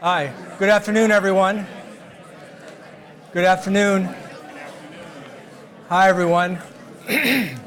Hi. Good afternoon, everyone. Good afternoon. Hi, everyone. Good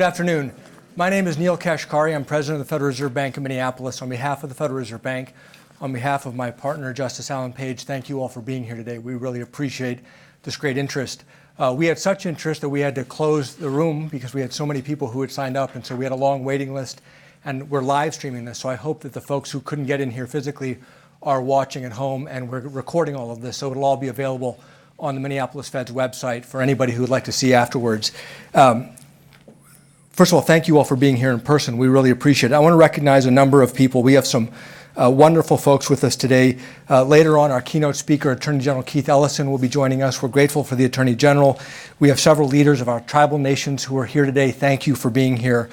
afternoon. My name is Neel Kashkari. I'm president of the Federal Reserve Bank of Minneapolis. On behalf of the Federal Reserve Bank, on behalf of my partner, Justice Alan Page, thank you all for being here today. We really appreciate this great interest. We had such interest that we had to close the room because we had so many people who had signed up, and so we had a long waiting list. And we're live streaming this, so I hope that the folks who couldn't get in here physically are watching at home, and we're recording all of this, so it'll all be available on the Minneapolis Fed's website for anybody who would like to see afterwards. First of all, thank you all for being here in person. We really appreciate it. I want to recognize a number of people. We have some wonderful folks with us today. Later on, our keynote speaker, Attorney General Keith Ellison, will be joining us. We're grateful for the Attorney General. We have several leaders of our tribal nations who are here today. Thank you for being here.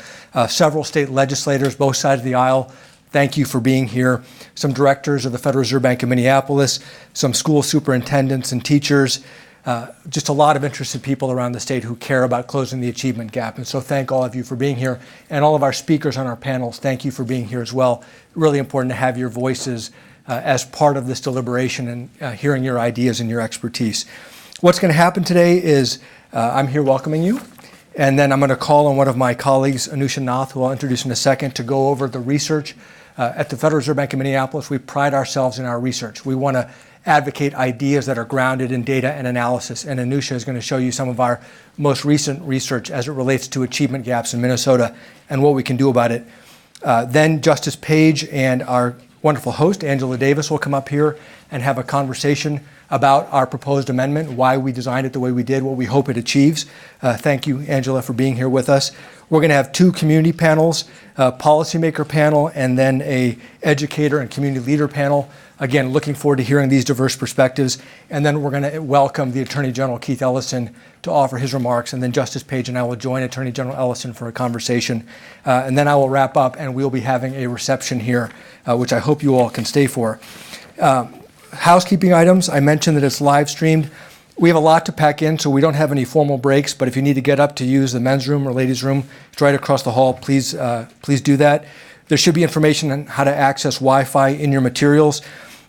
Several state legislators, both sides of the aisle. Thank you for being here. Some directors of the Federal Reserve Bank of Minneapolis, some school superintendents and teachers, just a lot of interested people around the state who care about closing the achievement gap. And so thank all of you for being here. And all of our speakers on our panels, thank you for being here as well. Really important to have your voices as part of this deliberation and hearing your ideas and your expertise. What's going to happen today is I'm here welcoming you. And then I'm going to call on one of my colleagues, Anusha Nath, who I'll introduce in a second, to go over the research. At the Federal Reserve Bank of Minneapolis, we pride ourselves in our research. We want to advocate ideas that are grounded in data and analysis. And Anusha is going to show you some of our most recent research as it relates to achievement gaps in Minnesota and what we can do about it. Then Justice Page and our wonderful host, Angela Davis, will come up here and have a conversation about our proposed amendment, why we designed it the way we did, what we hope it achieves. Thank you, Angela, for being here with us. We're going to have two community panels, a policymaker panel, and then a educator and community leader panel. Again, looking forward to hearing these diverse perspectives. And then we're going to welcome the Attorney General, Keith Ellison, to offer his remarks. And then Justice Page and I will join Attorney General Ellison for a conversation. And then I will wrap up, and we'll be having a reception here, which I hope you all can stay for. Housekeeping items, I mentioned that it's live streamed. We have a lot to pack in, so we don't have any formal breaks, but if you need to get up to use the men's room or ladies' room, it's right across the hall. Please do that. There should be information on how to access Wi-Fi in your materials.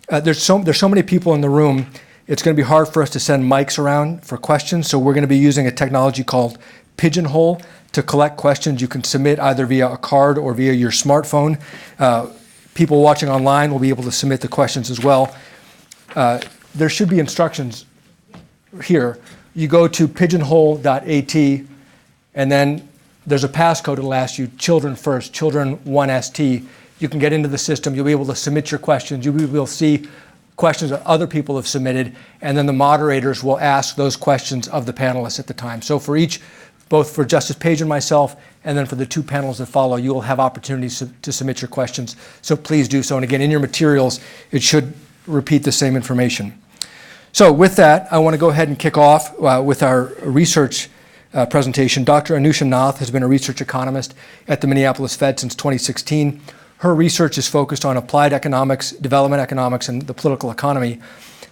There's so many people in the room, it's going to be hard for us to send mics around for questions, so we're going to be using a technology called Pigeonhole to collect questions you can submit either via a card or via your smartphone. People watching online will be able to submit the questions as well. There should be instructions here. You go to pigeonhole.at, and then there's a passcode that'll ask you children first, children 1ST. You can get into the system. You'll be able to submit your questions. You'll be able to see questions that other people have submitted, and then the moderators will ask those questions of the panelists at the time. So for each, both for Justice Page and myself, and then for the two panels that follow, you will have opportunities to submit your questions. So please do so. And again, in your materials, it should repeat the same information. So with that, I want to go ahead and kick off with our research presentation. Dr. Anusha Nath has been a research economist at the Minneapolis Fed since 2016. Her research is focused on applied economics, development economics, and the political economy.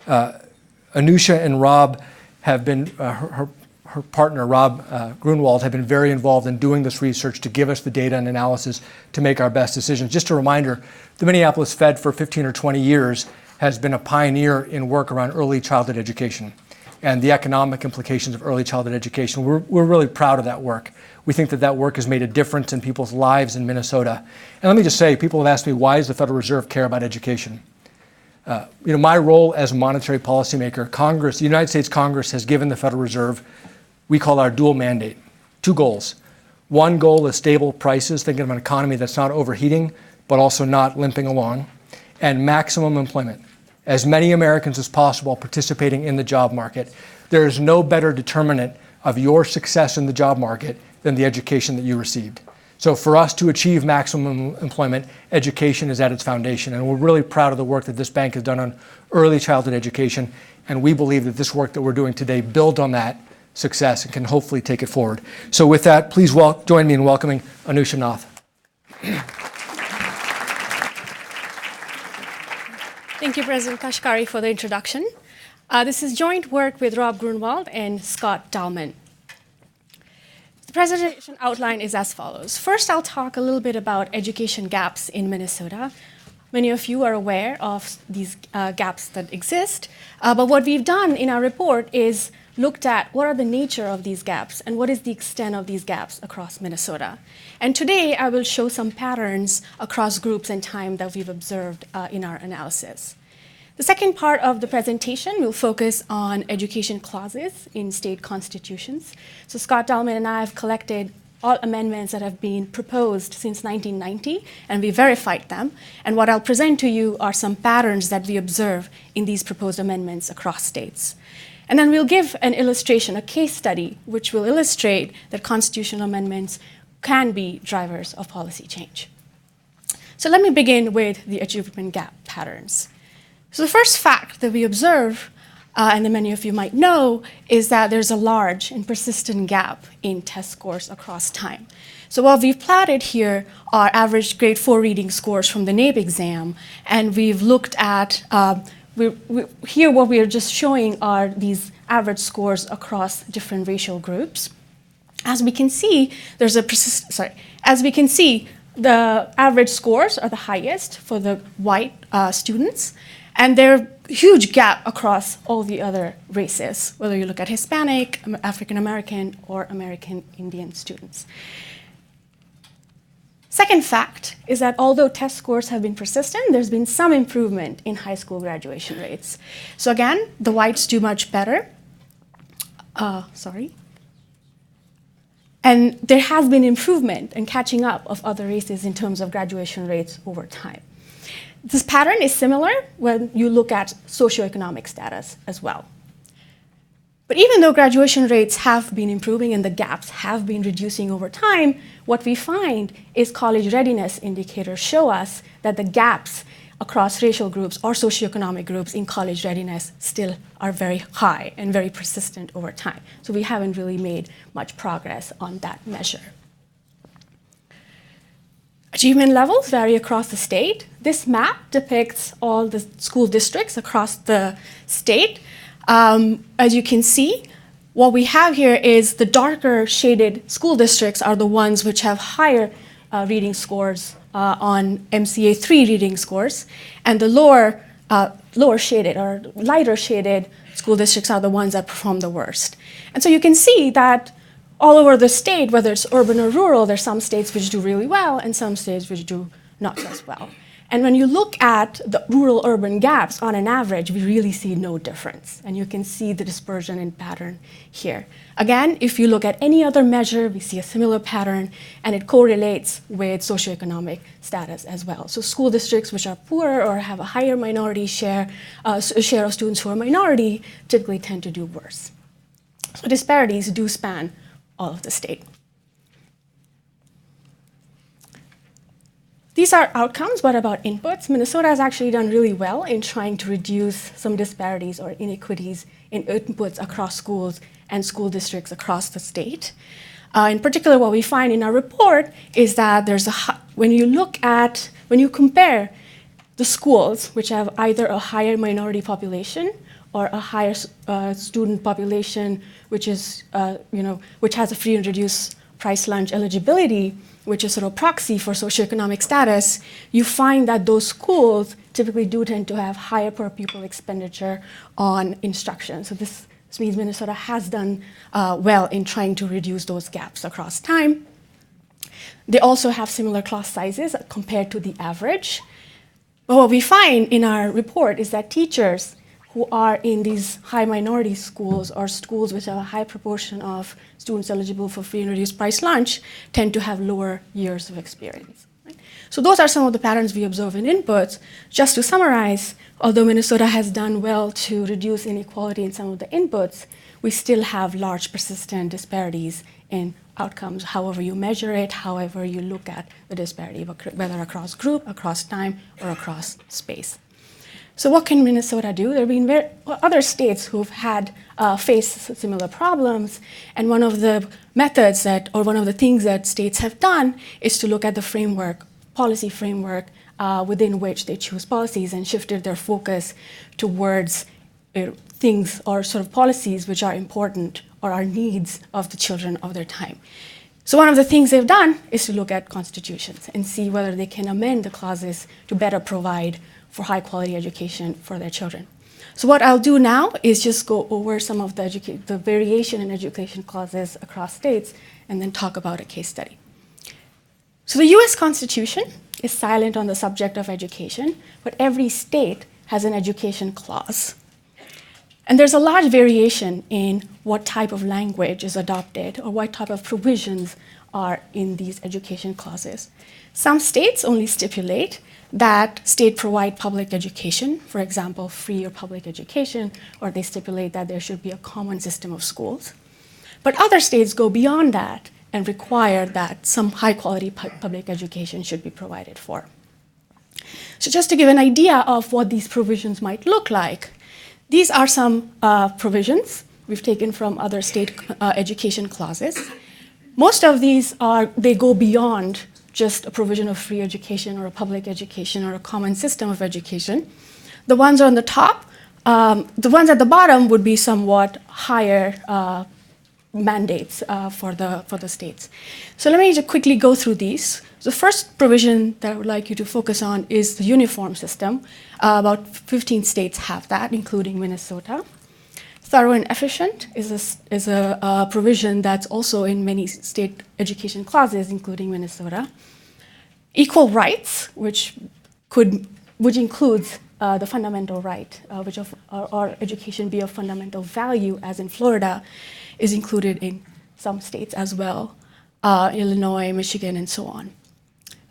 Anusha and Rob have been, her partner, Rob Grunwald, have been very involved in doing this research to give us the data and analysis to make our best decisions. Just a reminder, the Minneapolis Fed for 15 or 20 years has been a pioneer in work around early childhood education and the economic implications of early childhood education. We're really proud of that work. We think that that work has made a difference in people's lives in Minnesota. And let me just say, people have asked me, why does the Federal Reserve care about education? My role as a monetary policymaker, Congress, the United States Congress has given the Federal Reserve, we call our dual mandate, two goals. One goal is stable prices, thinking of an economy that's not overheating, but also not limping along, and maximum employment. As many Americans as possible participating in the job market. There is no better determinant of your success in the job market than the education that you received. So for us to achieve maximum employment, education is at its foundation. And we're really proud of the work that this bank has done on early childhood education. And we believe that this work that we're doing today builds on that success and can hopefully take it forward. So with that, please join me in welcoming Anusha Nath. Thank you, President Kashkari, for the introduction. This is joint work with Rob Grunwald and Scott Dahlman. The presentation outline is as follows. First, I'll talk a little bit about education gaps in Minnesota. Many of you are aware of these gaps that exist. But what we've done in our report is looked at what are the nature of these gaps and what is the extent of these gaps across Minnesota. And today I will show some patterns across groups and time that we've observed in our analysis. The second part of the presentation will focus on education clauses in state constitutions. So Scott Dahlman and I have collected all amendments that have been proposed since 1990, and we verified them. And what I'll present to you are some patterns that we observe in these proposed amendments across states. And then we'll give an illustration, a case study, which will illustrate that constitutional amendments can be drivers of policy change. So let me begin with the achievement gap patterns. So the first fact that we observe, and that many of you might know, is that there's a large and persistent gap in test scores across time. So what we've plotted here are average grade 4 reading scores from the NAEP exam, and we've looked at, here what we are just showing are these average scores across different racial groups. As we can see, the average scores are the highest for the white students, and there's a huge gap across all the other races, whether you look at Hispanic, African American, or American Indian students. Second fact is that although test scores have been persistent, there's been some improvement in high school graduation rates. So again, the whites do much better. And there has been improvement and catching up of other races in terms of graduation rates over time. This pattern is similar when you look at socioeconomic status as well. But even though graduation rates have been improving and the gaps have been reducing over time, what we find is college readiness indicators show us that the gaps across racial groups or socioeconomic groups in college readiness still are very high and very persistent over time. So we haven't really made much progress on that measure. Achievement levels vary across the state. This map depicts all the school districts across the state. As you can see, what we have here is the darker shaded school districts are the ones which have higher reading scores on MCA 3 reading scores, and the lower shaded or lighter shaded school districts are the ones that perform the worst. And so you can see that all over the state, whether it's urban or rural, there's some states which do really well and some states which do not as well. And when you look at the rural-urban gaps, on an average, we really see no difference. And you can see the dispersion in pattern here. Again, if you look at any other measure, we see a similar pattern, and it correlates with socioeconomic status as well. So school districts which are poorer or have a higher minority share of students who are minority typically tend to do worse. So disparities do span all of the state. These are outcomes. What about inputs? Minnesota has actually done really well in trying to reduce some disparities or inequities in inputs across schools and school districts across the state. In particular, what we find in our report is that when you compare the schools which have either a higher minority population or a higher student population which has a free and reduced price lunch eligibility, which is sort of proxy for socioeconomic status, you find that those schools typically do tend to have higher per pupil expenditure on instruction. So this means Minnesota has done well in trying to reduce those gaps across time. They also have similar class sizes compared to the average. But what we find in our report is that teachers who are in these high minority schools or schools which have a high proportion of students eligible for free and reduced price lunch tend to have lower years of experience. Right? So those are some of the patterns we observe in inputs. Just to summarize, although Minnesota has done well to reduce inequality in some of the inputs, we still have large persistent disparities in outcomes, however you measure it, however you look at the disparity, whether across group, across time, or across space. So what can Minnesota do? There have been other states who've faced similar problems, and one of the methods one of the things that states have done is to look at the policy framework within which they choose policies and shifted their focus towards things or sort of policies which are important or are needs of the children of their time. So one of the things they've done is to look at constitutions and see whether they can amend the clauses to better provide for high quality education for their children. So what I'll do now is just go over some of the variation in education clauses across states and then talk about a case study. So the US Constitution is silent on the subject of education, but every state has an education clause. And there's a large variation in what type of language is adopted or what type of provisions are in these education clauses. Some states only stipulate that state provide public education, for example, free or public education, or they stipulate that there should be a common system of schools. But other states go beyond that and require that some high quality public education should be provided for. So just to give an idea of what these provisions might look like, these are some provisions we've taken from other state education clauses. Most of these they go beyond just a provision of free education or a public education or a common system of education. The ones on the top, the ones at the bottom would be somewhat higher mandates for the states. So let me just quickly go through these. The first provision that I would like you to focus on is the uniform system. About 15 states have that, including Minnesota. Thorough and efficient is a provision that's also in many state education clauses, including Minnesota. Equal rights, which includes the fundamental right, which our education be of fundamental value, as in Florida, is included in some states as well, Illinois, Michigan, and so on.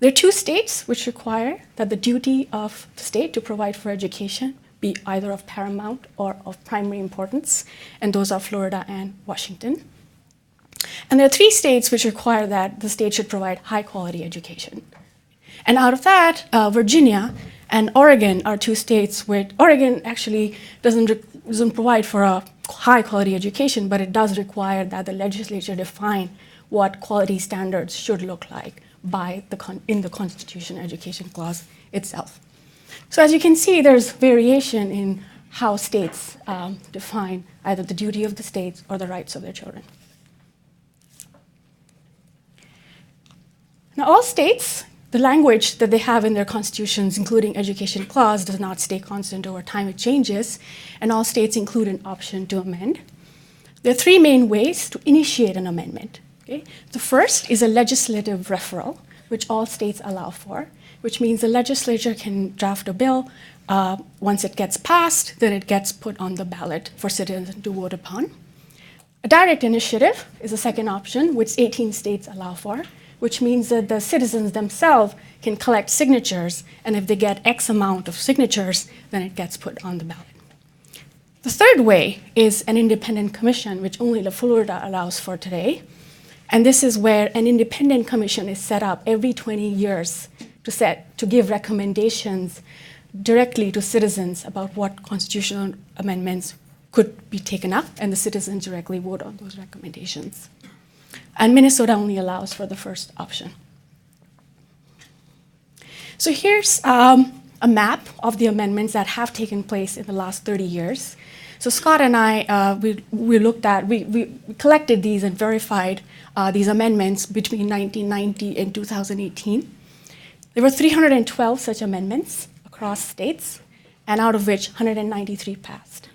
There are 2 states which require that the duty of the state to provide for education be either of paramount or of primary importance, and those are Florida and Washington. And there are 3 states which require that the state should provide high quality education. And out of that, Virginia and Oregon are 2 states where Oregon actually doesn't provide for a high quality education, but it does require that the legislature define what quality standards should look like in the Constitution Education Clause itself. So as you can see, there's variation in how states define either the duty of the states or the rights of their children. Now, all states, the language that they have in their constitutions, including education clause, does not stay constant over time, it changes, and all states include an option to amend. There are 3 main ways to initiate an amendment. Okay? The first is a legislative referral, which all states allow for, which means the legislature can draft a bill. Once it gets passed, then it gets put on the ballot for citizens to vote upon. A direct initiative is a second option, which 18 states allow for, which means that the citizens themselves can collect signatures, and if they get X amount of signatures, then it gets put on the ballot. The third way is an independent commission, which only Florida allows for today. And this is where an independent commission is set up every 20 years to give recommendations directly to citizens about what constitutional amendments could be taken up, and the citizens directly vote on those recommendations. And Minnesota only allows for the first option. So here's a map of the amendments that have taken place in the last 30 years. So Scott and I, we collected these and verified these amendments between 1990 and 2018. There were 312 such amendments across states, and out of which 193 passed.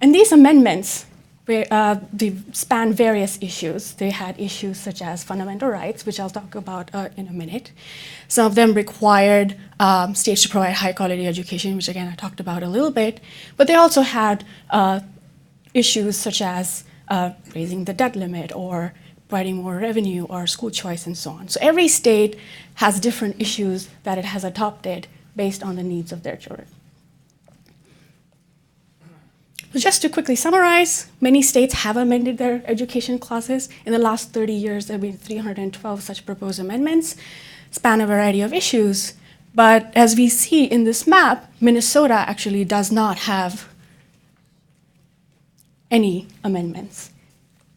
And these amendments they span various issues. They had issues such as fundamental rights, which I'll talk about in a minute. Some of them required states to provide high quality education, which again I talked about a little bit. But they also had issues such as raising the debt limit or providing more revenue or school choice and so on. So every state has different issues that it has adopted based on the needs of their children. So just to quickly summarize, many states have amended their education clauses. In the last 30 years, there have been 312 such proposed amendments, span a variety of issues. But as we see in this map, Minnesota actually does not have any amendments.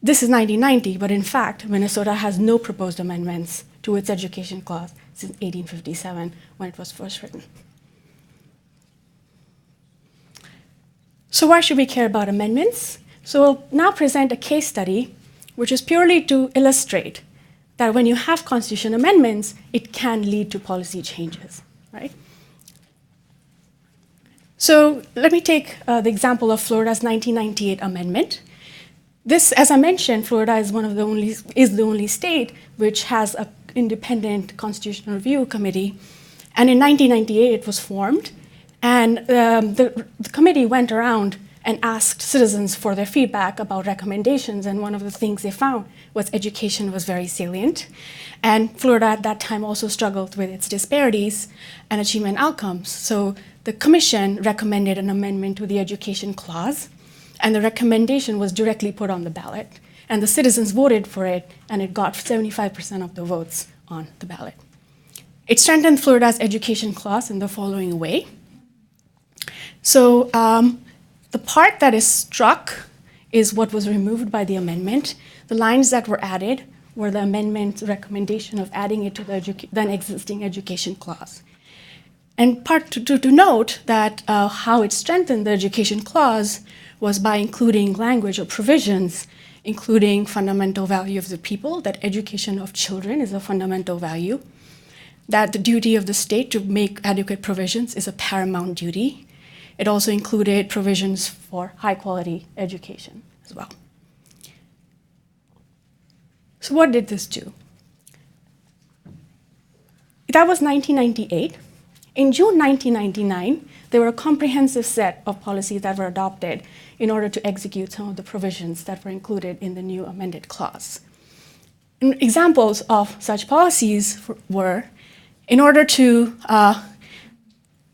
This is 1990, but in fact, Minnesota has no proposed amendments to its education clause since 1857, when it was first written. So why should we care about amendments? So we'll now present a case study, which is purely to illustrate that when you have constitution amendments, it can lead to policy changes, right? So let me take the example of Florida's 1998 amendment. This, as I mentioned, Florida is the only state which has an independent constitutional review committee. And in 1998, it was formed. And the committee went around and asked citizens for their feedback about recommendations. And one of the things they found was education was very salient. And Florida at that time also struggled with its disparities and achievement outcomes. So the commission recommended an amendment to the education clause, and the recommendation was directly put on the ballot. And the citizens voted for it, and it got 75% of the votes on the ballot. It strengthened Florida's education clause in the following way. So the part that is struck is what was removed by the amendment. The lines that were added were the amendment's recommendation of adding it to the then existing education clause. And to note that how it strengthened the education clause was by including language or provisions, including fundamental value of the people, that education of children is a fundamental value, that the duty of the state to make adequate provisions is a paramount duty. It also included provisions for high-quality education as well. So what did this do? That was 1998. In June 1999, there were a comprehensive set of policies that were adopted in order to execute some of the provisions that were included in the new amended clause. And examples of such policies were, in order to,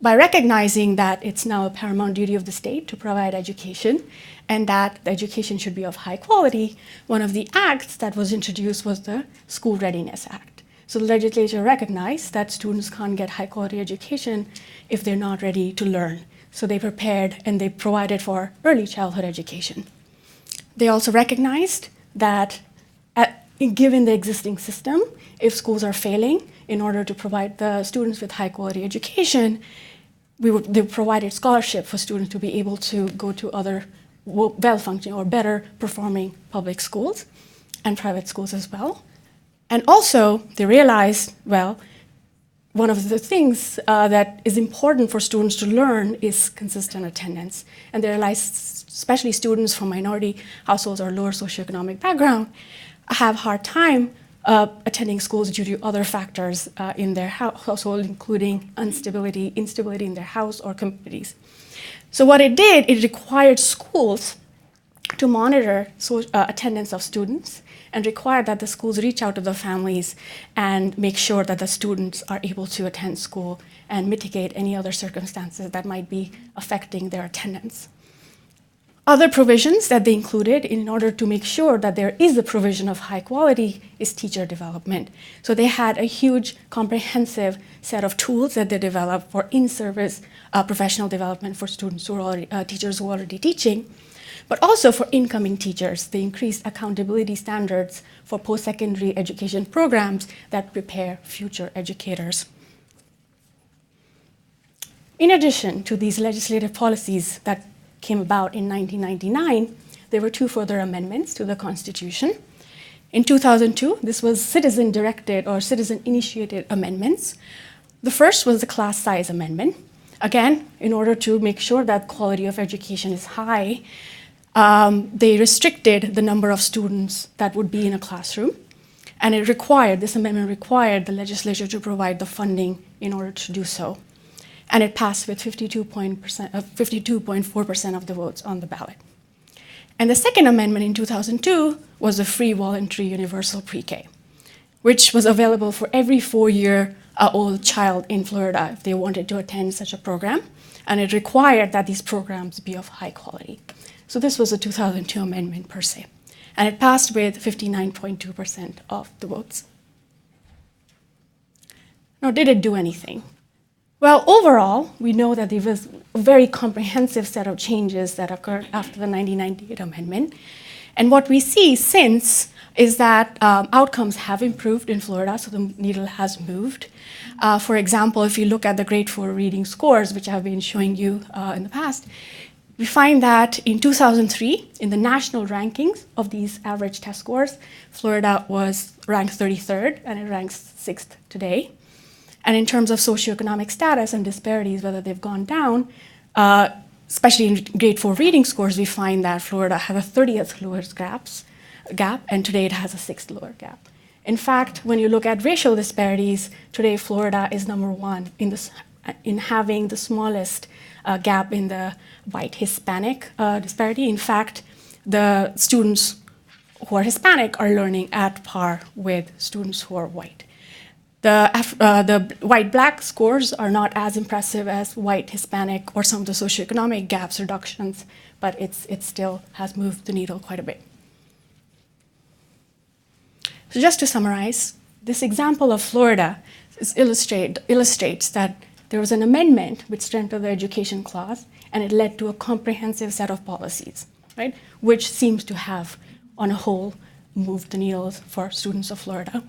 by recognizing that it's now a paramount duty of the state to provide education, and that the education should be of high quality, one of the acts that was introduced was the School Readiness Act. So the legislature recognized that students can't get high quality education if they're not ready to learn. So they prepared and they provided for early childhood education. They also recognized that given the existing system, if schools are failing, in order to provide the students with high quality education, they provided scholarship for students to be able to go to other well-functioning or better performing public schools and private schools as well. And also, they realized, well, one of the things that is important for students to learn is consistent attendance. And they realized, especially students from minority households or lower socioeconomic background, have a hard time attending schools due to other factors in their household, including instability in their house or communities. So what it did, it required schools to monitor attendance of students and require that the schools reach out to the families and make sure that the students are able to attend school and mitigate any other circumstances that might be affecting their attendance. Other provisions that they included in order to make sure that there is a provision of high quality is teacher development. So they had a huge comprehensive set of tools that they developed for in-service professional development for students who are already, teachers who are already teaching, but also for incoming teachers. They increased accountability standards for post-secondary education programs that prepare future educators. In addition to these legislative policies that came about in 1999, there were two further amendments to the Constitution. In 2002, this was citizen-directed or citizen-initiated amendments. The first was the class size amendment. Again, in order to make sure that quality of education is high, they restricted the number of students that would be in a classroom. And this amendment required the legislature to provide the funding in order to do so. And it passed with 52.4% of the votes on the ballot. And the second amendment in 2002 was the free voluntary universal pre-K, which was available for every 4-year-old child in Florida if they wanted to attend such a program. And it required that these programs be of high quality. So this was a 2002 amendment per se. And it passed with 59.2% of the votes. Now, did it do anything? Well, overall, we know that there was a very comprehensive set of changes that occurred after the 1998 amendment. And what we see since is that outcomes have improved in Florida, so the needle has moved. For example, if you look at the grade 4 reading scores, which I've been showing you in the past, We find that in 2003, in the national rankings of these average test scores, Florida was ranked 33rd, and it ranks 6th today. And in terms of socioeconomic status and disparities, whether they've gone down, especially in grade 4 reading scores, we find that Florida has a 30th lowest gap, and today it has a 6th lower gap. In fact, when you look at racial disparities, today Florida is number 1 in having the smallest gap in the white-Hispanic disparity. In fact, the students who are Hispanic are learning at par with students who are white. The white-black scores are not as impressive as white-Hispanic or some of the socioeconomic gaps reductions, but it still has moved the needle quite a bit. So just to summarize, this example of Florida illustrates that there was an amendment which strengthened the education clause, and it led to a comprehensive set of policies, right, which seems to have, on a whole, moved the needle for students of Florida.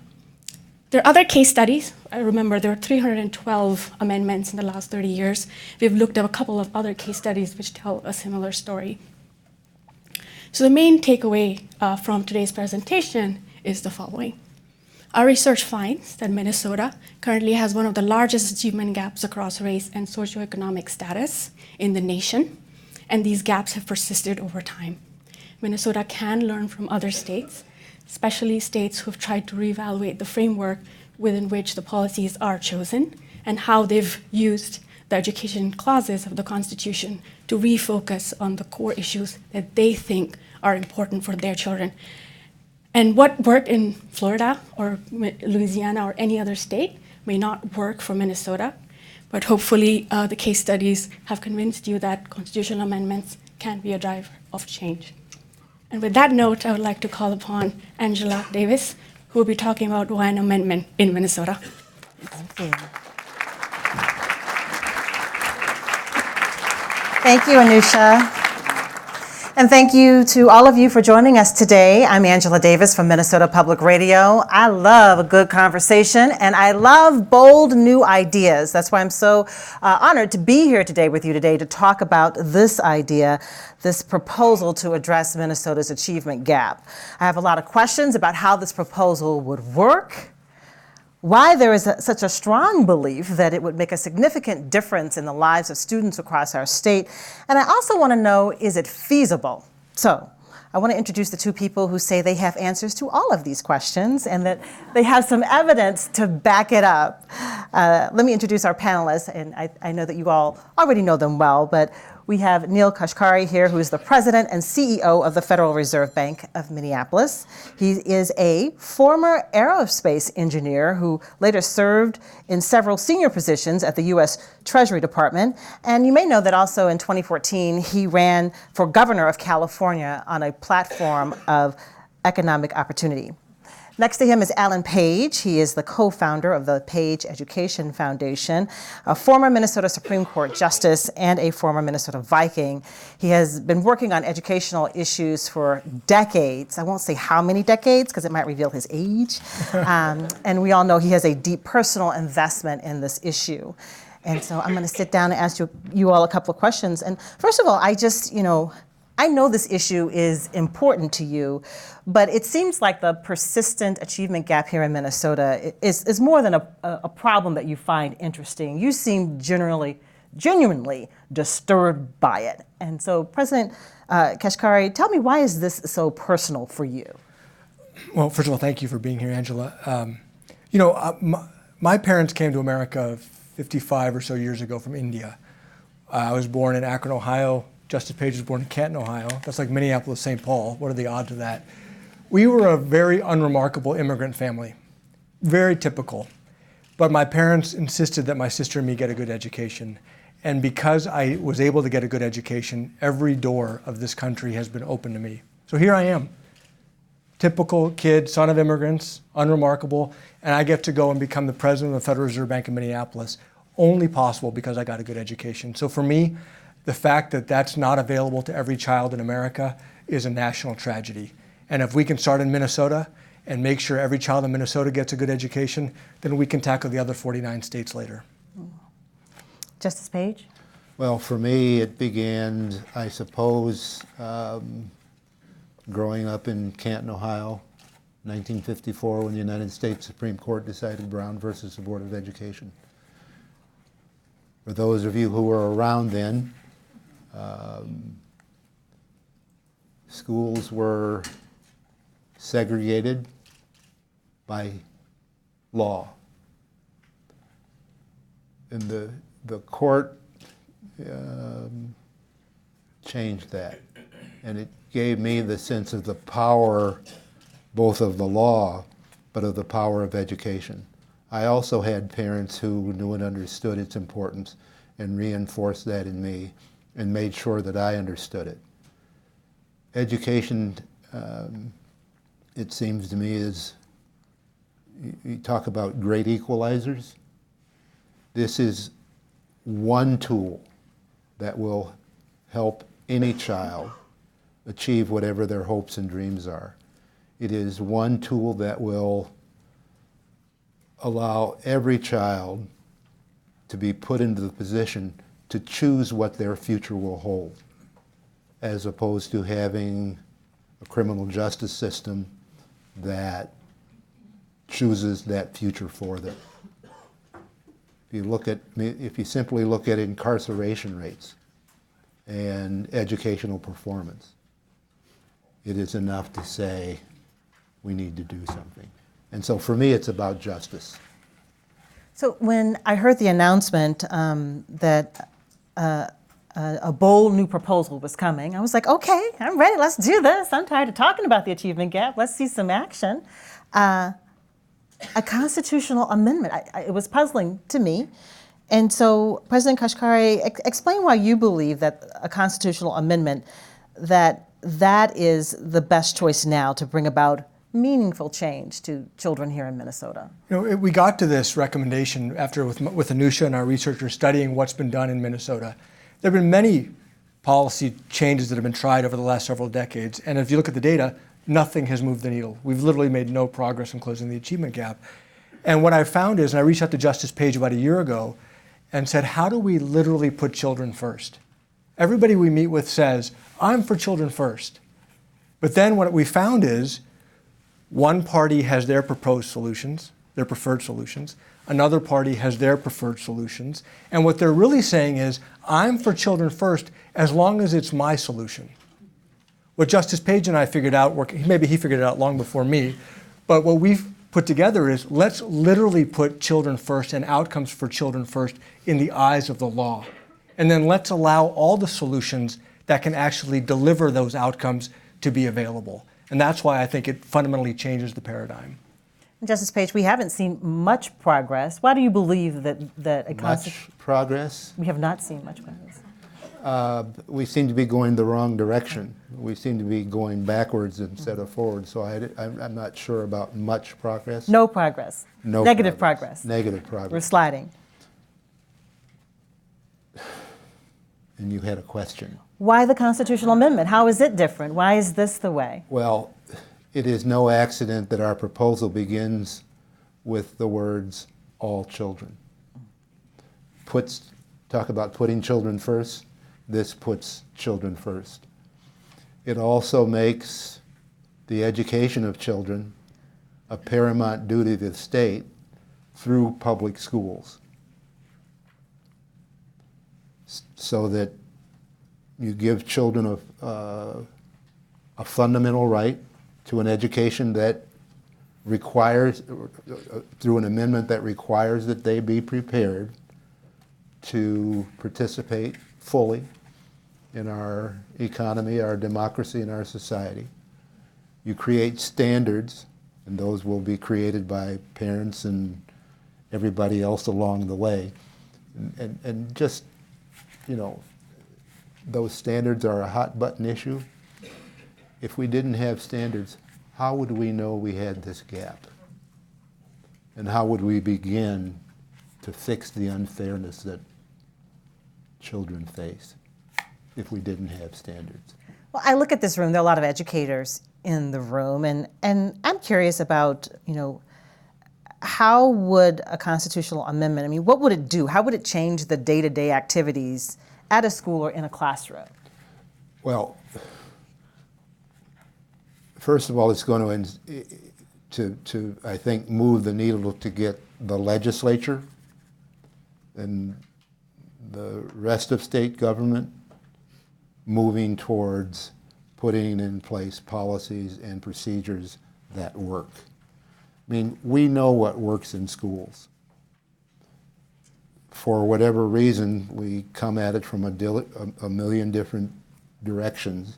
There are other case studies. I remember there are 312 amendments in the last 30 years. We've looked at a couple of other case studies which tell a similar story. So the main takeaway from today's presentation is the following. Our research finds that Minnesota currently has one of the largest achievement gaps across race and socioeconomic status in the nation, and these gaps have persisted over time. Minnesota can learn from other states, especially states who've tried to reevaluate the framework within which the policies are chosen and how they've used the education clauses of the Constitution to refocus on the core issues that they think are important for their children. And what worked in Florida or Louisiana or any other state may not work for Minnesota, but hopefully the case studies have convinced you that constitutional amendments can be a driver of change. And with that note, I would like to call upon Angela Davis, who will be talking about why an amendment in Minnesota. Thank you. Thank you, Anusha. And thank you to all of you for joining us today. I'm Angela Davis from Minnesota Public Radio. I love a good conversation, and I love bold new ideas. That's why I'm so honored to be here today with you today to talk about this idea, this proposal to address Minnesota's achievement gap. I have a lot of questions about how this proposal would work, why there is such a strong belief that it would make a significant difference in the lives of students across our state. And I also want to know, is it feasible? So I want to introduce the two people who say they have answers to all of these questions and that they have some evidence to back it up. Let me introduce our panelists, and I know that you all already know them well, but we have Neel Kashkari here, who is the president and CEO of the Federal Reserve Bank of Minneapolis. He is a former aerospace engineer who later served in several senior positions at the U.S. Treasury Department. And you may know that also in 2014, he ran for governor of California on a platform of economic opportunity. Next to him is Alan Page. He is the co-founder of the Page Education Foundation, a former Minnesota Supreme Court justice and a former Minnesota Viking. He has been working on educational issues for decades. I won't say how many decades because it might reveal his age. And we all know he has a deep personal investment in this issue. And so I'm going to sit down and ask you all a couple of questions. And first of all, I know this issue is important to you, but it seems like the persistent achievement gap here in Minnesota is more than a problem that you find interesting. You seem genuinely disturbed by it. And so, President Kashkari, tell me, why is this so personal for you? Well, first of all, thank you for being here, Angela. My parents came to America 55 or so years ago from India. I was born in Akron, Ohio. Justice Page was born in Canton, Ohio. That's like Minneapolis, St. Paul. What are the odds of that? We were a very unremarkable immigrant family, very typical. But my parents insisted that my sister and me get a good education. And because I was able to get a good education, every door of this country has been open to me. So here I am, typical kid, son of immigrants, unremarkable, and I get to go and become the president of the Federal Reserve Bank of Minneapolis, only possible because I got a good education. So for me, the fact that that's not available to every child in America is a national tragedy. And if we can start in Minnesota and make sure every child in Minnesota gets a good education, then we can tackle the other 49 states later. Justice Page? Well, for me, it began, I suppose, growing up in Canton, Ohio, 1954, when the United States Supreme Court decided Brown versus the Board of Education. For those of you who were around then, schools were segregated by law. And the court changed that. And it gave me the sense of the power, both of the law, but of the power of education. I also had parents who knew and understood its importance and reinforced that in me and made sure that I understood it. Education, it seems to me, is, you talk about great equalizers. This is one tool that will help any child achieve whatever their hopes and dreams are. It is one tool that will allow every child to be put into the position to choose what their future will hold, as opposed to having a criminal justice system that chooses that future for them. If you simply look at incarceration rates and educational performance, it is enough to say we need to do something. And so for me, it's about justice. So when I heard the announcement that a bold new proposal was coming, I was like, okay, I'm ready, let's do this. I'm tired of talking about the achievement gap. Let's see some action. A constitutional amendment, it was puzzling to me. And so President Kashkari, explain why you believe that a constitutional amendment, that is the best choice now to bring about meaningful change to children here in Minnesota. We got to this recommendation after with Anusha and our researchers studying what's been done in Minnesota. There have been many policy changes that have been tried over the last several decades, and if you look at the data, nothing has moved the needle. We've literally made no progress in closing the achievement gap. And what I found is, and I reached out to Justice Page about a year ago and said, how do we literally put children first? Everybody we meet with says, I'm for children first. But then what we found is, one party has their proposed solutions, their preferred solutions. Another party has their preferred solutions. And what they're really saying is, I'm for children first as long as it's my solution. What Justice Page and I figured out, maybe he figured it out long before me, but what we've put together is, let's literally put children first and outcomes for children first in the eyes of the law. And then let's allow all the solutions that can actually deliver those outcomes to be available. And that's why I think it fundamentally changes the paradigm. Justice Page, we haven't seen much progress. Why do you believe that a Much progress? We have not seen much progress. We seem to be going the wrong direction. We seem to be going backwards instead of forward. So I'm not sure about much progress. No progress. No Negative progress. Negative progress. We're sliding. And you had a question. Why the constitutional amendment? How is it different? Why is this the way? Well, it is no accident that our proposal begins with the words, all children. Talk about putting children first. This puts children first. It also makes the education of children a paramount duty of the state through public schools, so that you give children a fundamental right to an education that requires, through an amendment that requires that they be prepared to participate fully in our economy, our democracy, and our society. You create standards, and those will be created by parents and everybody else along the way. And just, those standards are a hot button issue. If we didn't have standards, how would we know we had this gap? And how would we begin to fix the unfairness that children face if we didn't have standards? Well, I look at this room, there are a lot of educators in the room, and I'm curious about, how would a constitutional amendment, what would it do? How would it change the day-to-day activities at a school or in a classroom? Well, first of all, it's going to I think, move the needle to get the legislature and the rest of state government moving towards putting in place policies and procedures that work. I mean, we know what works in schools. For whatever reason, we come at it from a million different directions,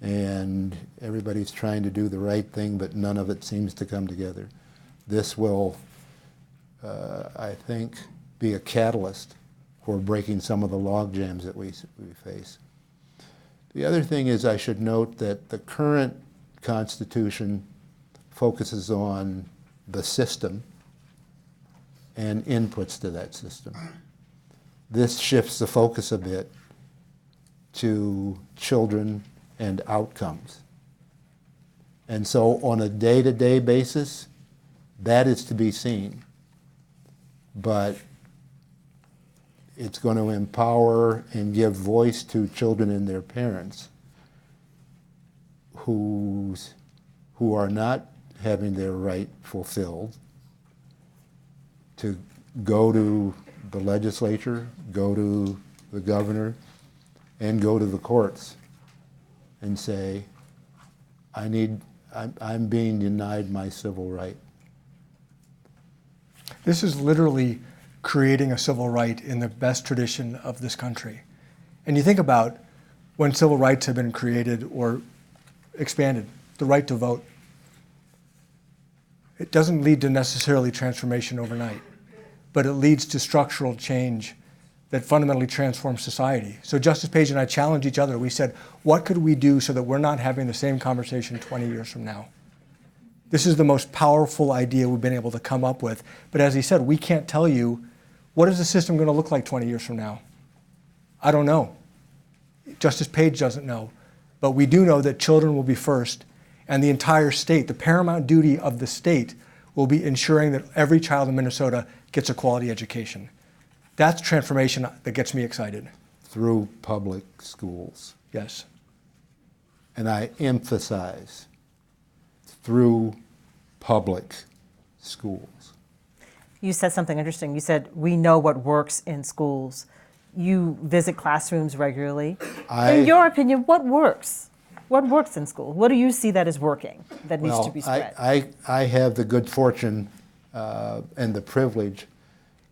and everybody's trying to do the right thing, but none of it seems to come together. This will, I think, be a catalyst for breaking some of the log jams that we face. The other thing is, I should note that the current Constitution focuses on the system and inputs to that system. This shifts the focus a bit to children and outcomes. And so on a day-to-day basis, that is to be seen. But it's going to empower and give voice to children and their parents who are not having their right fulfilled, to go to the legislature, go to the governor, and go to the courts and say, I'm being denied my civil right. This is literally creating a civil right in the best tradition of this country. And you think about when civil rights have been created or expanded, the right to vote. It doesn't lead to necessarily transformation overnight, but it leads to structural change that fundamentally transforms society. So Justice Page and I challenged each other. We said, what could we do so that we're not having the same conversation 20 years from now? This is the most powerful idea we've been able to come up with. But as he said, we can't tell you, what is the system going to look like 20 years from now? I don't know. Justice Page doesn't know. But we do know that children will be first, and the entire state, the paramount duty of the state, will be ensuring that every child in Minnesota gets a quality education. That's transformation that gets me excited. Through public schools. Yes. And I emphasize, through public schools. You said something interesting. You said, we know what works in schools. You visit classrooms regularly. In your opinion, what works? What works in school? What do you see that is working, that needs to be spread? I have the good fortune and the privilege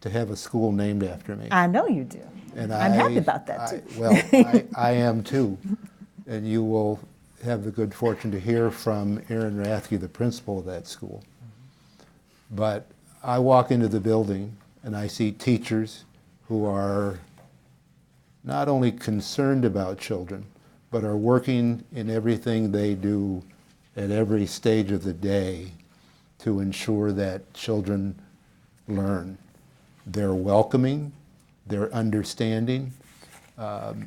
to have a school named after me. I know you do. And I'm happy about that, too. I am too. And you will have the good fortune to hear from Aaron Rathke, the principal of that school. But I walk into the building and I see teachers who are not only concerned about children, but are working in everything they do at every stage of the day to ensure that children learn. They're welcoming, they're understanding, and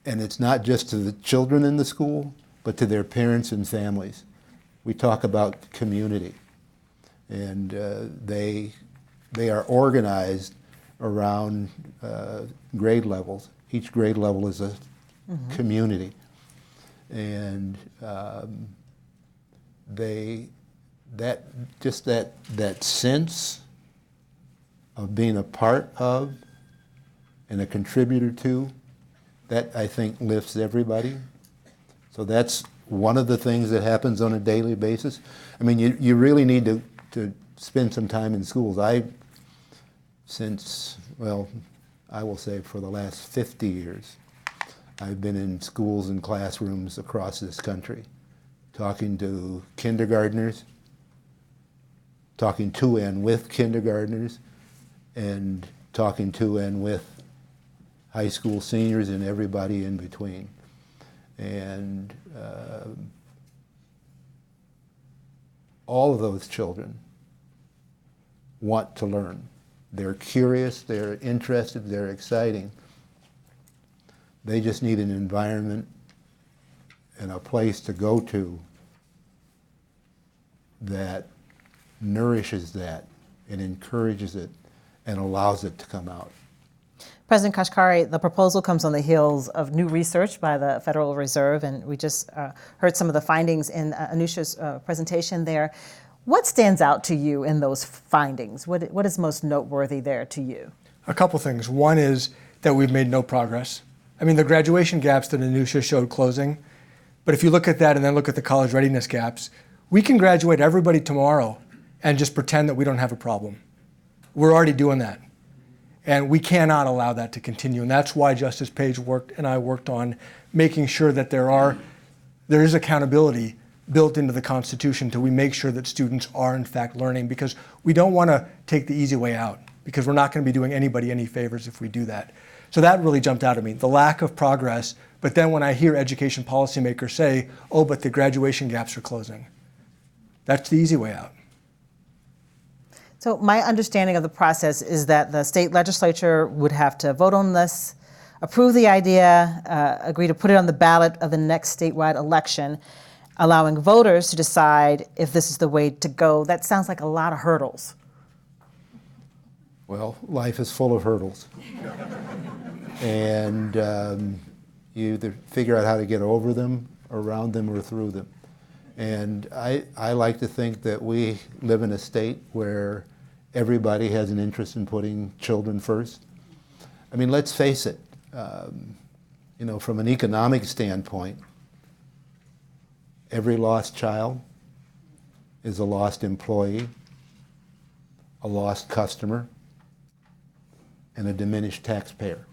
it's not just to the children in the school, but to their parents and families. We talk about community, and they are organized around grade levels. Each grade level is a community, and that sense of being a part of and a contributor to, that I think lifts everybody. So that's one of the things that happens on a daily basis. I mean, you really need to spend some time in schools. I will say for the last 50 years, I've been in schools and classrooms across this country, talking to kindergartners, talking to and with kindergartners, and talking to and with high school seniors and everybody in between. And all of those children want to learn. They're curious, they're interested, they're exciting. They just need an environment and a place to go to that nourishes that and encourages it and allows it to come out. President Kashkari, the proposal comes on the heels of new research by the Federal Reserve, and we just heard some of the findings in Anusha's presentation there. What stands out to you in those findings? What is most noteworthy there to you? A couple things. One is that we've made no progress. I mean, the graduation gaps that Anusha showed closing, but if you look at that and then look at the college readiness gaps, we can graduate everybody tomorrow and just pretend that we don't have a problem. We're already doing that. And we cannot allow that to continue. And that's why Justice Page and I worked on making sure that there is accountability built into the Constitution till we make sure that students are in fact learning, because we don't want to take the easy way out, because we're not going to be doing anybody any favors if we do that. So that really jumped out at me, the lack of progress. But then when I hear education policymakers say, oh, but the graduation gaps are closing, that's the easy way out. So my understanding of the process is that the state legislature would have to vote on this, approve the idea, agree to put it on the ballot of the next statewide election, allowing voters to decide if this is the way to go. That sounds like a lot of hurdles. Well, life is full of hurdles. And you either figure out how to get over them, around them, or through them. And I like to think that we live in a state where everybody has an interest in putting children first. I mean, let's face it, from an economic standpoint, every lost child is a lost employee, a lost customer, and a diminished taxpayer.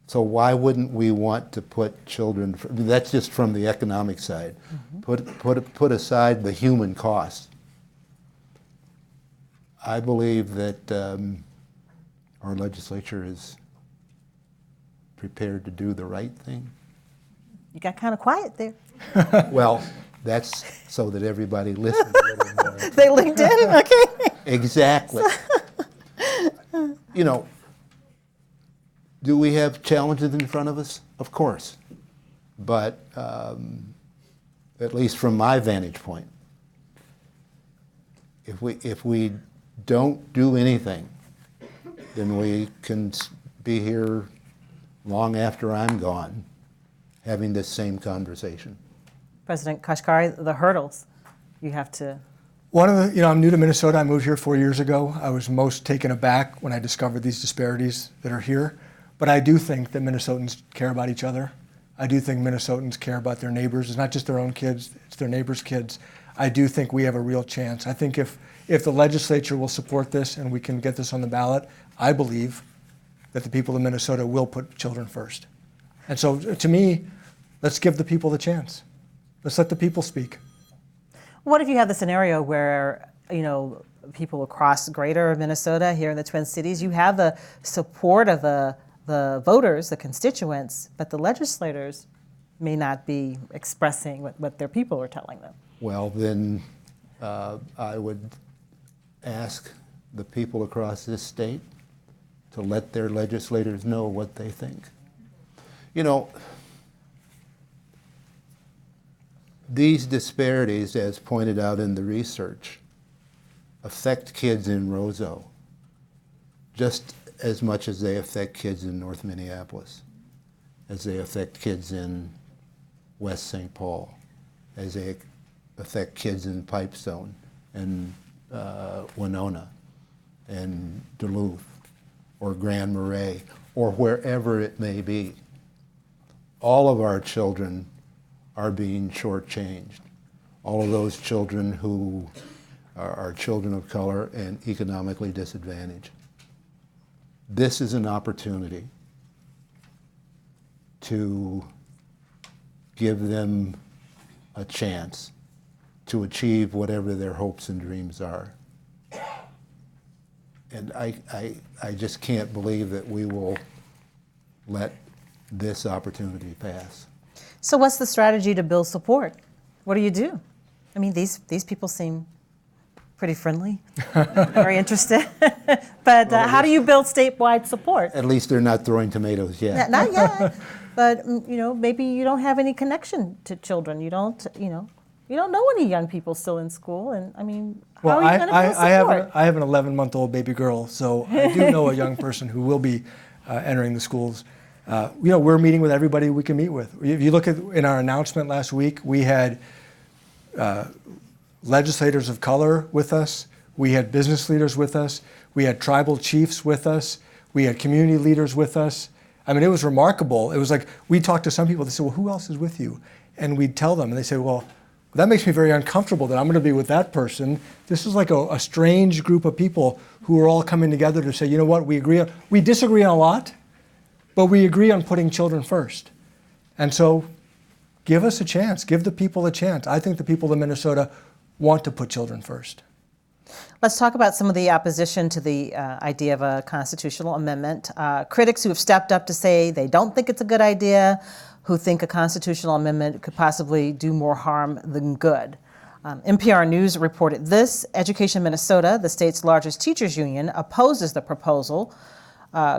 So why wouldn't we want to put children, that's just from the economic side, put aside the human cost. I believe that our legislature is prepared to do the right thing. You got kind of quiet there. Well, that's so that everybody listens a little more. They linked in? Okay. Exactly. Do we have challenges in front of us? Of course. But at least from my vantage point, if we don't do anything, then we can be here long after I'm gone having this same conversation. President Kashkari, the hurdles you have to... I'm new to Minnesota. I moved here 4 years ago. I was most taken aback when I discovered these disparities that are here. But I do think that Minnesotans care about each other. I do think Minnesotans care about their neighbors. It's not just their own kids, it's their neighbors' kids. I do think we have a real chance. I think if the legislature will support this and we can get this on the ballot, I believe that the people of Minnesota will put children first. And so to me, let's give the people the chance. Let's let the people speak. What if you have the scenario where, people across greater Minnesota, here in the Twin Cities, you have the support of the voters, the constituents, but the legislators may not be expressing what their people are telling them? Well, then I would ask the people across this state to let their legislators know what they think. These disparities, as pointed out in the research, affect kids in Roseau just as much as they affect kids in North Minneapolis, as they affect kids in West St. Paul, as they affect kids in Pipestone and Winona and Duluth or Grand Marais or wherever it may be. All of our children are being shortchanged. All of those children who are children of color and economically disadvantaged. This is an opportunity to give them a chance to achieve whatever their hopes and dreams are. And I just can't believe that we will let this opportunity pass. So what's the strategy to build support? What do you do? I mean, these people seem pretty friendly, very interested. But how do you build statewide support? At least they're not throwing tomatoes yet. Not yet. But maybe you don't have any connection to children. You don't know any young people still in school, and I mean, how are you going to build support? I have an 11-month-old baby girl, so I do know a young person who will be entering the schools. We're meeting with everybody we can meet with. If you look at in our announcement last week, we had legislators of color with us. We had business leaders with us. We had tribal chiefs with us. We had community leaders with us. I mean, it was remarkable. It was like we talked to some people. They said, "Well, who else is with you?" And we'd tell them, and they said, "Well, that makes me very uncomfortable that I'm going to be with that person." This is like a strange group of people who are all coming together to say, "You know what? We disagree on a lot, but we agree on putting children first." And so, give us a chance. Give the people a chance. I think the people of Minnesota want to put children first. Let's talk about some of the opposition to the idea of a constitutional amendment. Critics who have stepped up to say they don't think it's a good idea, who think a constitutional amendment could possibly do more harm than good. NPR News reported this. Education Minnesota, the state's largest teachers union, opposes the proposal.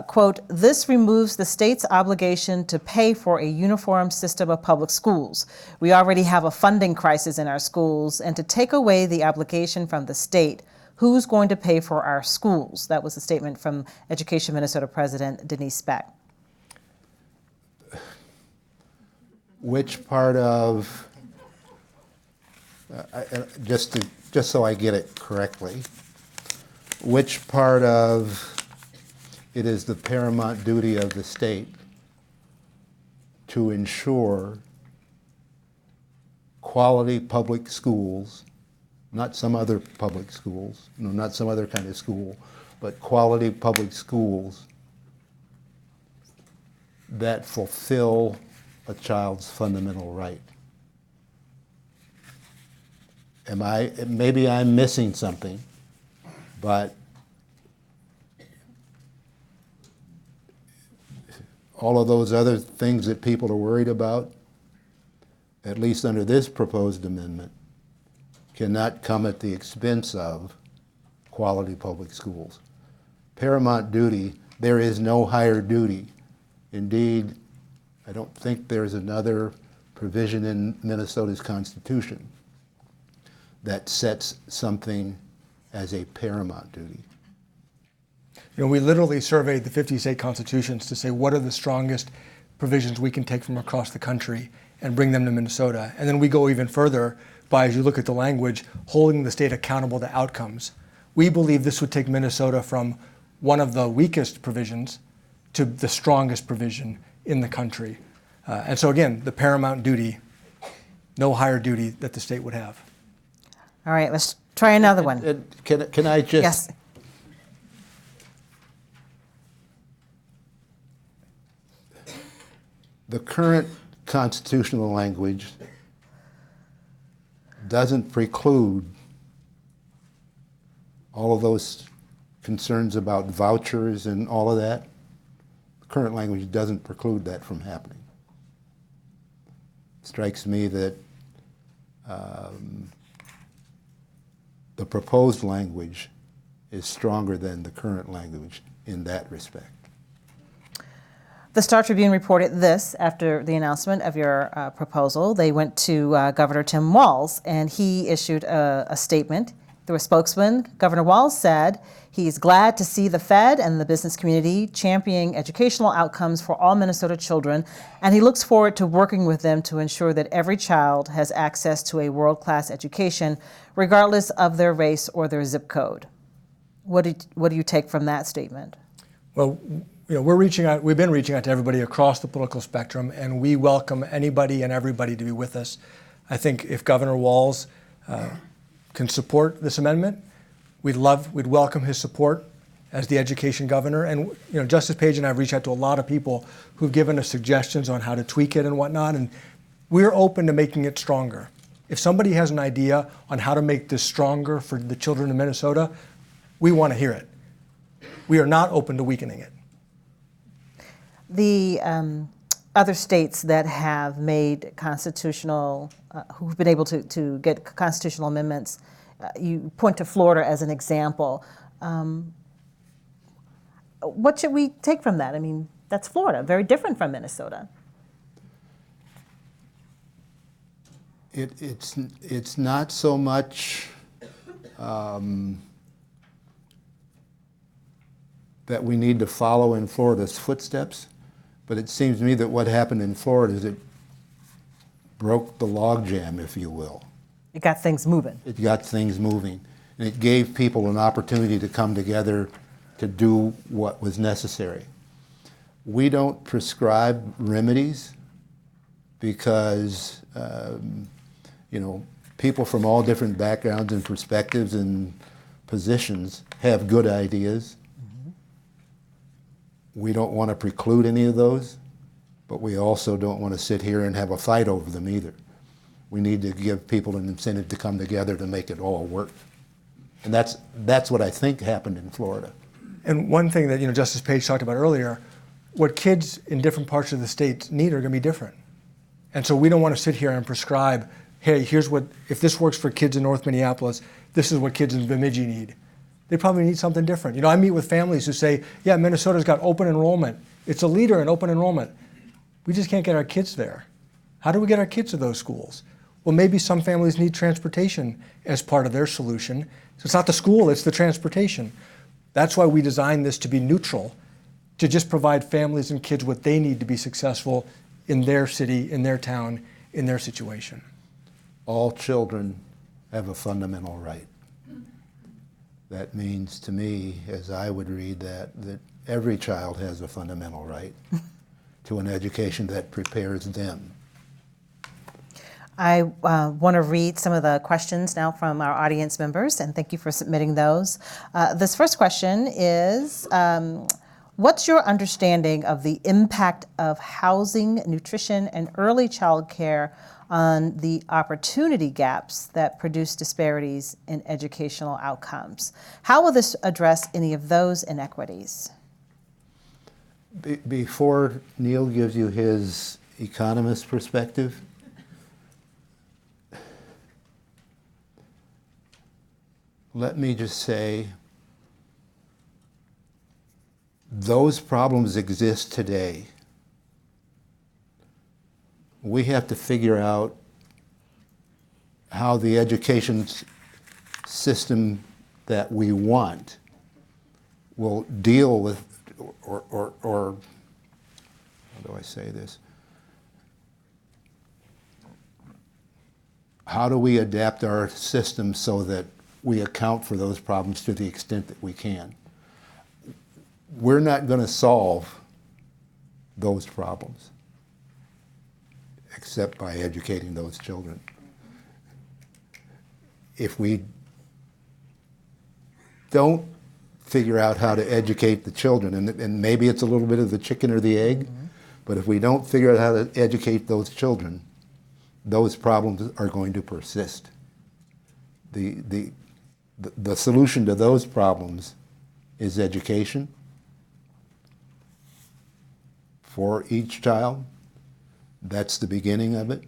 Quote, "This removes the state's obligation to pay for a uniform system of public schools. We already have a funding crisis in our schools, and to take away the obligation from the state, who's going to pay for our schools?" That was a statement from Education Minnesota President Denise Speck. Which part of, just so I get it correctly, which part of it is the paramount duty of the state to ensure quality public schools, not some other public schools, not some other kind of school, but quality public schools that fulfill a child's fundamental right? Maybe I'm missing something, but all of those other things that people are worried about, at least under this proposed amendment, cannot come at the expense of quality public schools. Paramount duty, there is no higher duty. Indeed, I don't think there's another provision in Minnesota's Constitution that sets something as a paramount duty. We literally surveyed the 50 state constitutions to say what are the strongest provisions we can take from across the country and bring them to Minnesota. And then we go even further by, as you look at the language, holding the state accountable to outcomes. We believe this would take Minnesota from one of the weakest provisions to the strongest provision in the country. And so again, the paramount duty, no higher duty that the state would have. All right, let's try another one. Can I just? Yes. The current constitutional language doesn't preclude all of those concerns about vouchers and all of that. The current language doesn't preclude that from happening. It strikes me that the proposed language is stronger than the current language in that respect. The Star Tribune reported this after the announcement of your proposal. They went to Governor Tim Walz, and he issued a statement. Through a spokesman, Governor Walz said he's glad to see the Fed and the business community championing educational outcomes for all Minnesota children, and he looks forward to working with them to ensure that every child has access to a world-class education, regardless of their race or their zip code. What do you take from that statement? Well, we're reaching out. We've been reaching out to everybody across the political spectrum, and we welcome anybody and everybody to be with us. I think if Governor Walz can support this amendment, we'd welcome his support as the education governor. And Justice Page and I have reached out to a lot of people who've given us suggestions on how to tweak it and whatnot, and we're open to making it stronger. If somebody has an idea on how to make this stronger for the children of Minnesota, we want to hear it. We are not open to weakening it. The other states that have made constitutional, who've been able to get constitutional amendments, you point to Florida as an example. What should we take from that? I mean, that's Florida, very different from Minnesota. It's not so that that we need to follow in Florida's footsteps, but it seems to me that what happened in Florida is it broke the logjam, if you will. It got things moving. It got things moving, and it gave people an opportunity to come together to do what was necessary. We don't prescribe remedies because, people from all different backgrounds and perspectives and positions have good ideas. We don't want to preclude any of those, but we also don't want to sit here and have a fight over them either. We need to give people an incentive to come together to make it all work. And that's what I think happened in Florida. And one thing that Justice Page talked about earlier, what kids in different parts of the state need are going to be different. And so we don't want to sit here and prescribe, hey, if this works for kids in North Minneapolis, this is what kids in Bemidji need. They probably need something different. I meet with families who say, yeah, Minnesota's got open enrollment. It's a leader in open enrollment. We just can't get our kids there. How do we get our kids to those schools? Well, maybe some families need transportation as part of their solution. So it's not the school, it's the transportation. That's why we designed this to be neutral, to just provide families and kids what they need to be successful in their city, in their town, in their situation. All children have a fundamental right. That means to me, as I would read that every child has a fundamental right to an education that prepares them. I want to read some of the questions now from our audience members, and thank you for submitting those. This first question is, what's your understanding of the impact of housing, nutrition, and early child care on the opportunity gaps that produce disparities in educational outcomes? How will this address any of those inequities? Before Neel gives you his economist perspective, let me just say, those problems exist today. We have to figure out how the education system that we want will deal with, or how do I say this? How do we adapt our system so that we account for those problems to the extent that we can? We're not going to solve those problems except by educating those children. If we don't figure out how to educate the children, and maybe it's a little bit of the chicken or the egg, but if we don't figure out how to educate those children, those problems are going to persist. The solution to those problems is education for each child. That's the beginning of it,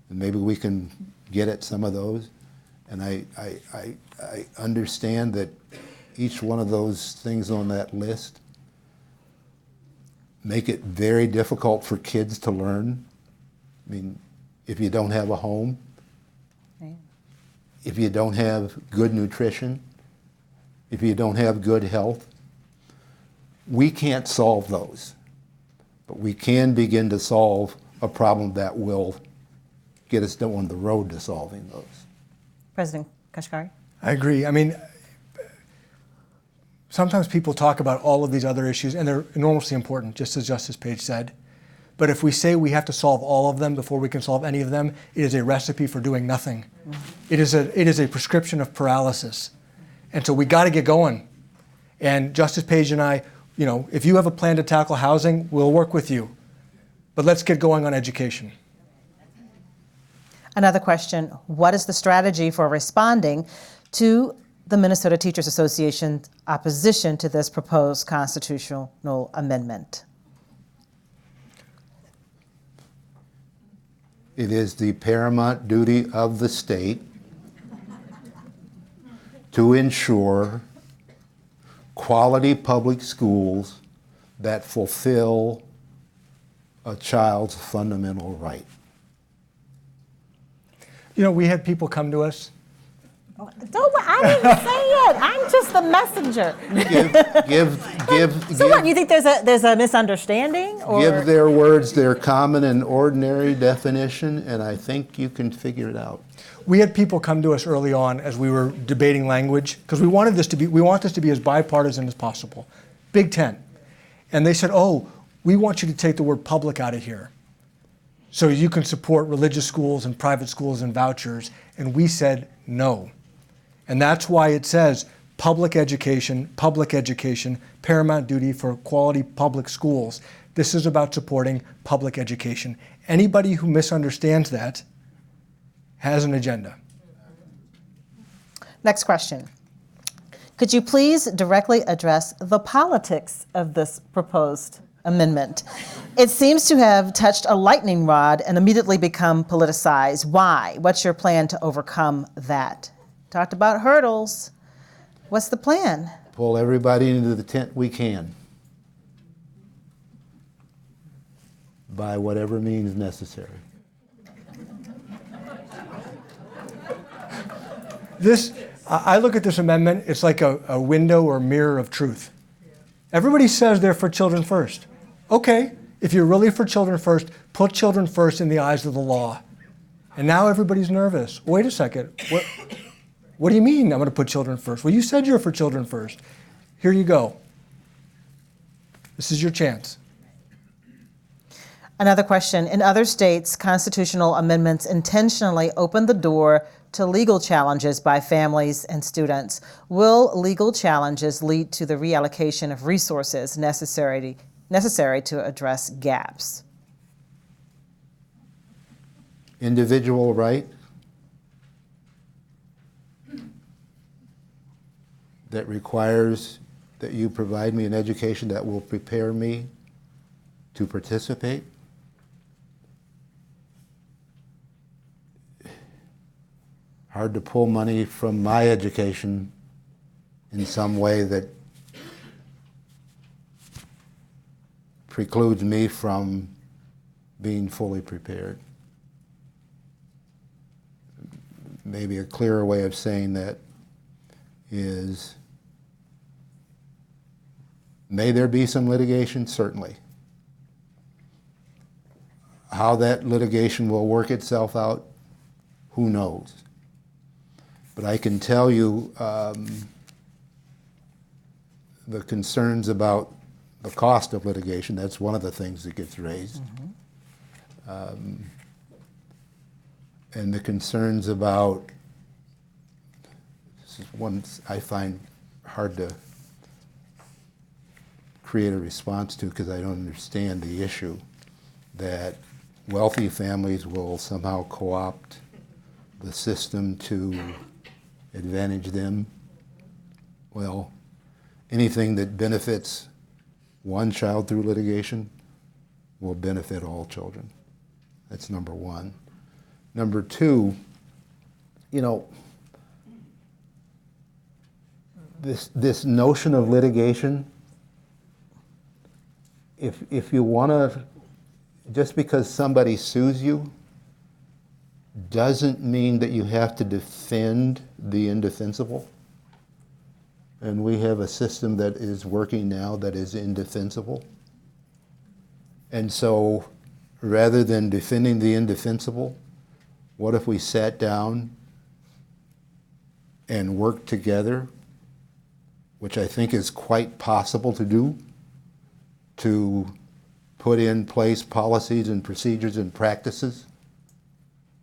and maybe we can get at some of those. And I understand that each one of those things on that list make it very difficult for kids to learn. I mean, if you don't have a home, Right. if you don't have good nutrition, if you don't have good health, we can't solve those. But we can begin to solve a problem that will get us down the road to solving those. President Kashkari? I agree. I mean, sometimes people talk about all of these other issues, and they're enormously important, just as Justice Page said. But if we say we have to solve all of them before we can solve any of them, it is a recipe for doing nothing. Mm-hmm. It is a prescription of paralysis. And so we got to get going. And Justice Page and I, if you have a plan to tackle housing, we'll work with you. But let's get going on education. Another question, what is the strategy for responding to the Minnesota Teachers Association's opposition to this proposed constitutional amendment? It is the paramount duty of the state to ensure quality public schools that fulfill a child's fundamental right. We had people come to us. I didn't say it. I'm just the messenger. So what, you think there's a misunderstanding? Or? Give their words their common and ordinary definition, and I think you can figure it out. We had people come to us early on as we were debating language, because we want this to be as bipartisan as possible. Big Tent. And they said, oh, we want you to take the word public out of here so you can support religious schools and private schools and vouchers. And we said no. And that's why it says public education, paramount duty for quality public schools. This is about supporting public education. Anybody who misunderstands that has an agenda. Next question. Could you please directly address the politics of this proposed amendment? It seems to have touched a lightning rod and immediately become politicized. Why? What's your plan to overcome that? Talked about hurdles. What's the plan? Pull everybody into the tent we can, by whatever means necessary. I look at this amendment, it's like a window or mirror of truth. Everybody says they're for children first. Okay, if you're really for children first, put children first in the eyes of the law. And now everybody's nervous. Wait a second, what do you mean I'm going to put children first? Well, you said you're for children first. Here you go. This is your chance. Another question. In other states, constitutional amendments intentionally open the door to legal challenges by families and students. Will legal challenges lead to the reallocation of resources necessary to address gaps? Individual right that requires that you provide me an education that will prepare me to participate. Hard to pull money from my education in some way that precludes me from being fully prepared. Maybe a clearer way of saying that is, may there be some litigation? Certainly. How that litigation will work itself out, who knows? But I can tell you the concerns about the cost of litigation, that's one of the things that gets raised. And the concerns about, this is one I find hard to create a response to because I don't understand the issue, that wealthy families will somehow co-opt the system to advantage them. Well, anything that benefits one child through litigation will benefit all children. That's number one. Number two, this notion of litigation, if you want to, just because somebody sues you, doesn't mean that you have to defend the indefensible. And we have a system that is working now that is indefensible. And so rather than defending the indefensible, what if we sat down and worked together, which I think is quite possible to do, to put in place policies and procedures and practices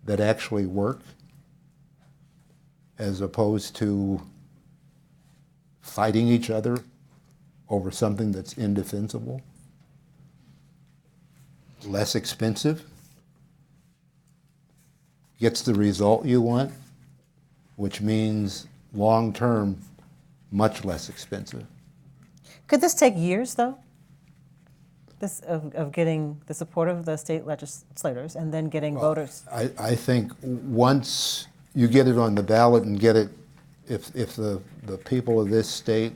that actually work, as opposed to fighting each other over something that's indefensible, less expensive, gets the result you want, which means long-term, much less expensive. Could this take years, though? This of getting the support of the state legislators and then getting voters? I think once you get it on the ballot and get it, if the people of this state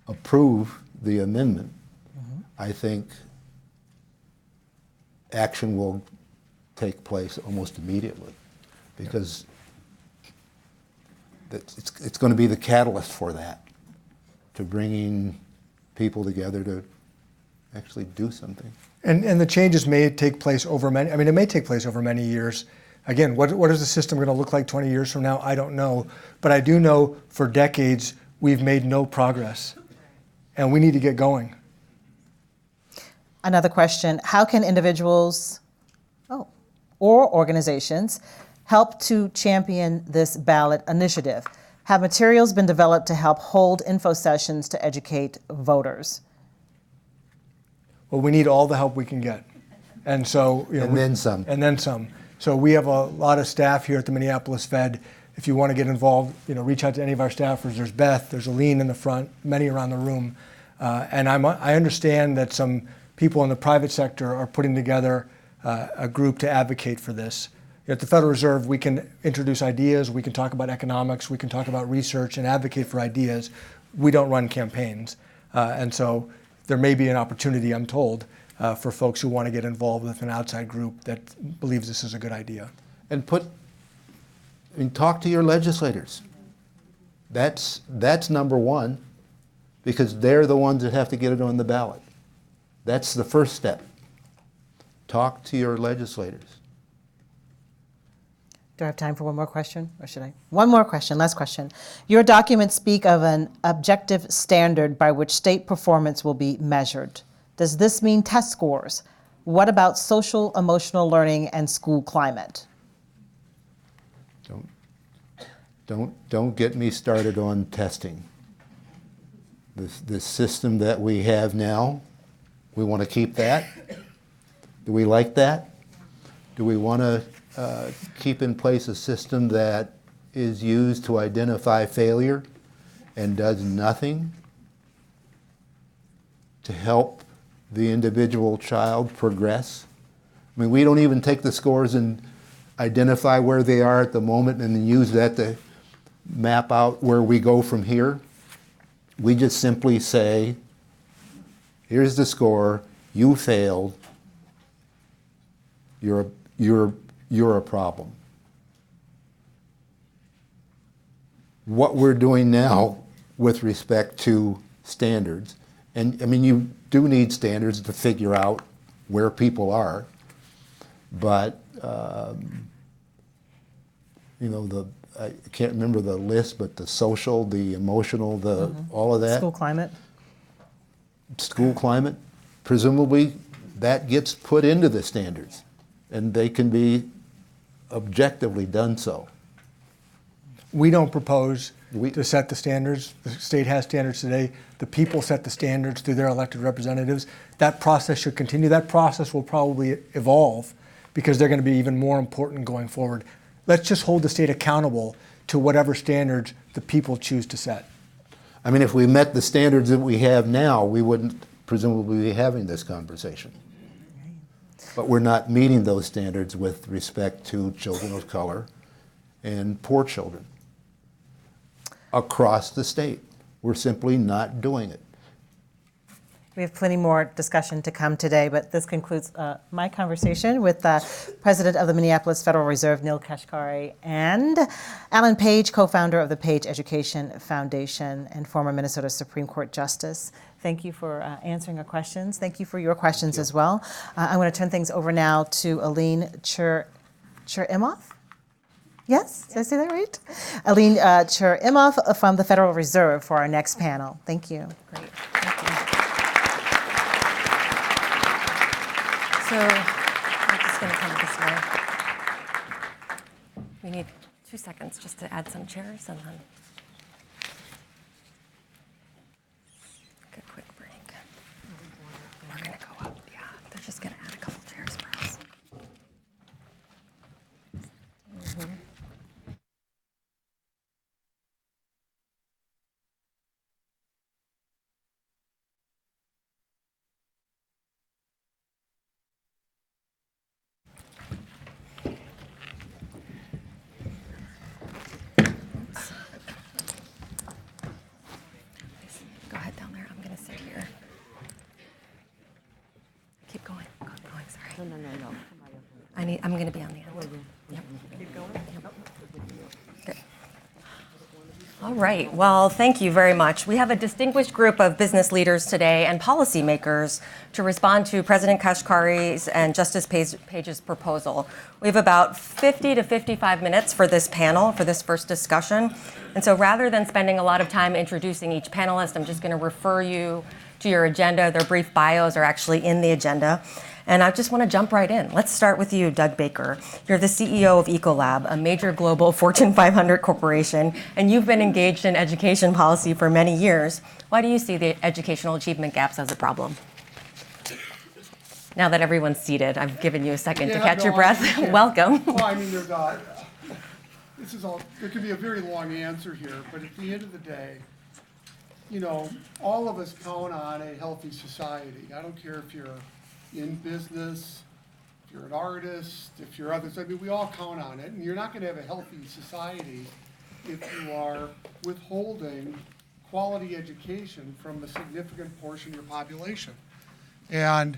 approve the amendment, I think action will take place almost immediately, because it's going to be the catalyst for that, to bringing people together to actually do something. And the changes may take place over many, I mean, it may take place over many years. Again, what is the system going to look like 20 years from now? I don't know. But I do know for decades we've made no progress. And we need to get going. Another question, how can individuals or organizations help to champion this ballot initiative? Have materials been developed to help hold info sessions to educate voters? Well, we need all the help we can get. And so, And then some. And then some. So we have a lot of staff here at the Minneapolis Fed. If you want to get involved, reach out to any of our staffers. There's Beth, there's Aline in the front, many around the room. And I understand that some people in the private sector are putting together a group to advocate for this. At the Federal Reserve, we can introduce ideas, we can talk about economics, we can talk about research and advocate for ideas. We don't run campaigns. And so there may be an opportunity, I'm told, for folks who want to get involved with an outside group that believes this is a good idea. And talk to your legislators. That's number one, because they're the ones that have to get it on the ballot. That's the first step. Talk to your legislators. Do I have time for one more question, or should I? One more question, last question. Your documents speak of an objective standard by which state performance will be measured. Does this mean test scores? What about social emotional learning and school climate? Don't get me started on testing. This system that we have now, we want to keep that. Do we like that? Do we want to keep in place a system that is used to identify failure and does nothing to help the individual child progress? I mean, we don't even take the scores and identify where they are at the moment and then use that to map out where we go from here. We just simply say, here's the score, you failed, you're a problem. What we're doing now with respect to standards, and I mean, you do need standards to figure out where people are, but I can't remember the list, but the social, the emotional, all of that. School climate. School climate, presumably that gets put into the standards, and they can be objectively done so. We don't propose to set the standards. The state has standards today. The people set the standards through their elected representatives. That process should continue. That process will probably evolve because they're going to be even more important going forward. Let's just hold the state accountable to whatever standards the people choose to set. I mean, if we met the standards that we have now, we wouldn't presumably be having this conversation. But we're not meeting those standards with respect to children of color and poor children across the state. We're simply not doing it. We have plenty more discussion to come today, but this concludes my conversation with President of the Minneapolis Federal Reserve, Neel Kashkari, and Alan Page, co-founder of the Page Education Foundation and former Minnesota Supreme Court Justice. Thank you for answering our questions. Thank you for your questions as well. I'm going to turn things over now to Aline Chur-Imhoff. Yes, did I say that right? Aline Chur-Imhoff from the Federal Reserve for our next panel. Thank you. Great, thank you. So I'm just going to come this way. We need 2 seconds just to add some chairs and then take a quick break. We're going to go up. Yeah, they're just going to add a couple chairs for us. Go ahead down there. I'm going to sit here. Keep going. Keep going. Sorry. No. I'm going to be on the end. Yep. Keep going. Yep. Good. All right. Well, thank you very much. We have a distinguished group of business leaders today and policymakers to respond to President Kashkari's and Justice Page's proposal. We have about 50 to 55 minutes for this panel, for this first discussion. And so rather than spending a lot of time introducing each panelist, I'm just going to refer you to your agenda. Their brief bios are actually in the agenda. And I just want to jump right in. Let's start with you, Doug Baker. You're the CEO of Ecolab, a major global Fortune 500 corporation, and you've been engaged in education policy for many years. Why do you see the educational achievement gaps as a problem? Now that everyone's seated, I've given you a second to catch your breath. Welcome. Well, I mean, there could be a very long answer here, but at the end of the day, you know, all of us count on a healthy society. I don't care if you're in business, if you're an artist, if you're others. I mean, we all count on it, and you're not going to have a healthy society if you are withholding quality education from a significant portion of your population. And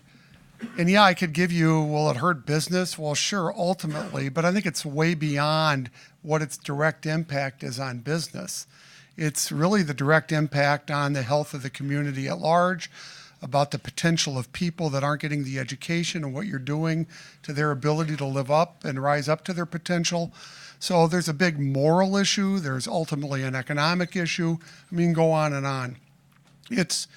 yeah, I could give you, will it hurt business? Well, sure, ultimately, but I think it's way beyond what its direct impact is on business. It's really the direct impact on the health of the community at large, about the potential of people that aren't getting the education and what you're doing to their ability to live up and rise up to their potential. So there's a big moral issue. There's ultimately an economic issue. I mean, go on and on. It's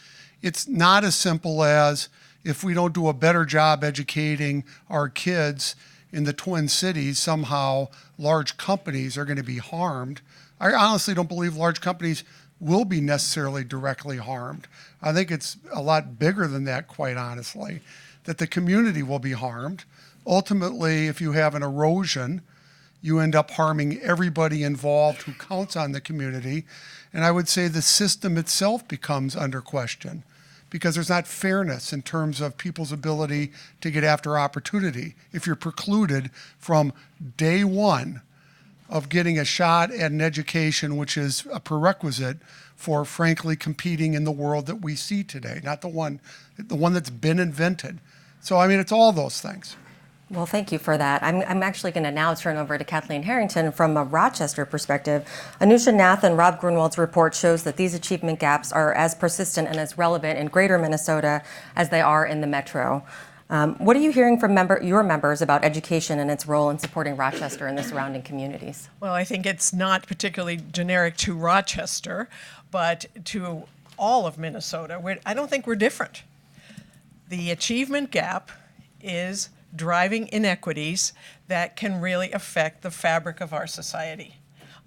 not as simple as if we don't do a better job educating our kids in the Twin Cities, somehow large companies are going to be harmed. I honestly don't believe large companies will be necessarily directly harmed. I think it's a lot bigger than that, quite honestly, that the community will be harmed. Ultimately, if you have an erosion, you end up harming everybody involved who counts on the community. And I would say the system itself becomes under question because there's not fairness in terms of people's ability to get after opportunity. If you're precluded from day one of getting a shot at an education, which is a prerequisite for, frankly, competing in the world that we see today, not the one that's been invented. So, I mean, it's all those things. Well, thank you for that. I'm actually going to now turn over to Kathleen Harrington from a Rochester perspective. Anusha Nath and Rob Grunwald's report shows that these achievement gaps are as persistent and as relevant in greater Minnesota as they are in the metro. What are you hearing from your members about education and its role in supporting Rochester and the surrounding communities? Well, I think it's not particularly generic to Rochester, but to all of Minnesota. I don't think we're different. The achievement gap is driving inequities that can really affect the fabric of our society.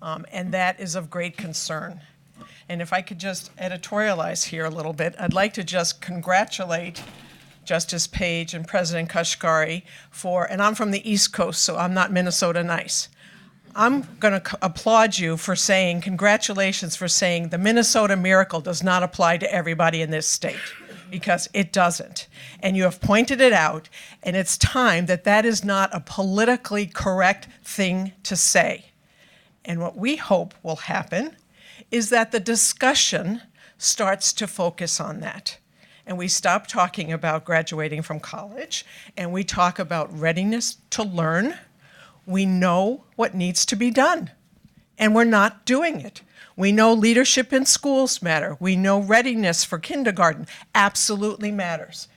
And that is of great concern. And if I could just editorialize here a little bit, I'd like to just congratulate Justice Page and President Kashkari and I'm from the East Coast, so I'm not Minnesota nice. I'm going to applaud you for saying, congratulations for saying the Minnesota miracle does not apply to everybody in this state, because it doesn't. And you have pointed it out, and it's time that is not a politically correct thing to say. And what we hope will happen is that the discussion starts to focus on that. And we stop talking about graduating from college, and we talk about readiness to learn. We know what needs to be done, and we're not doing it. We know leadership in schools matter. We know readiness for kindergarten absolutely matters,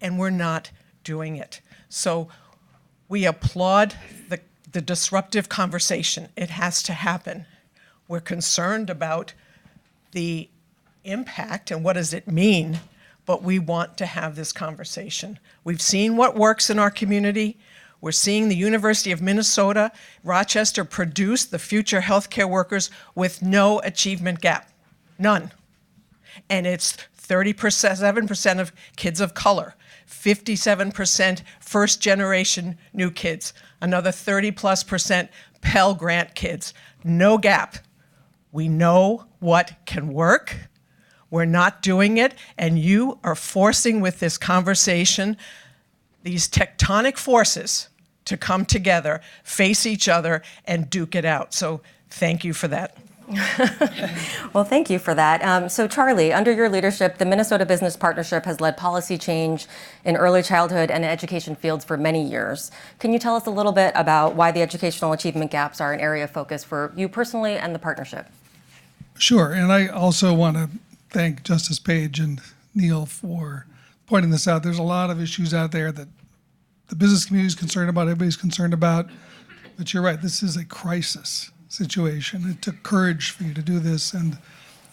and we're not doing it. So we applaud the disruptive conversation. It has to happen. We're concerned about the impact and what does it mean, but we want to have this conversation. We've seen what works in our community. We're seeing the University of Minnesota, Rochester produce the future healthcare workers with no achievement gap, none. And it's 37% of kids of color, 57% first generation new kids, another 30+% Pell Grant kids, no gap. We know what can work. We're not doing it, and you are forcing with this conversation these tectonic forces to come together, face each other, and duke it out. So thank you for that. Well, thank you for that. So Charlie, under your leadership, the Minnesota Business Partnership has led policy change in early childhood and education fields for many years. Can you tell us a little bit about why the educational achievement gaps are an area of focus for you personally and the partnership? Sure, and I also want to thank Justice Page and Neel for pointing this out. There's a lot of issues out there that the business community is concerned about, everybody's concerned about, but you're right, this is a crisis situation. It took courage for you to do this, and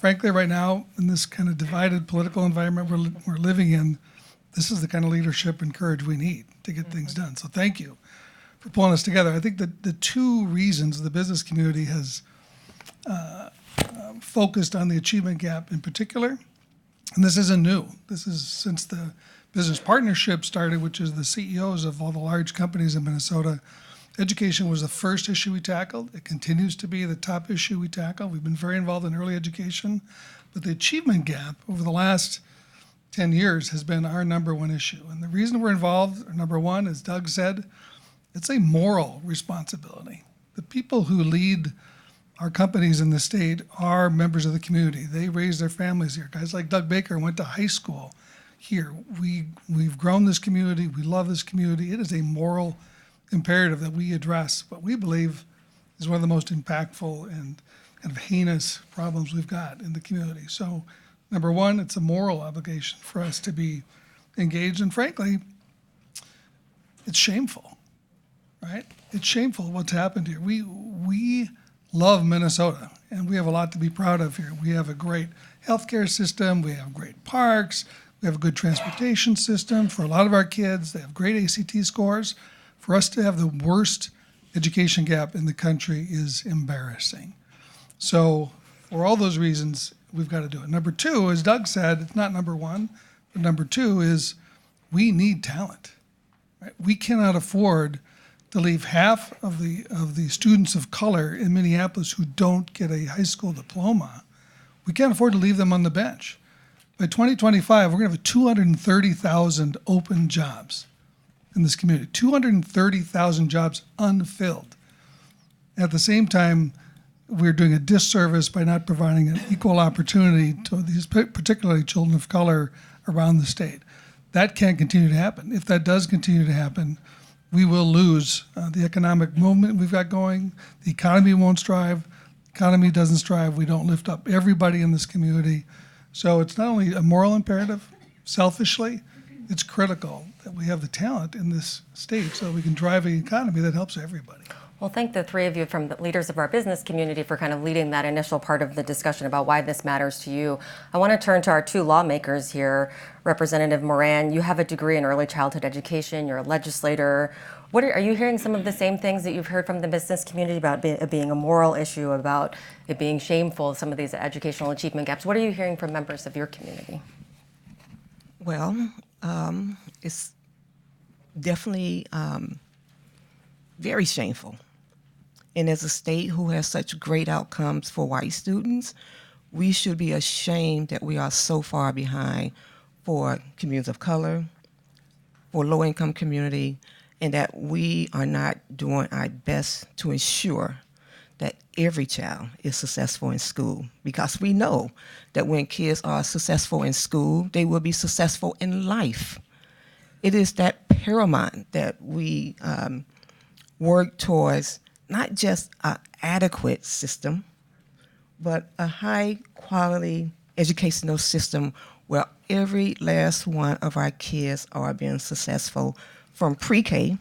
frankly, right now, in this kind of divided political environment we're living in, this is the kind of leadership and courage we need to get things done. So thank you for pulling us together. I think that the two reasons the business community has focused on the achievement gap in particular, and this isn't new. This is since the business partnership started, which is the CEOs of all the large companies in Minnesota. Education was the first issue we tackled. It continues to be the top issue we tackle. We've been very involved in early education, but the achievement gap over the last 10 years has been our number one issue. And the reason we're involved, number one, as Doug said, it's a moral responsibility. The people who lead our companies in the state are members of the community. They raise their families here. Guys like Doug Baker went to high school here. We've grown this community. We love this community. It is a moral imperative that we address what we believe is one of the most impactful and kind of heinous problems we've got in the community. So, number one, it's a moral obligation for us to be engaged, and frankly, it's shameful, right? It's shameful what's happened here. We love Minnesota, and we have a lot to be proud of here. We have a great healthcare system. We have great parks. We have a good transportation system for a lot of our kids. They have great ACT scores. For us to have the worst education gap in the country is embarrassing. So for all those reasons, we've got to do it. Number two, as Doug said, it's not number one, but number two is we need talent. Right? We cannot afford to leave half of the students of color in Minneapolis who don't get a high school diploma. We can't afford to leave them on the bench. By 2025, we're going to have 230,000 open jobs in this community, 230,000 jobs unfilled. At the same time, we're doing a disservice by not providing an equal opportunity to these particularly children of color around the state. That can't continue to happen. If that does continue to happen, we will lose the economic movement we've got going. The economy won't strive. The economy doesn't strive. We don't lift up everybody in this community. So it's not only a moral imperative, selfishly, it's critical that we have the talent in this state so we can drive an economy that helps everybody. Well, thank the three of you from the leaders of our business community for kind of leading that initial part of the discussion about why this matters to you. I want to turn to our two lawmakers here. Representative Moran, you have a degree in early childhood education. You're a legislator. Are you hearing some of the same things that you've heard from the business community about it being a moral issue, about it being shameful, some of these educational achievement gaps? What are you hearing from members of your community? Well, it's definitely very shameful. And as a state who has such great outcomes for white students, we should be ashamed that we are so far behind for communities of color, for low-income community, and that we are not doing our best to ensure that every child is successful in school. Because we know that when kids are successful in school, they will be successful in life. It is that paramount that we work towards not just an adequate system, but a high-quality educational system where every last one of our kids are being successful from pre-K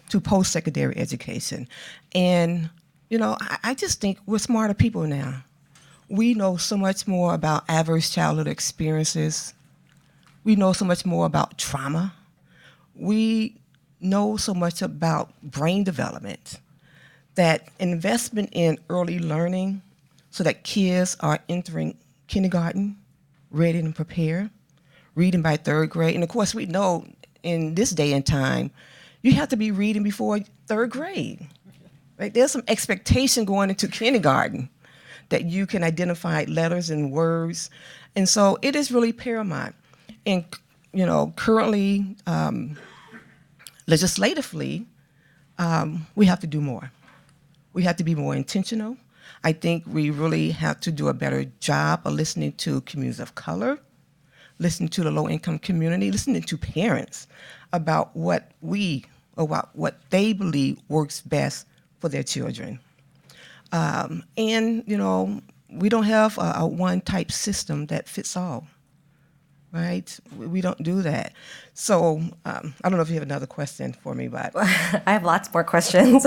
to post-secondary education. And, you know, I just think we're smarter people now. We know so much more about adverse childhood experiences. We know so much more about trauma. We know so much about brain development, that investment in early learning so that kids are entering kindergarten ready and prepared, reading by third grade. And of course, we know in this day and time, you have to be reading before third grade. Right? There's some expectation going into kindergarten that you can identify letters and words. And so it is really paramount. And, you know, currently, legislatively, we have to do more. We have to be more intentional. I think we really have to do a better job of listening to communities of color, listening to the low-income community, listening to parents about what they believe works best for their children. And, you know, we don't have a one type system that fits all, right? We don't do that. So I don't know if you have another question for me, but I have lots more questions.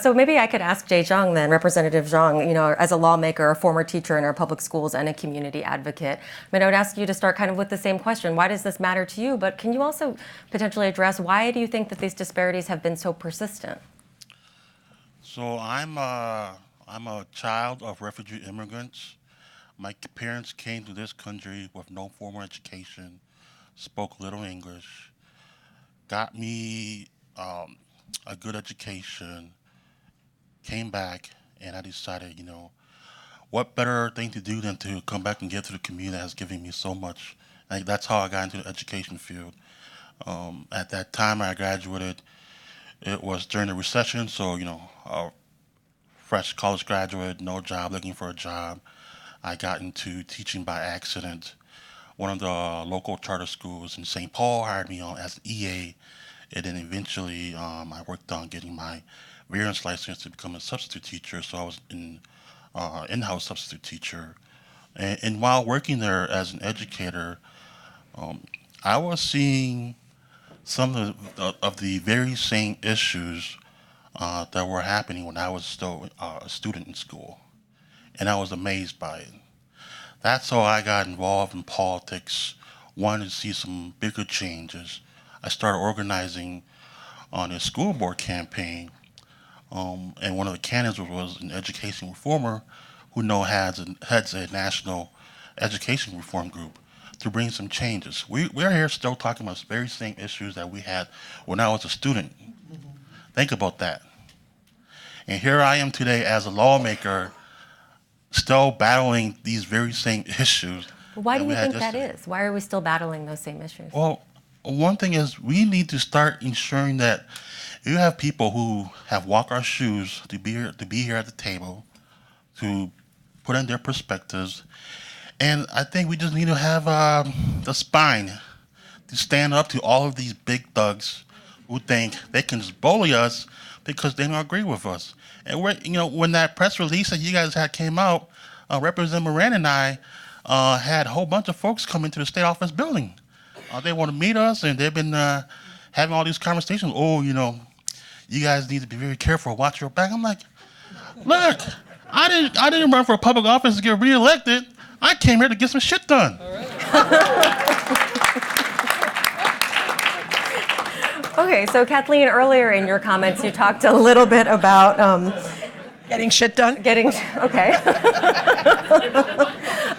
So maybe I could ask Jay Zhang then, Representative Zhang, as a lawmaker, a former teacher in our public schools, and a community advocate. I would ask you to start kind of with the same question. Why does this matter to you? But can you also potentially address why do you think that these disparities have been so persistent? So I'm a child of refugee immigrants. My parents came to this country with no formal education, spoke little English, got me a good education, came back, and I decided, what better thing to do than to come back and give to the community that has given me so much. That's how I got into the education field. At that time I graduated, it was during the recession, so, a fresh college graduate, no job, looking for a job. I got into teaching by accident. One of the local charter schools in St. Paul hired me on as an EA, and then eventually I worked on getting my variance license to become a substitute teacher, so I was an in-house substitute teacher. And while working there as an educator, I was seeing some of the very same issues that were happening when I was still a student in school. And I was amazed by it. That's how I got involved in politics, wanted to see some bigger changes. I started organizing on a school board campaign, and one of the candidates was an education reformer who now heads a national education reform group to bring some changes. We're here still talking about the very same issues that we had when I was a student. Think about that. And here I am today as a lawmaker, still battling these very same issues. Why do you think that is? Why are we still battling those same issues? Well, one thing is we need to start ensuring that you have people who have walked our shoes to be here at the table, to put in their perspectives. And I think we just need to have the spine to stand up to all of these big thugs who think they can just bully us because they don't agree with us. And when that press release that you guys had came out, Representative Moran and I had a whole bunch of folks come into the state office building. They want to meet us, and they've been having all these conversations. Oh, you guys need to be very careful. Watch your back. I'm like, look, I didn't run for a public office to get reelected. I came here to get some shit done. All right. Okay, so Kathleen, earlier in your comments, you talked a little bit about Getting shit done? Okay.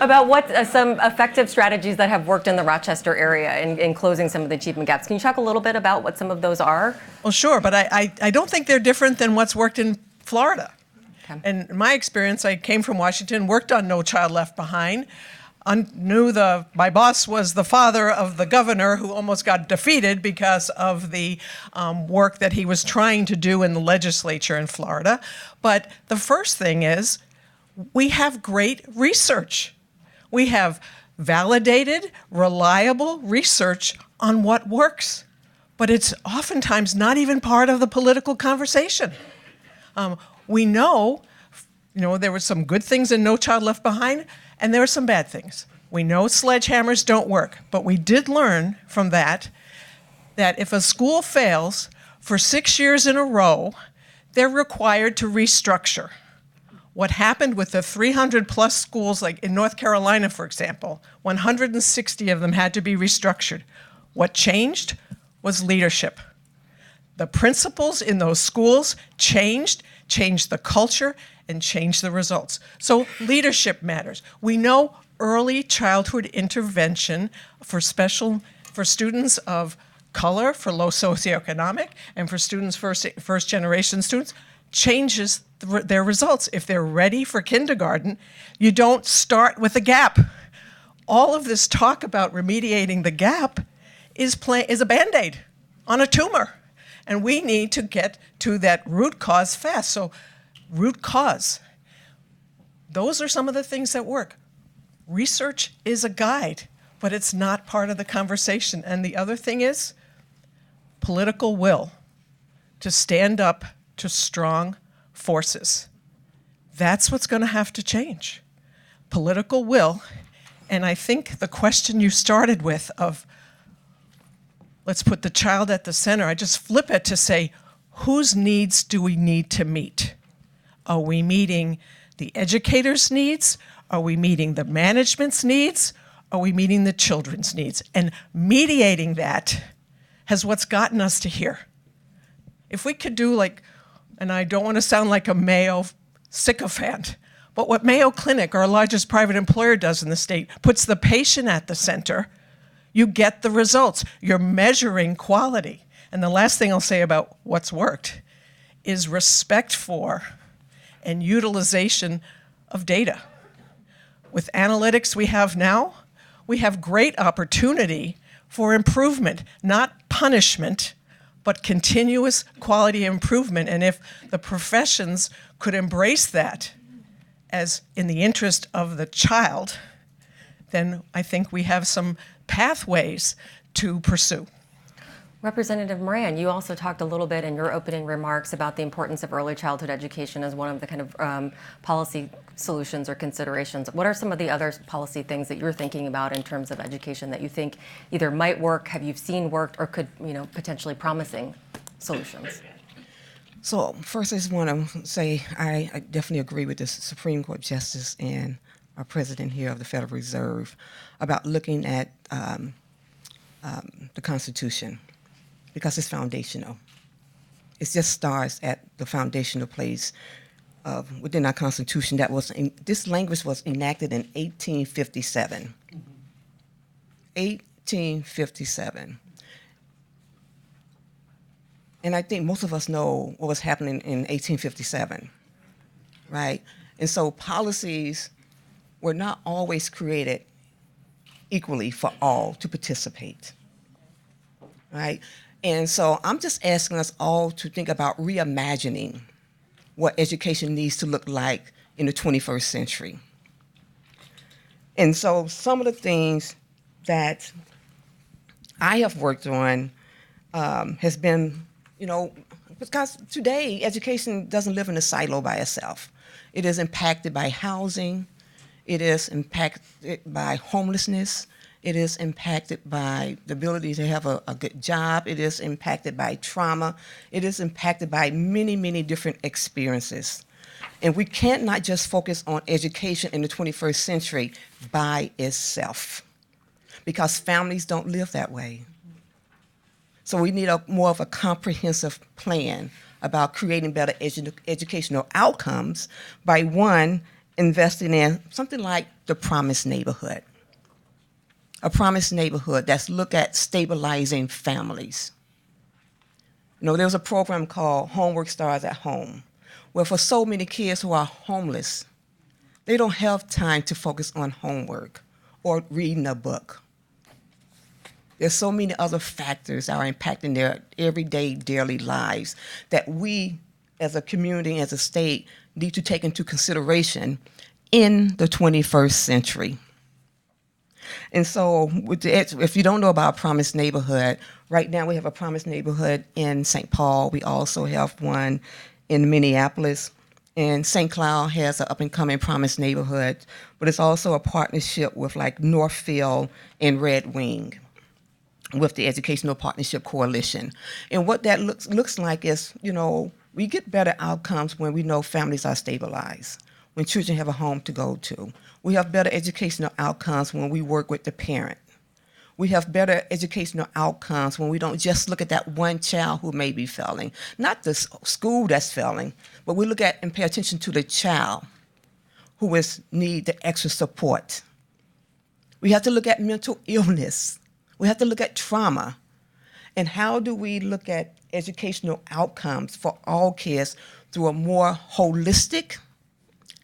About what some effective strategies that have worked in the Rochester area in closing some of the achievement gaps. Can you talk a little bit about what some of those are? Well, sure, but I don't think they're different than what's worked in Florida. Okay. And in my experience, I came from Washington, worked on No Child Left Behind, my boss was the father of the governor who almost got defeated because of the work that he was trying to do in the legislature in Florida. But the first thing is we have great research. We have validated, reliable research on what works, but it's oftentimes not even part of the political conversation. We know, there were some good things in No Child Left Behind, and there are some bad things. We know sledgehammers don't work, but we did learn from that if a school fails for 6 years in a row, they're required to restructure. What happened with the 300 plus schools, like in North Carolina, for example, 160 of them had to be restructured. What changed was leadership. The principals in those schools changed the culture, and changed the results. So leadership matters. We know early childhood intervention for students of color, for low socioeconomic, and for students, first generation students, changes their results. If they're ready for kindergarten, you don't start with a gap. All of this talk about remediating the gap is a Band-Aid on a tumor. And we need to get to that root cause fast. So root cause, those are some of the things that work. Research is a guide, but it's not part of the conversation. And the other thing is political will to stand up to strong forces. That's what's going to have to change. Political will. And I think the question you started with of, let's put the child at the center, I just flip it to say, whose needs do we need to meet? Are we meeting the educator's needs? Are we meeting the management's needs? Are we meeting the children's needs? And mediating that has what's gotten us to here. If we could do like, and I don't want to sound like a Mayo sycophant, but what Mayo Clinic, our largest private employer, does in the state, puts the patient at the center, you get the results. You're measuring quality. And the last thing I'll say about what's worked is respect for and utilization of data. With analytics we have now, we have great opportunity for improvement, not punishment, but continuous quality improvement. And if the professions could embrace that as in the interest of the child, then I think we have some pathways to pursue. Representative Moran, you also talked a little bit in your opening remarks about the importance of early childhood education as one of the kind of policy solutions or considerations. What are some of the other policy things that you're thinking about in terms of education that you think either might work, have you seen worked, or could, potentially promising solutions? So first, I just want to say I definitely agree with this Supreme Court Justice and our president here of the Federal Reserve about looking at the Constitution, because it's foundational. It just starts at the foundational place within our Constitution. This language was enacted in 1857. 1857. And I think most of us know what was happening in 1857, right? And so policies were not always created equally for all to participate, right? And so I'm just asking us all to think about reimagining what education needs to look like in the 21st century. And so some of the things that I have worked on has been, because today education doesn't live in a silo by itself. It is impacted by housing. It is impacted by homelessness. It is impacted by the ability to have a good job. It is impacted by trauma. It is impacted by many, many different experiences. And we can't not just focus on education in the 21st century by itself, because families don't live that way. So we need more of a comprehensive plan about creating better educational outcomes by, one, investing in something like the Promised Neighborhood. A promised neighborhood that's look at stabilizing families. There was a program called Homework Starts at Home, where for so many kids who are homeless, they don't have time to focus on homework or reading a book. There's so many other factors that are impacting their everyday, daily lives that we, as a community, as a state, need to take into consideration in the 21st century. And so if you don't know about Promised Neighborhood, right now we have a Promised Neighborhood in St. Paul. We also have one in Minneapolis. And St. Cloud has an up-and-coming Promised Neighborhood, but it's also a partnership with like Northfield and Red Wing with the Educational Partnership Coalition. And what that looks like is, we get better outcomes when we know families are stabilized, when children have a home to go to. We have better educational outcomes when we work with the parent. We have better educational outcomes when we don't just look at that one child who may be failing, not the school that's failing, but we look at and pay attention to the child who need the extra support. We have to look at mental illness. We have to look at trauma. And how do we look at educational outcomes for all kids through a more holistic,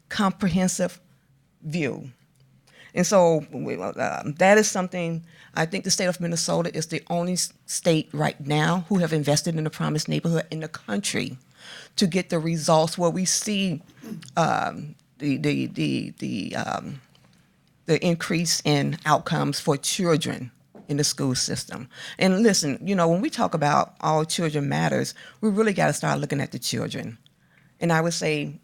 comprehensive view? And so that is something I think the state of Minnesota is the only state right now who have invested in the Promised Neighborhood in the country to get the results where we see the increase in outcomes for children in the school system. And listen, when we talk about all children matters, we really got to start looking at the children. And I would say,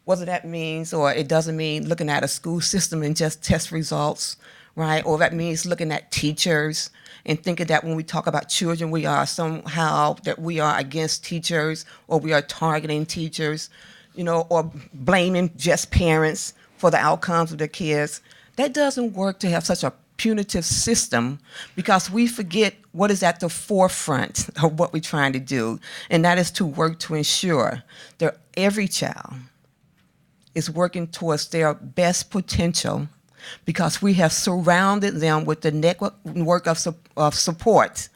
whether that means or it doesn't mean looking at a school system and just test results, right? Or that means looking at teachers and thinking that when we talk about children, we are somehow that we are against teachers or we are targeting teachers, you know, or blaming just parents for the outcomes of their kids. That doesn't work to have such a punitive system because we forget what is at the forefront of what we're trying to do, and that is to work to ensure that every child is working towards their best potential because we have surrounded them with the network of support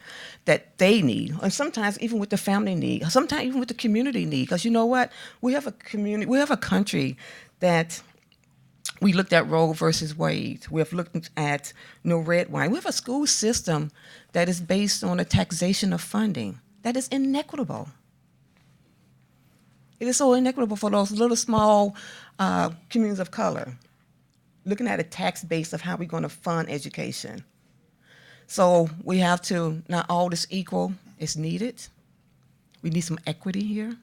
that they need, and sometimes even with the family need, sometimes even with the community need. Because you know what? We have a community, we have a country that we looked at Roe versus Wade. We have looked at no red wine. We have a school system that is based on a taxation of funding that is inequitable. It is so inequitable for those little small communities of color. Looking at a tax base of how we're going to fund education. So we have to, not all this equal is needed. We need some equity here.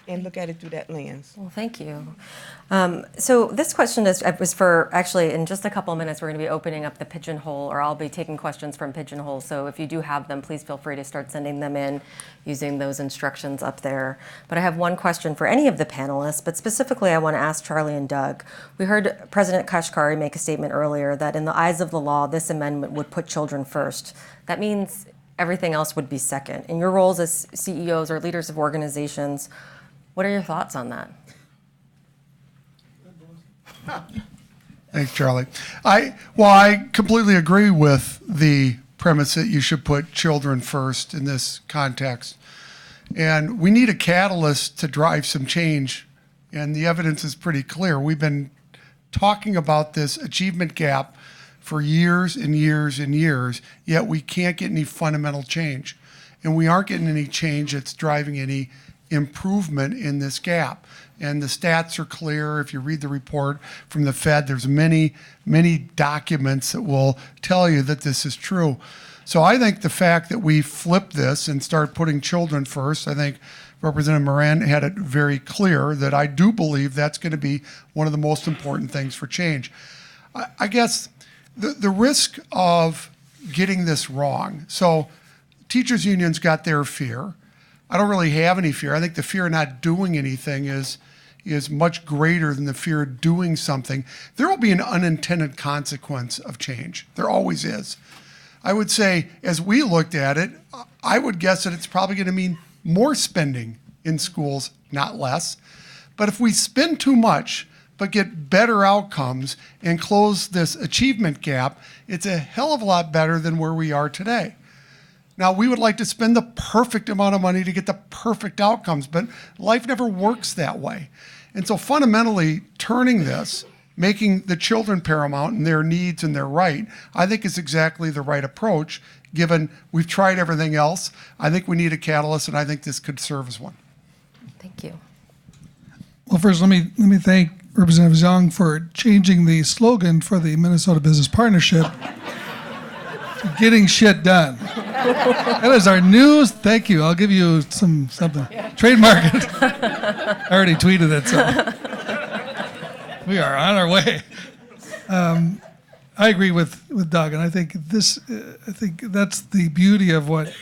And look at it through that lens. Well, thank you. So this question was for, actually, in just a couple of minutes, we're going to be opening up the Pigeonhole, or I'll be taking questions from Pigeonhole. So if you do have them, please feel free to start sending them in using those instructions up there. But I have one question for any of the panelists, but specifically I want to ask Charlie and Doug. We heard President Kashkari make a statement earlier that in the eyes of the law, this amendment would put children first. That means everything else would be second. In your roles as CEOs or leaders of organizations, what are your thoughts on that? Thanks, Charlie. I completely agree with the premise that you should put children first in this context. And we need a catalyst to drive some change. And the evidence is pretty clear. We've been talking about this achievement gap for years and years and years, yet we can't get any fundamental change. And we aren't getting any change that's driving any improvement in this gap. And the stats are clear. If you read the report from the Fed, there's many, many documents that will tell you that this is true. So I think the fact that we flip this and start putting children first, I think Representative Moran had it very clear that I do believe that's going to be one of the most important things for change. I guess the risk of getting this wrong, so teachers unions got their fear. I don't really have any fear. I think the fear of not doing anything is much greater than the fear of doing something. There will be an unintended consequence of change. There always is. I would say, as we looked at it, I would guess that it's probably going to mean more spending in schools, not less. But if we spend too much but get better outcomes and close this achievement gap, it's a hell of a lot better than where we are today. Now, we would like to spend the perfect amount of money to get the perfect outcomes, but life never works that way. And so fundamentally, turning this, making the children paramount and their needs and their right, I think is exactly the right approach, given we've tried everything else. I think we need a catalyst, and I think this could serve as one. Thank you. Well, first, let me thank Representative Zhang for changing the slogan for the Minnesota Business Partnership to "Getting Shit Done." That is our news. Thank you. I'll give you something. Trademark it. I already tweeted it, so we are on our way. I agree with Doug, and I think that's the beauty of what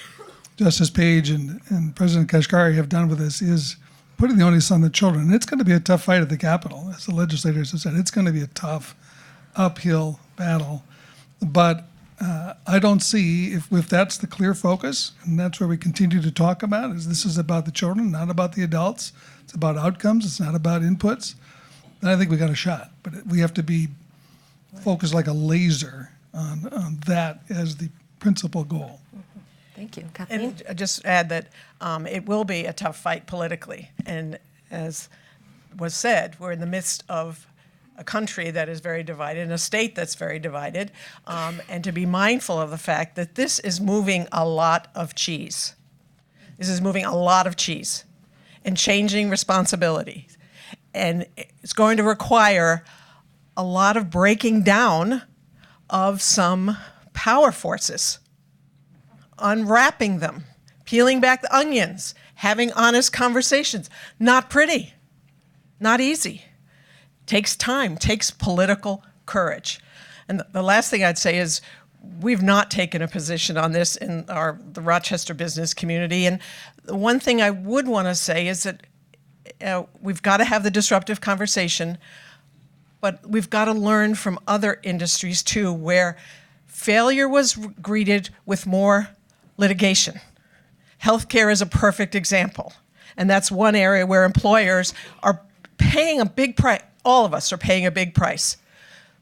Justice Page and President Kashkari have done with this is putting the onus on the children. And it's going to be a tough fight at the Capitol, as the legislators have said. It's going to be a tough uphill battle, but I don't see if that's the clear focus, and that's where we continue to talk about, is this is about the children, not about the adults. It's about outcomes. It's not about inputs. And I think we got a shot, but we have to be focused like a laser on that as the principal goal. Thank you. Kathleen? And just add that it will be a tough fight politically. And as was said, we're in the midst of a country that is very divided and a state that's very divided, and to be mindful of the fact that this is moving a lot of cheese. This is moving a lot of cheese and changing responsibility. And it's going to require a lot of breaking down of some power forces, unwrapping them, peeling back the onions, having honest conversations. Not pretty. Not easy. Takes time, takes political courage. And the last thing I'd say is we've not taken a position on this in the Rochester business community. And the one thing I would want to say is that we've got to have the disruptive conversation, but we've got to learn from other industries too, where failure was greeted with more litigation. Healthcare is a perfect example. And that's one area where employers are paying a big price. All of us are paying a big price.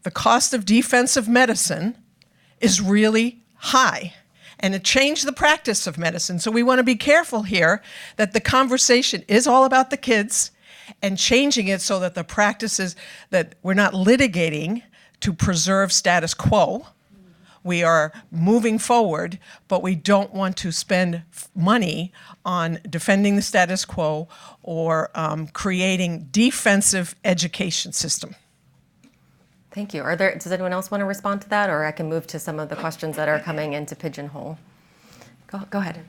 The cost of defensive medicine is really high, and it changed the practice of medicine. So we want to be careful here that the conversation is all about the kids and changing it so that the practices that we're not litigating to preserve status quo. We are moving forward, but we don't want to spend money on defending the status quo or creating defensive education system. Thank you. Does anyone else want to respond to that, or I can move to some of the questions that are coming into Pigeonhole? Go ahead.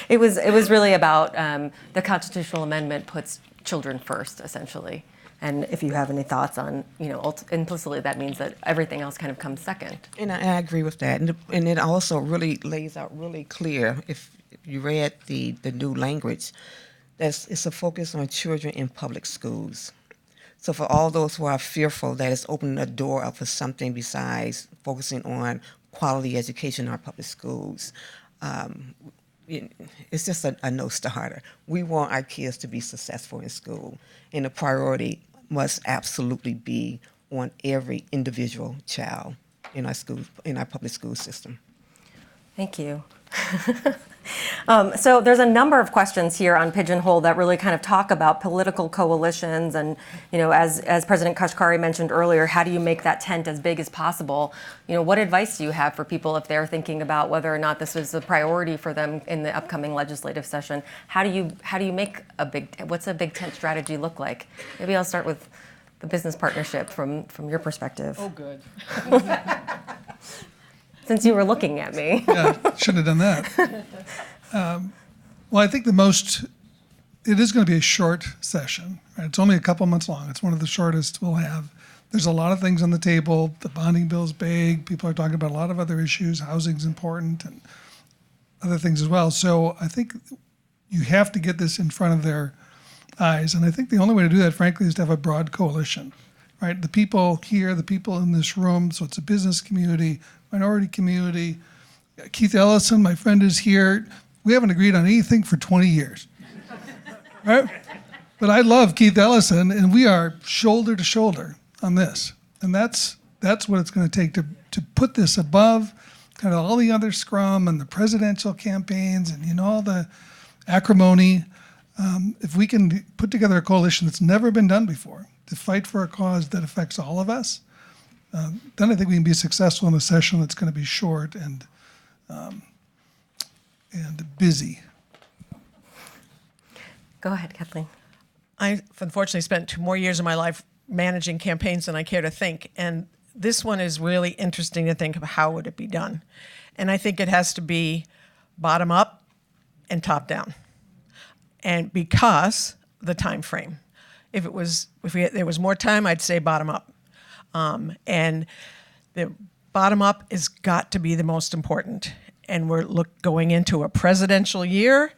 It was really about the constitutional amendment puts children first, essentially. And if you have any thoughts on, implicitly that means that everything else kind of comes second. And I agree with that. And it also really lays out really clear, if you read the new language, it's a focus on children in public schools. So for all those who are fearful that it's opening a door up for something besides focusing on quality education in our public schools, it's just a no-starter. We want our kids to be successful in school, and the priority must absolutely be on every individual child in our schools, in our public school system. Thank you. So there's a number of questions here on Pigeonhole that really kind of talk about political coalitions and, as President Kashkari mentioned earlier, how do you make that tent as big as possible? What advice do you have for people if they're thinking about whether or not this is a priority for them in the upcoming legislative session? How do you make what's a big tent strategy look like? Maybe I'll start with the business partnership from your perspective. Oh, good. Since you were looking at me. Yeah, shouldn't have done that. Well, I think it is going to be a short session. Right? It's only a couple months long. It's one of the shortest we'll have. There's a lot of things on the table. The bonding bill's big. People are talking about a lot of other issues. Housing's important and other things as well. So I think you have to get this in front of their eyes. And I think the only way to do that, frankly, is to have a broad coalition. Right? The people here, the people in this room, so it's a business community, minority community. Keith Ellison, my friend, is here. We haven't agreed on anything for 20 years. Right? But I love Keith Ellison, and we are shoulder to shoulder on this. And that's what it's going to take to put this above kind of all the other scrum and the presidential campaigns and all the acrimony. If we can put together a coalition that's never been done before to fight for a cause that affects all of us, then I think we can be successful in a session that's going to be short and busy. Go ahead, Kathleen. I've unfortunately spent 2 more years of my life managing campaigns than I care to think. And this one is really interesting to think of how would it be done. And I think it has to be bottom up and top down. And because the time frame. If there was more time, I'd say bottom up. And the bottom up has got to be the most important. And we're going into a presidential year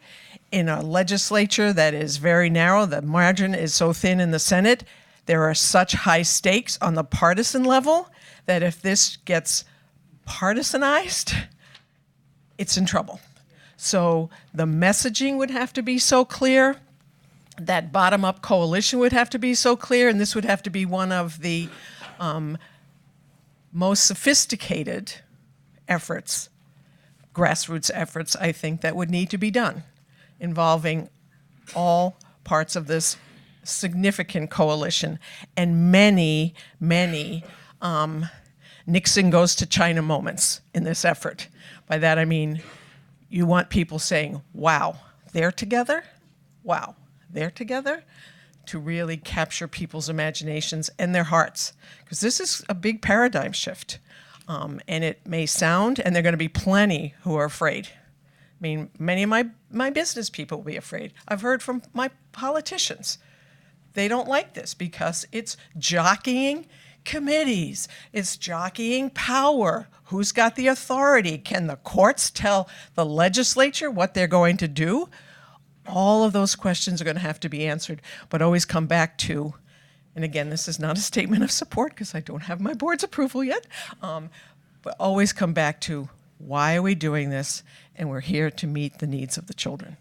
in a legislature that is very narrow. The margin is so thin in the Senate. There are such high stakes on the partisan level that if this gets partisanized, it's in trouble. So the messaging would have to be so clear. That bottom-up coalition would have to be so clear, and this would have to be one of the most sophisticated efforts, grassroots efforts, I think, that would need to be done, involving all parts of this significant coalition and many, many Nixon goes to China moments in this effort. By that I mean you want people saying, wow, they're together? Wow. They're together, to really capture people's imaginations and their hearts. Because this is a big paradigm shift. And it may sound, and there are going to be plenty who are afraid. I mean, many of my business people will be afraid. I've heard from my politicians. They don't like this because it's jockeying committees. It's jockeying power. Who's got the authority? Can the courts tell the legislature what they're going to do? All of those questions are going to have to be answered, but always come back to, and again, this is not a statement of support because I don't have my board's approval yet, but always come back to, why are we doing this? And we're here to meet the needs of the children.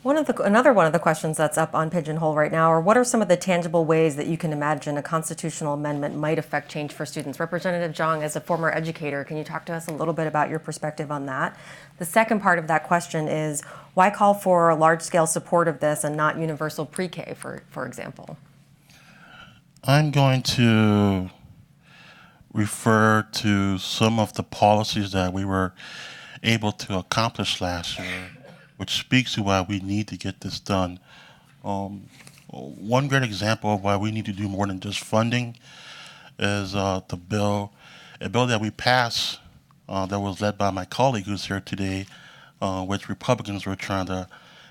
Another one of the questions that's up on Pigeonhole right now are, what are some of the tangible ways that you can imagine a constitutional amendment might affect change for students? Representative Zhang, as a former educator, can you talk to us a little bit about your perspective on that? The second part of that question is, why call for large-scale support of this and not universal pre-K, for example? I'm going to refer to some of the policies that we were able to accomplish last year, which speaks to why we need to get this done. One great example of why we need to do more than just funding is a bill that we passed that was led by my colleague who's here today, which Republicans were trying to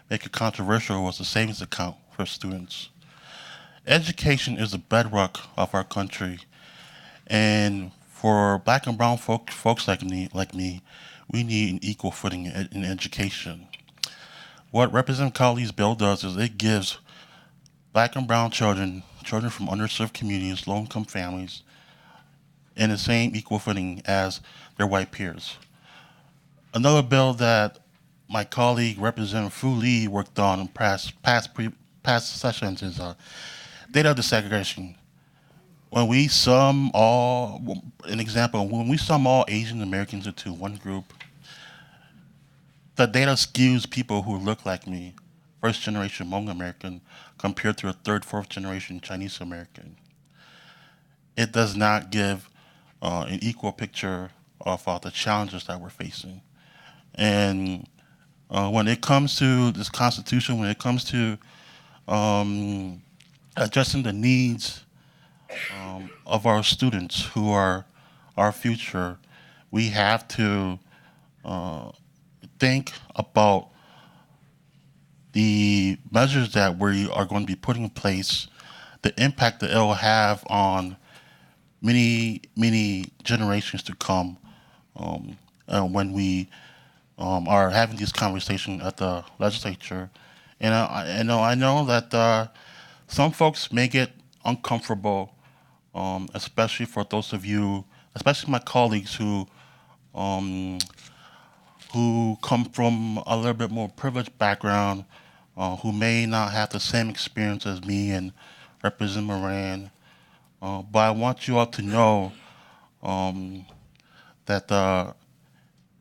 make it controversial, was the savings account for students. Education is the bedrock of our country, and for black and brown folks like me, we need an equal footing in education. What Representative Colley's bill does is it gives black and brown children from underserved communities, low-income families, in the same equal footing as their white peers. Another bill that my colleague Representative Fu Lee worked on in past sessions is data desegregation. When we sum all Asian Americans into one group, the data skews people who look like me, first generation Hmong American, compared to a third, fourth generation Chinese American. It does not give an equal picture of the challenges that we're facing. And when it comes to this Constitution, when it comes to addressing the needs of our students who are our future, we have to think about the measures that we are going to be putting in place, the impact that it will have on many generations to come when we are having these conversations at the legislature. And I know that some folks may get uncomfortable, especially for those of you, especially my colleagues who come from a little bit more privileged background, who may not have the same experience as me and Representative Moran. But I want you all to know that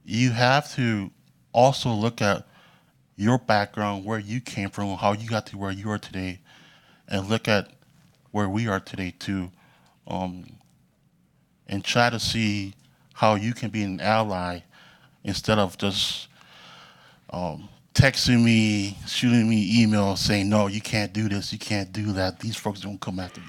you have to also look at your background, where you came from, how you got to where you are today, and look at where we are today too, and try to see how you can be an ally instead of just texting me, shooting me emails saying, no, you can't do this, you can't do that. These folks don't come after you.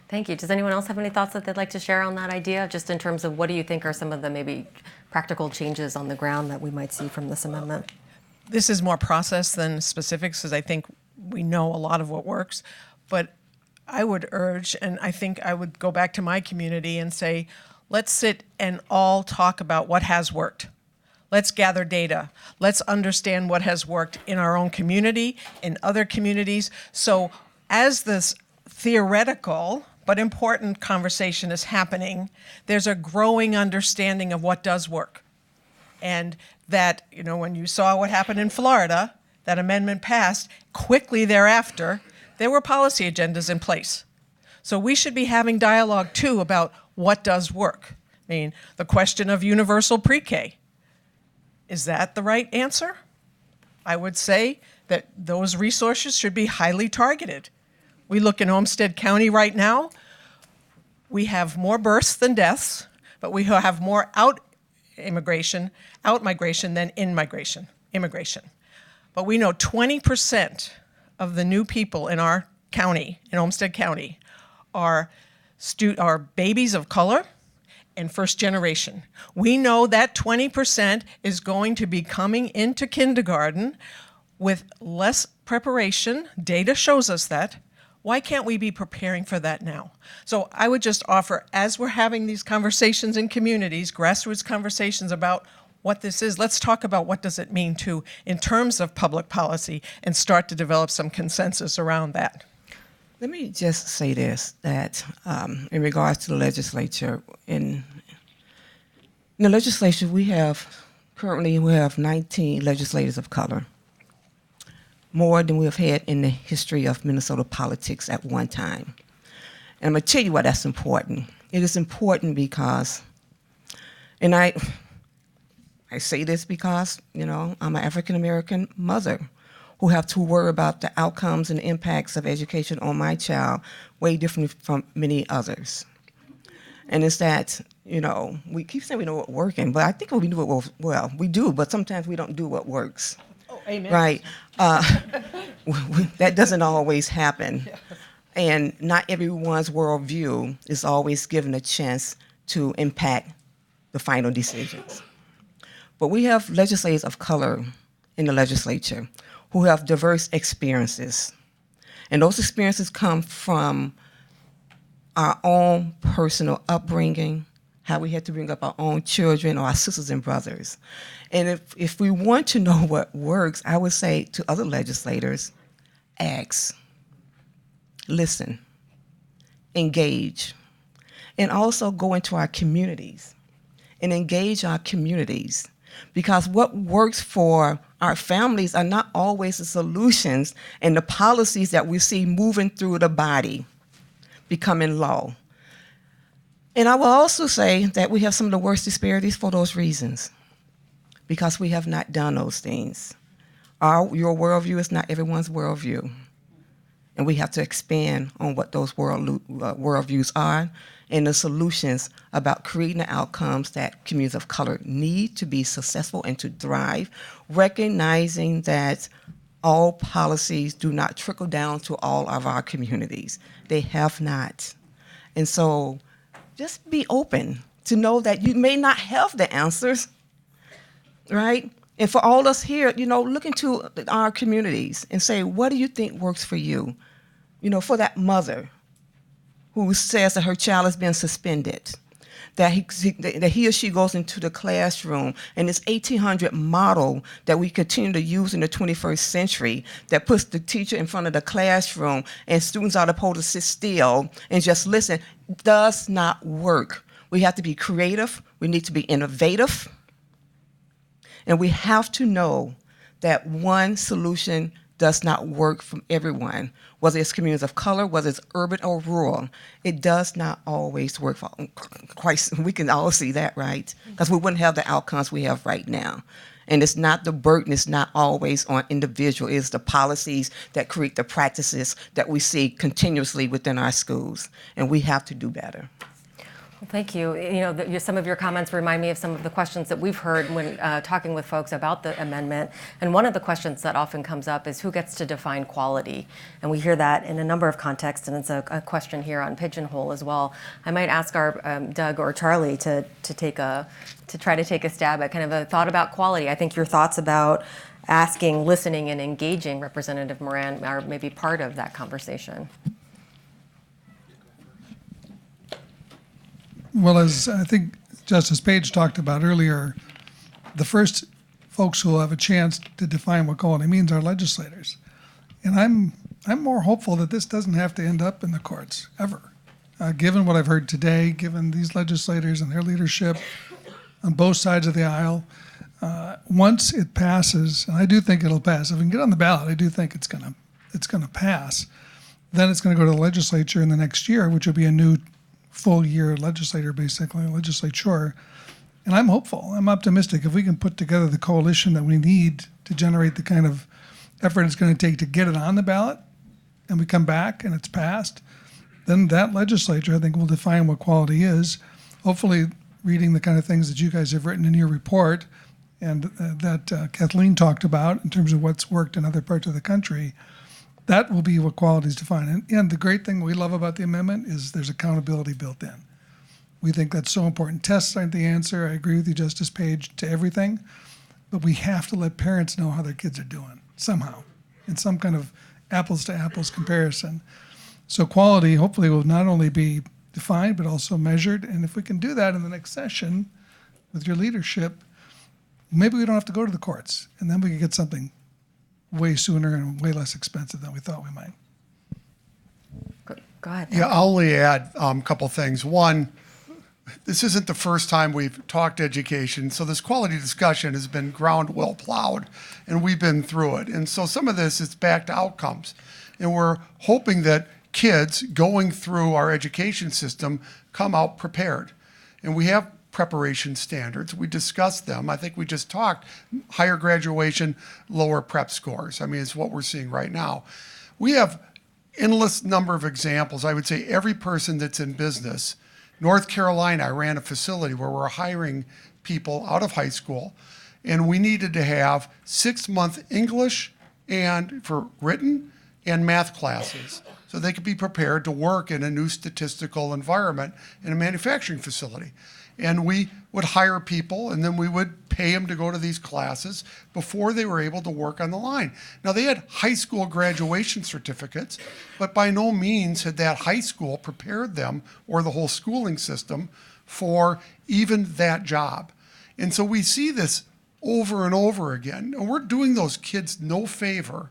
Thank you. Does anyone else have any thoughts that they'd like to share on that idea, just in terms of what do you think are some of the maybe practical changes on the ground that we might see from this amendment? This is more process than specifics, because I think we know a lot of what works. But I would urge, and I think I would go back to my community and say, let's sit and all talk about what has worked. Let's gather data. Let's understand what has worked in our own community, in other communities. So as this theoretical but important conversation is happening, there's a growing understanding of what does work. And that, when you saw what happened in Florida, that amendment passed, quickly thereafter, there were policy agendas in place. So we should be having dialogue too about what does work. I mean, the question of universal pre-K, is that the right answer? I would say that those resources should be highly targeted. We look in Olmsted County right now, we have more births than deaths, but we have more out-migration than immigration. But we know 20% of the new people in our county, in Olmsted County, are babies of color and first generation. We know that 20% is going to be coming into kindergarten with less preparation. Data shows us that. Why can't we be preparing for that now? So I would just offer, as we're having these conversations in communities, grassroots conversations about what this is, let's talk about what does it mean to, in terms of public policy, and start to develop some consensus around that. Let me just say this, that in regards to the legislature, in the legislature currently we have 19 legislators of color, more than we have had in the history of Minnesota politics at one time. And I'm gonna tell you why that's important. It is important because, and I say this because, I'm an African-American mother who have to worry about the outcomes and impacts of education on my child way different from many others. And it's that, we keep saying we know what's working, but I think we do it well. We do, but sometimes we don't do what works. Oh, amen. Right? That doesn't always happen. And not everyone's worldview is always given a chance to impact the final decisions. But we have legislators of color in the legislature who have diverse experiences. And those experiences come from our own personal upbringing, how we had to bring up our own children or our sisters and brothers. And if we want to know what works, I would say to other legislators, ask, listen, engage, and also go into our communities and engage our communities. Because what works for our families are not always the solutions and the policies that we see moving through the body becoming law. And I will also say that we have some of the worst disparities for those reasons, because we have not done those things. Your worldview is not everyone's worldview. And we have to expand on what those worldviews are and the solutions about creating the outcomes that communities of color need to be successful and to thrive, recognizing that all policies do not trickle down to all of our communities. They have not. And so just be open to know that you may not have the answers, right? And for all us here, look into our communities and say, what do you think works for you? For that mother who says that her child has been suspended, that he or she goes into the classroom and this 1800 model that we continue to use in the 21st century that puts the teacher in front of the classroom and students are supposed to sit still and just listen does not work. We have to be creative. We need to be innovative. And we have to know that one solution does not work for everyone, whether it's communities of color, whether it's urban or rural. It does not always work for we can all see that, right? Because we wouldn't have the outcomes we have right now. And it's not the burden, it's not always on individual, it's the policies that create the practices that we see continuously within our schools. And we have to do better. Well, thank you. Some of your comments remind me of some of the questions that we've heard when talking with folks about the amendment. And one of the questions that often comes up is who gets to define quality? And we hear that in a number of contexts, and it's a question here on Pigeonhole as well. I might ask our Doug or Charlie to try to take a stab at kind of a thought about quality. I think your thoughts about asking, listening, and engaging Representative Moran are maybe part of that conversation. Well, as I think Justice Page talked about earlier, the first folks who will have a chance to define what quality means are legislators. And I'm more hopeful that this doesn't have to end up in the courts, ever. Given what I've heard today, given these legislators and their leadership on both sides of the aisle, once it passes, and I do think it'll pass, if we can get on the ballot, I do think it's gonna pass, then it's gonna go to the legislature in the next year, which will be a new full year legislature. And I'm hopeful, I'm optimistic. If we can put together the coalition that we need to generate the kind of effort it's going to take to get it on the ballot, and we come back and it's passed, then that legislature, I think, will define what quality is. Hopefully reading the kind of things that you guys have written in your report and that Kathleen talked about in terms of what's worked in other parts of the country, that will be what quality is defined. And the great thing we love about the amendment is there's accountability built in. We think that's so important. Tests aren't the answer. I agree with you, Justice Page, to everything. But we have to let parents know how their kids are doing, somehow. in some kind of apples to apples comparison. So quality hopefully will not only be defined, but also measured. And if we can do that in the next session with your leadership, maybe we don't have to go to the courts, and then we can get something way sooner and way less expensive than we thought we might. Go ahead. Yeah, I'll only add a couple things. One, this isn't the first time we've talked education, so this quality discussion has been ground well plowed, and we've been through it. And so some of this is back to outcomes. And we're hoping that kids going through our education system come out prepared. And we have preparation standards. We discussed them. I think we just talked higher graduation, lower prep scores. I mean, it's what we're seeing right now. We have endless number of examples. I would say every person that's in business. North Carolina, I ran a facility where we're hiring people out of high school, and we needed to have 6-month English and for written and math classes so they could be prepared to work in a new statistical environment in a manufacturing facility. And we would hire people, and then we would pay them to go to these classes before they were able to work on the line. Now, they had high school graduation certificates, but by no means had that high school prepared them or the whole schooling system for even that job. And so we see this over and over again. And we're doing those kids no favor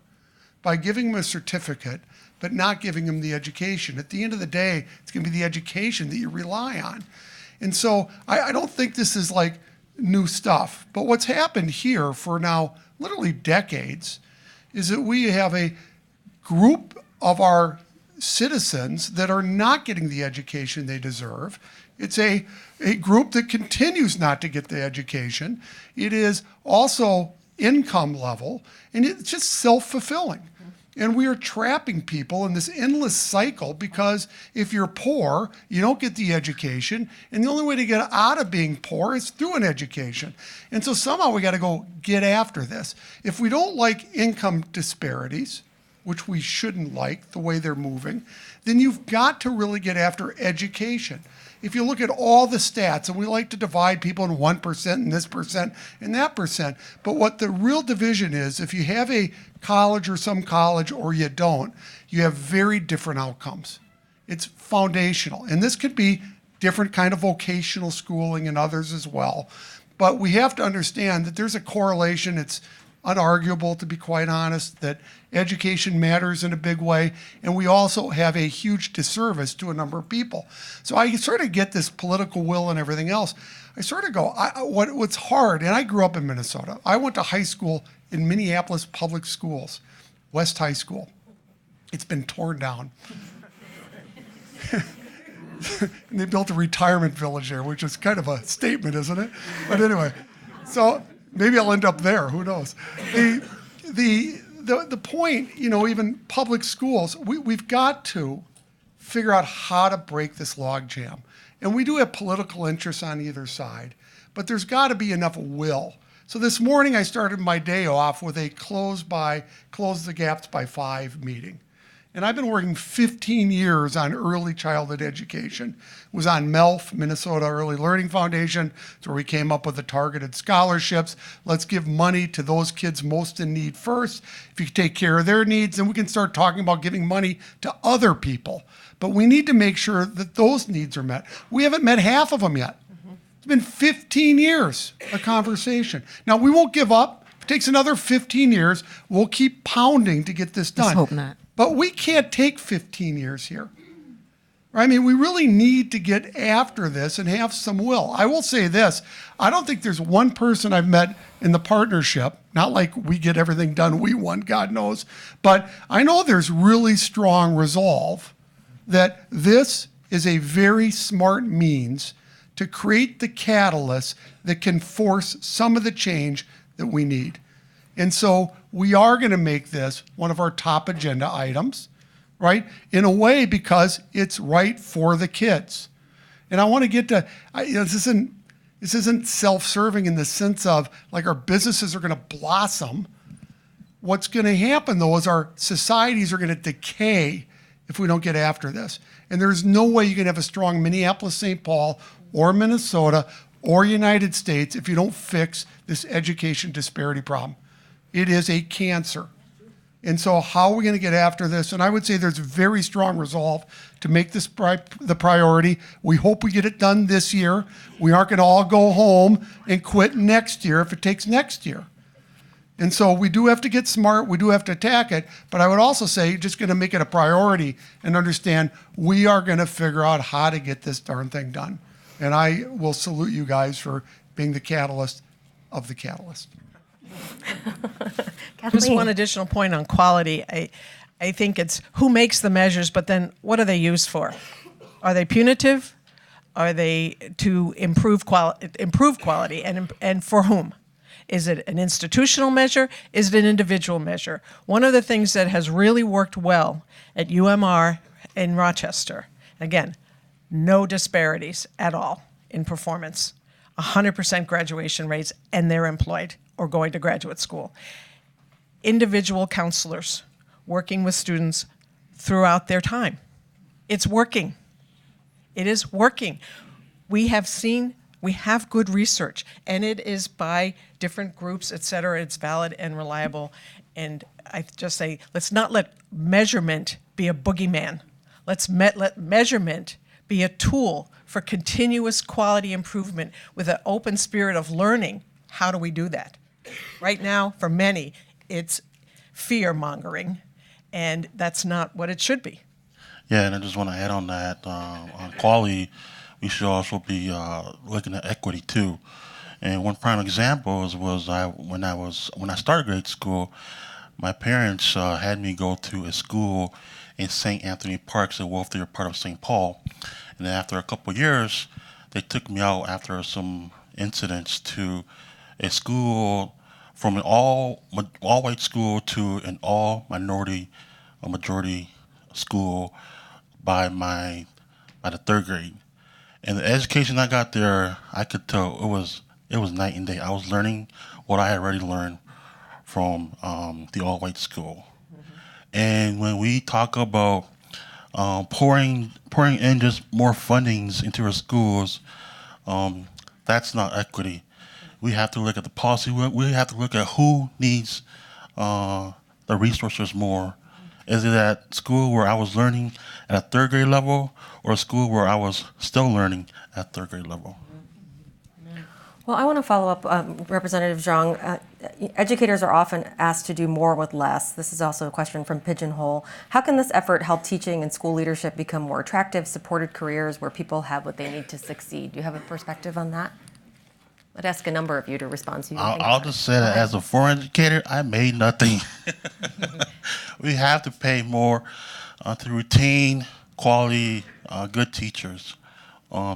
by giving them a certificate, but not giving them the education. At the end of the day, it's going to be the education that you rely on. And so I don't think this is like new stuff. But what's happened here for now literally decades is that we have a group of our citizens that are not getting the education they deserve. It's a group that continues not to get the education. It is also income level, and it's just self-fulfilling. And we are trapping people in this endless cycle because if you're poor, you don't get the education. And the only way to get out of being poor is through an education. And so somehow we got to go get after this. If we don't like income disparities, which we shouldn't like the way they're moving, then you've got to really get after education. If you look at all the stats, and we like to divide people in 1% and this percent and that percent, but what the real division is, if you have a college or some college or you don't, you have very different outcomes. It's foundational. And this could be different kind of vocational schooling and others as well. But we have to understand that there's a correlation. It's unarguable, to be quite honest, that education matters in a big way, and we also have a huge disservice to a number of people. So I sort of get this political will and everything else. I sort of go, what's hard, and I grew up in Minnesota. I went to high school in Minneapolis public schools, West High School. It's been torn down. And they built a retirement village there, which is kind of a statement, isn't it? But anyway, so maybe I'll end up there. Who knows? The point, even public schools, we've got to figure out how to break this logjam. And we do have political interests on either side, but there's got to be enough will. So this morning I started my day off with a close the gaps by 5 meeting. And I've been working 15 years on early childhood education. It was on MELF, Minnesota Early Learning Foundation. It's where we came up with the targeted scholarships. Let's give money to those kids most in need first. If you take care of their needs, then we can start talking about giving money to other people. But we need to make sure that those needs are met. We haven't met half of them yet. It's been 15 years of conversation. Now, we won't give up. If it takes another 15 years, we'll keep pounding to get this done. Let's hope not. But we can't take 15 years here. I mean, we really need to get after this and have some will. I will say this. I don't think there's one person I've met in the partnership, not like we get everything done we want, God knows, but I know there's really strong resolve that this is a very smart means to create the catalyst that can force some of the change that we need. And so we are going to make this one of our top agenda items, right? In a way, because it's right for the kids. And I want to get to, this isn't self-serving in the sense of like our businesses are going to blossom. What's going to happen though is our societies are going to decay if we don't get after this. And there's no way you can have a strong Minneapolis, St. Paul, or Minnesota, or United States if you don't fix this education disparity problem. It is a cancer. And so how are we going to get after this? And I would say there's a very strong resolve to make this the priority. We hope we get it done this year. We aren't going to all go home and quit next year if it takes next year. And so we do have to get smart. We do have to attack it. But I would also say you're just going to make it a priority and understand we are going to figure out how to get this darn thing done. And I will salute you guys for being the catalyst of the catalyst. Just one additional point on quality. I think it's who makes the measures, but then what are they used for? Are they punitive? Are they to improve quality, and for whom? Is it an institutional measure? Is it an individual measure? One of the things that has really worked well at UMR in Rochester, again, no disparities at all in performance, 100% graduation rates, and they're employed or going to graduate school. Individual counselors working with students throughout their time. It's working. It is working. We have good research, and it is by different groups, et cetera. It's valid and reliable. And I just say, let's not let measurement be a boogeyman. Let's let measurement be a tool for continuous quality improvement with an open spirit of learning. How do we do that? Right now, for many, it's fear-mongering, and that's not what it should be. Yeah, and I just want to add on that. On quality, we should also be looking at equity too. And one prime example was when I started grade school, my parents had me go to a school in St. Anthony Park, a wealthier part of St. Paul. And then after a couple of years, they took me out after some incidents to a school from an all white school to an all minority, a majority school by the third grade. And the education I got there, I could tell it was night and day. I was learning what I had already learned from the all white school. Mm-hmm. And when we talk about pouring in just more fundings into our schools, that's not equity. We have to look at the policy. We have to look at who needs the resources more. Is it at school where I was learning at a third grade level, or a school where I was still learning at third grade level? Well, I want to follow up, Representative Zhang. Educators are often asked to do more with less. This is also a question from Pigeonhole. How can this effort help teaching and school leadership become more attractive, supported careers where people have what they need to succeed? Do you have a perspective on that? I'd ask a number of you to respond to you. I'll just say that as a foreign educator, I made nothing. We have to pay more to retain quality, good teachers.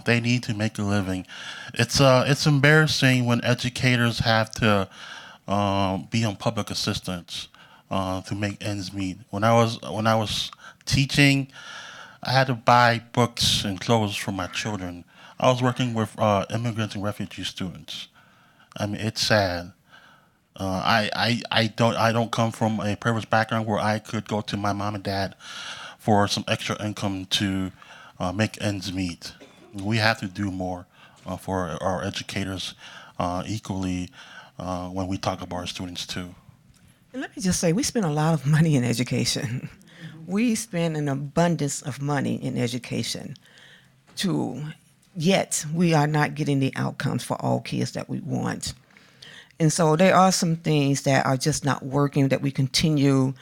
They need to make a living. It's embarrassing when educators have to be on public assistance to make ends meet. When I was teaching, I had to buy books and clothes for my children. I was working with immigrants and refugee students. I mean, it's sad. I don't come from a privileged background where I could go to my mom and dad for some extra income to make ends meet. We have to do more for our educators equally when we talk about our students too. And let me just say, we spend a lot of money in education. We spend an abundance of money in education. Yet we are not getting the outcomes for all kids that we want. And so there are some things that are just not working, that we continue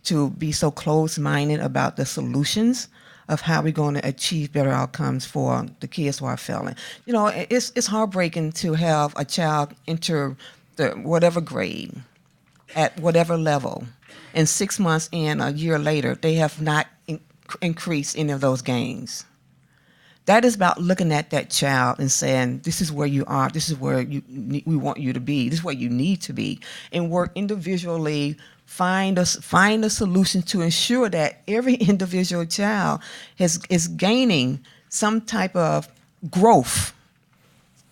to be so closed-minded about the solutions of how we're going to achieve better outcomes for the kids who are failing. You know, it's heartbreaking to have a child enter the whatever grade at whatever level, and 6 months in, a year later, they have not increased any of those gains. That is about looking at that child and saying, this is where you are, this is where we want you to be, this is where you need to be, and work individually, find a solution to ensure that every individual child is gaining some type of growth,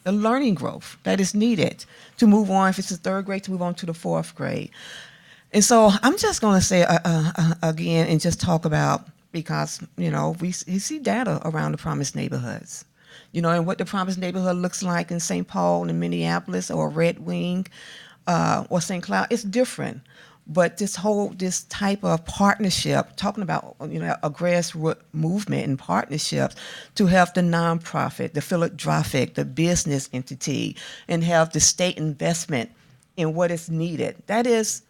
the learning growth that is needed to move on, if it's the third grade, to move on to the fourth grade. And so I'm just going to say again and just talk about, because, you know, we see data around the promised neighborhoods, you know, and what the promised neighborhood looks like in St. Paul and Minneapolis or Red Wing or St. Cloud, it's different. But this type of partnership, talking about a grassroots movement and partnerships to have the nonprofit, the philanthropic, the business entity, and have the state investment in what is needed. That is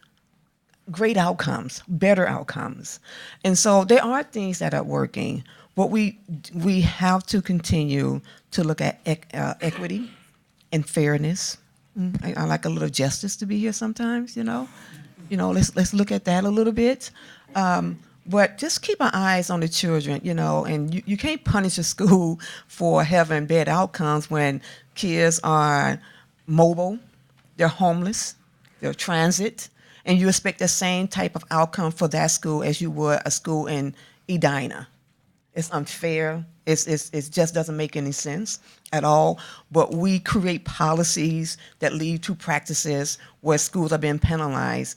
great outcomes, better outcomes. And so there are things that are working, but we have to continue to look at equity and fairness. I like a little justice to be here sometimes, let's look at that a little bit. But just keep our eyes on the children, and you can't punish a school for having bad outcomes when kids are mobile, they're homeless, they're transit, and you expect the same type of outcome for that school as you would a school in Edina. It's unfair. It just doesn't make any sense at all. But we create policies that lead to practices where schools are being penalized.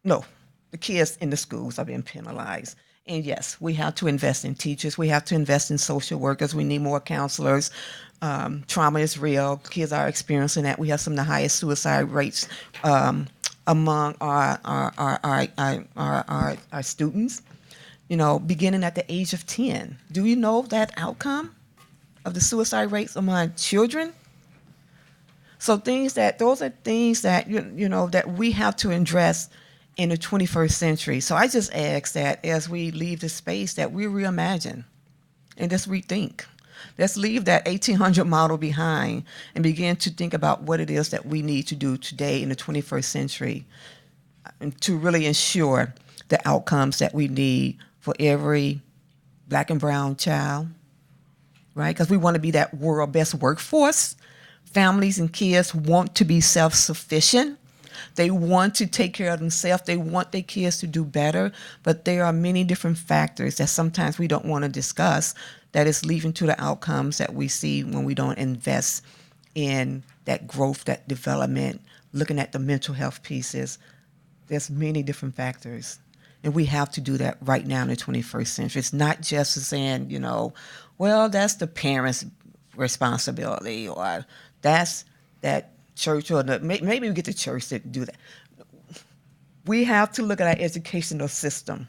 No, the kids in the schools are being penalized. And yes, we have to invest in teachers. We have to invest in social workers. We need more counselors. Trauma is real. Kids are experiencing that. We have some of the highest suicide rates among our students, beginning at the age of 10. Do you know that outcome of the suicide rates among children? So those are things that, that we have to address in the 21st century. So I just ask that as we leave the space that we reimagine and just rethink. Let's leave that 1800 model behind and begin to think about what it is that we need to do today in the 21st century to really ensure the outcomes that we need for every Black and brown child, right? Because we want to be that world best workforce. Families and kids want to be self-sufficient. They want to take care of themselves. They want their kids to do better. But there are many different factors that sometimes we don't want to discuss that is leading to the outcomes that we see when we don't invest in that growth, that development, looking at the mental health pieces. There's many different factors. And we have to do that right now in the 21st century. It's not just saying, well, that's the parents' responsibility, or that's that church, or maybe we get the church to do that. We have to look at our educational system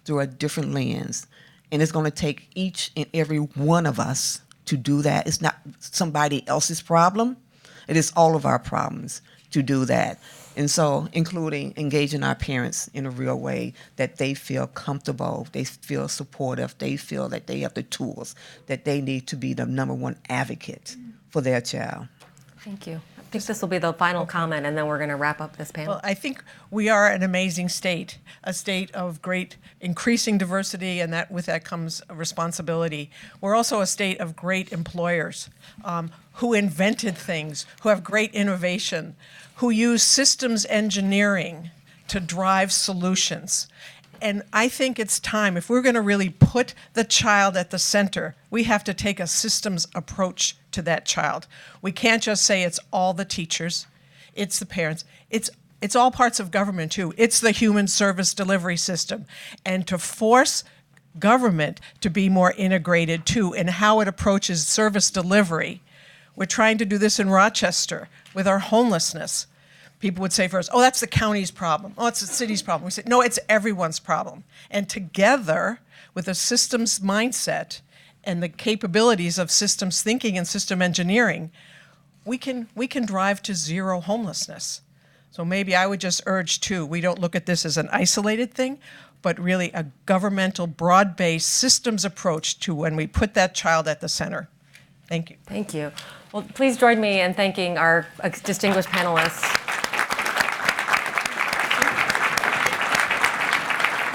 through a different lens. And it's going to take each and every one of us to do that. It's not somebody else's problem. It is all of our problems to do that. And so, including engaging our parents in a real way that they feel comfortable, they feel supportive, they feel that they have the tools that they need to be the number one advocate for their child. Thank you. I think this will be the final comment, and then we're going to wrap up this panel. Well, I think we are an amazing state, a state of great increasing diversity, and that with that comes a responsibility. We're also a state of great employers who invented things, who have great innovation, who use systems engineering to drive solutions. And I think it's time, if we're going to really put the child at the center, we have to take a systems approach to that child. We can't just say it's all the teachers, it's the parents, it's all parts of government too. It's the human service delivery system. And to force government to be more integrated too in how it approaches service delivery. We're trying to do this in Rochester with our homelessness. People would say first, oh, that's the county's problem. Oh, it's the city's problem. We say, no, it's everyone's problem. And together, with a systems mindset and the capabilities of systems thinking and system engineering, we can drive to zero homelessness. So maybe I would just urge, too, we don't look at this as an isolated thing, but really a governmental, broad-based systems approach to when we put that child at the center. Thank you. Thank you. Well, please join me in thanking our distinguished panelists.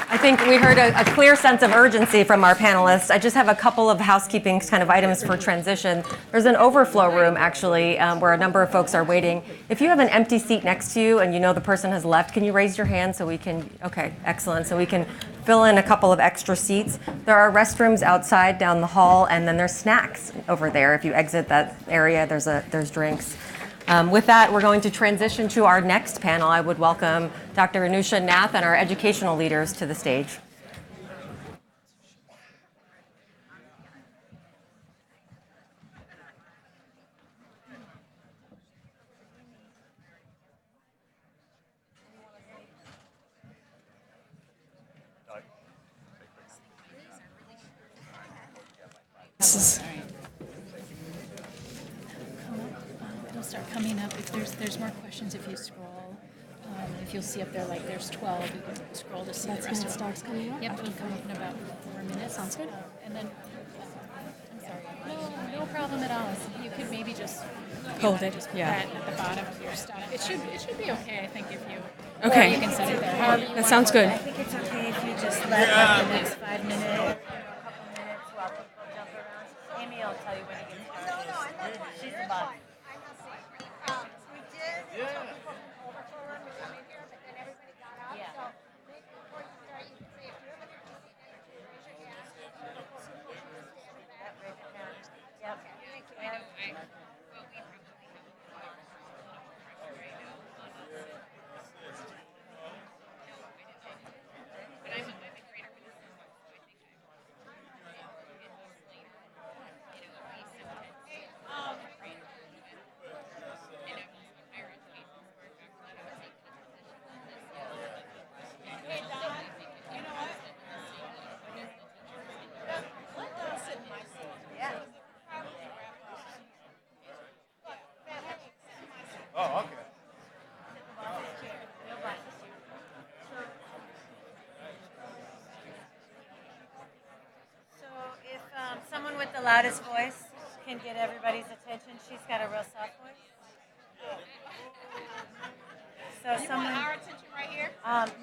I think we heard a clear sense of urgency from our panelists. I just have a couple of housekeeping kind of items for transition. There's an overflow room, actually, where a number of folks are waiting. If you have an empty seat next to you and you know the person has left, can you raise your hand so we can, okay, excellent, so we can fill in a couple of extra seats. There are restrooms outside down the hall, and then there's snacks over there. If you exit that area, there's drinks. With that, we're going to transition to our next panel. I would welcome Dr. Anusha Nath and our educational leaders to the stage. is. It'll start coming up. If there's more questions, if you scroll, if you'll see up there like there's 12, you can scroll to see That's the when rest it of starts coming up? Yep, it'll come up in about 4 minutes. Sounds good. And then, I'm sorry. No problem at all. So you could maybe just Hold it, just put yeah. that at the bottom of your stuff. It should be okay, I think, if you. Okay. Or you can set it there. However you That want. sounds good. I think it's okay if you just let like the next 5 minutes, couple minutes while people jump around. Amy will tell you when it gets started. She's the boss. We did tell people from overflow room to come in here, but then everybody got up. Yeah. So maybe before you start, you can say if you have an interesting energy, raise your hand. Yep. So if someone with the loudest voice can get everybody's attention, she's got a real soft voice. So someone. Our attention right here.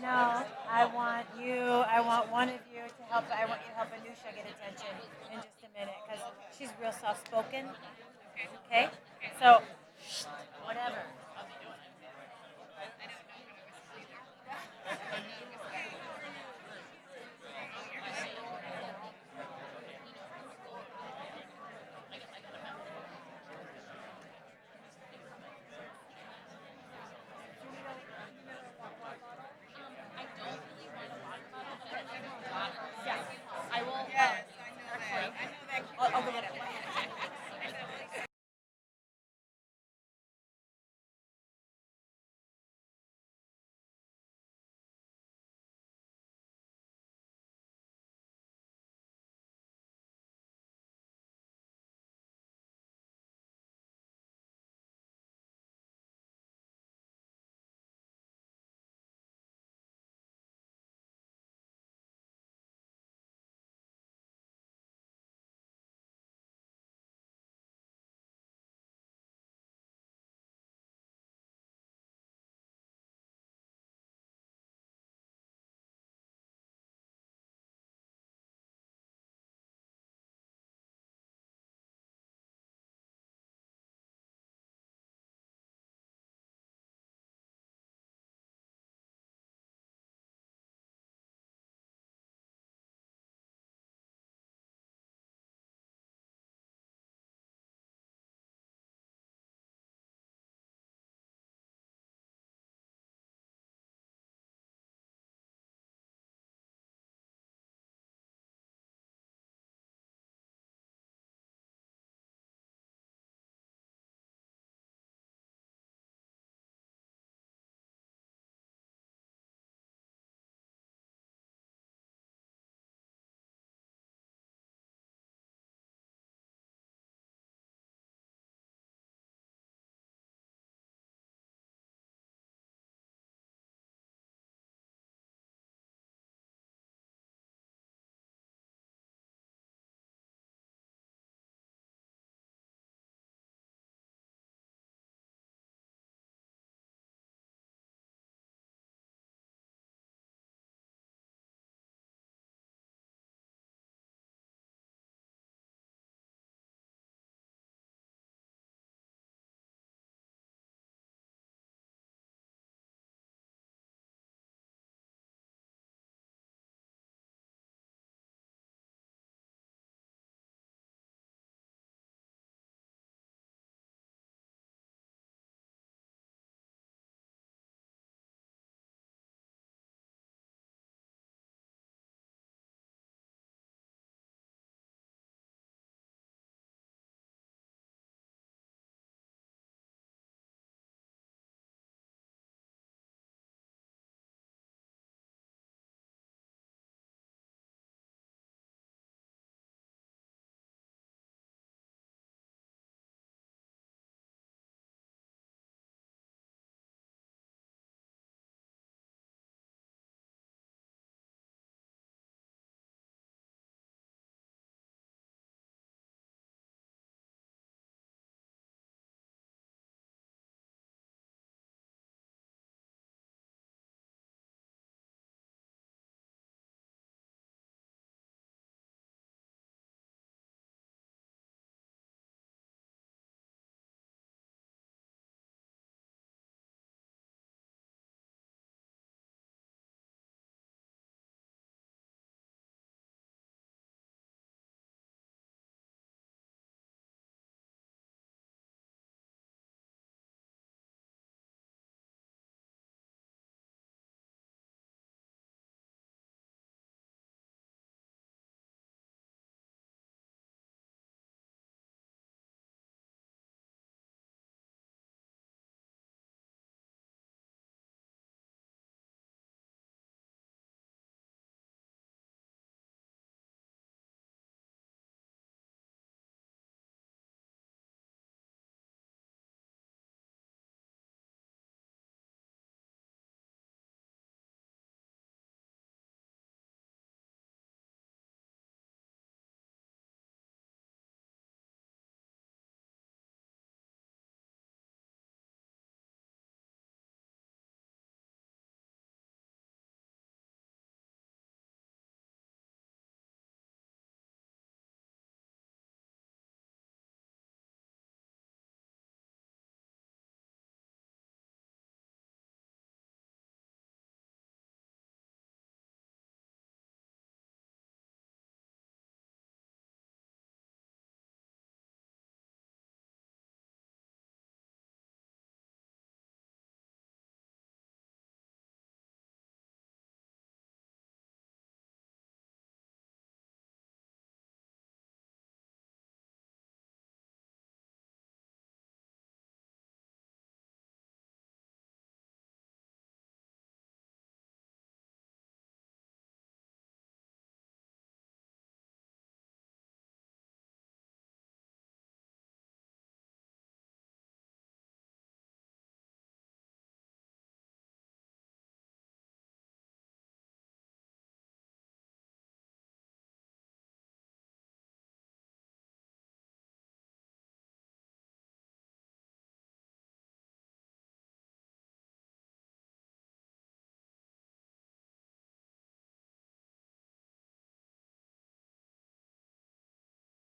No, I want one of you to help. I want you to help Anusha get attention in just a minute because she's real soft spoken. Okay. So whatever.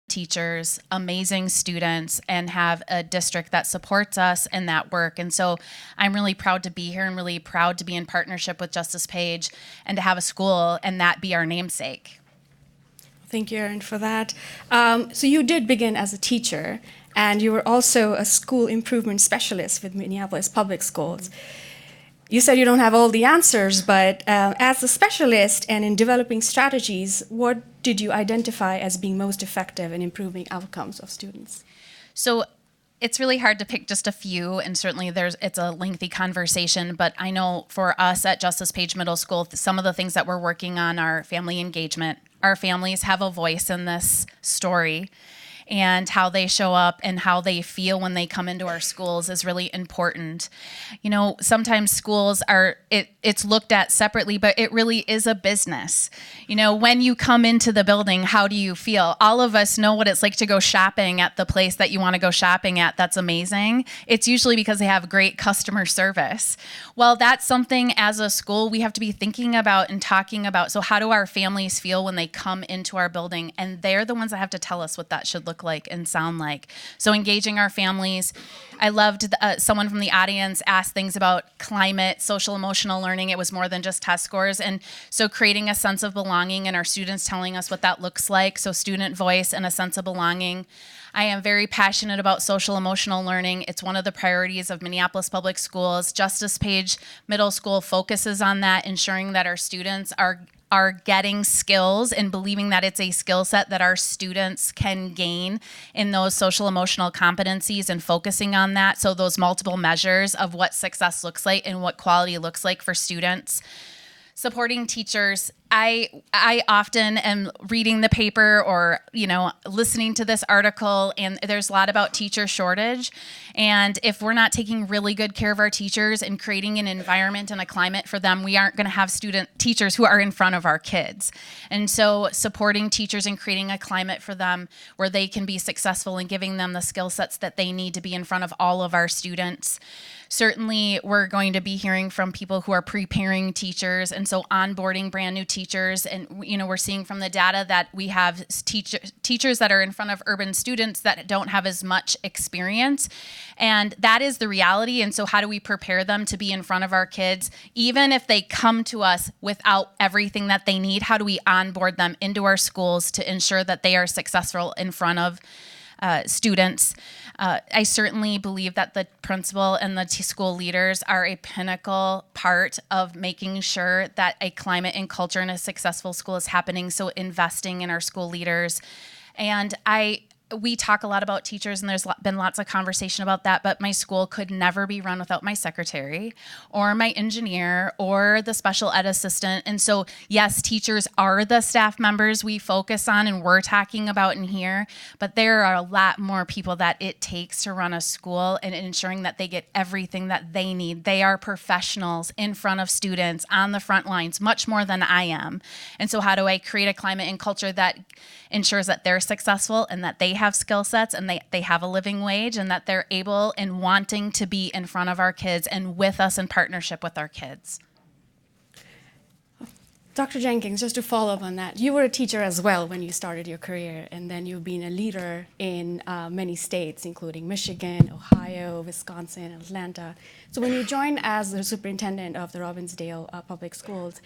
teachers, amazing students, and have a district that supports us in that work. And so I'm really proud to be here and really proud to be in partnership with Justice Page and to have a school and that be our namesake. Thank you, Erin, for that. So you did begin as a teacher, and you were also a school improvement specialist with Minneapolis Public Schools. You said you don't have all the answers, but as a specialist and in developing strategies, what did you identify as being most effective in improving outcomes of students? So it's really hard to pick just a few, and certainly it's a lengthy conversation, but I know for us at Justice Page Middle School, some of the things that we're working on are family engagement. Our families have a voice in this story, and how they show up and how they feel when they come into our schools is really important. You know, sometimes schools it's looked at separately, but it really is a business. You know, when you come into the building, how do you feel? All of us know what it's like to go shopping at the place that you want to go shopping at. That's amazing. It's usually because they have great customer service. Well, that's something as a school we have to be thinking about and talking about. So how do our families feel when they come into our building? And they're the ones that have to tell us what that should look like and sound like. So engaging our families. I loved someone from the audience asked things about climate, social emotional learning. It was more than just test scores. And so creating a sense of belonging and our students telling us what that looks like. So student voice and a sense of belonging. I am very passionate about social emotional learning. It's one of the priorities of Minneapolis Public Schools. Justice Page Middle School focuses on that, ensuring that our students are getting skills and believing that it's a skill set that our students can gain in those social emotional competencies and focusing on that. So those multiple measures of what success looks like and what quality looks like for students. Supporting teachers. I often am reading the paper or, listening to this article, and there's a lot about teacher shortage. And if we're not taking really good care of our teachers and creating an environment and a climate for them, we aren't going to have teachers who are in front of our kids. And so supporting teachers and creating a climate for them where they can be successful and giving them the skill sets that they need to be in front of all of our students. Certainly, we're going to be hearing from people who are preparing teachers, and so onboarding brand new teachers. And we're seeing from the data that we have teachers that are in front of urban students that don't have as much experience, and that is the reality. And so, how do we prepare them to be in front of our kids, even if they come to us without everything that they need? How do we onboard them into our schools to ensure that they are successful in front of students? I certainly believe that the principal and the school leaders are a pinnacle part of making sure that a climate and culture in a successful school is happening. So investing in our school leaders. And we talk a lot about teachers, and there's been lots of conversation about that, but my school could never be run without my secretary or my engineer or the special ed assistant. And so, yes, teachers are the staff members we focus on and we're talking about in here, but there are a lot more people that it takes to run a school and ensuring that they get everything that they need. They are professionals in front of students on the front lines, much more than I am. And so how do I create a climate and culture that ensures that they're successful and that they have skill sets and they have a living wage and that they're able and wanting to be in front of our kids and with us in partnership with our kids. Dr. Jenkins, just to follow up on that, you were a teacher as well when you started your career, and then you've been a leader in many states, including Michigan, Ohio, Wisconsin, Atlanta. So when you joined as the superintendent of the Robbinsdale Public Schools,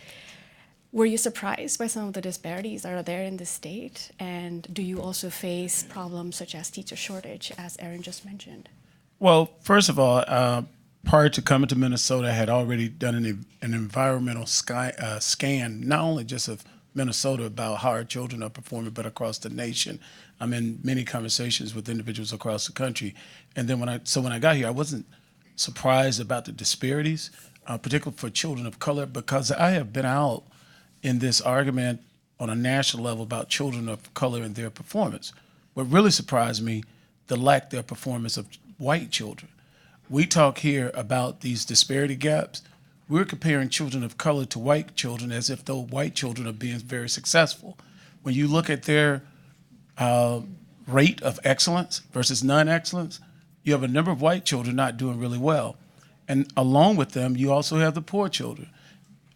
were you surprised by some of the disparities that are there in the state? And do you also face problems such as teacher shortage, as Erin just mentioned? Well, first of all, prior to coming to Minnesota, I had already done an environmental scan, not only just of Minnesota about how our children are performing, but across the nation. I'm in many conversations with individuals across the country. And then when I got here, I wasn't surprised about the disparities, particularly for children of color, because I have been out in this argument on a national level about children of color and their performance. What really surprised me, the lack of their performance of white children. We talk here about these disparity gaps. We're comparing children of color to white children as if though white children are being very successful. When you look at their rate of excellence versus non-excellence, you have a number of white children not doing really well. And along with them, you also have the poor children.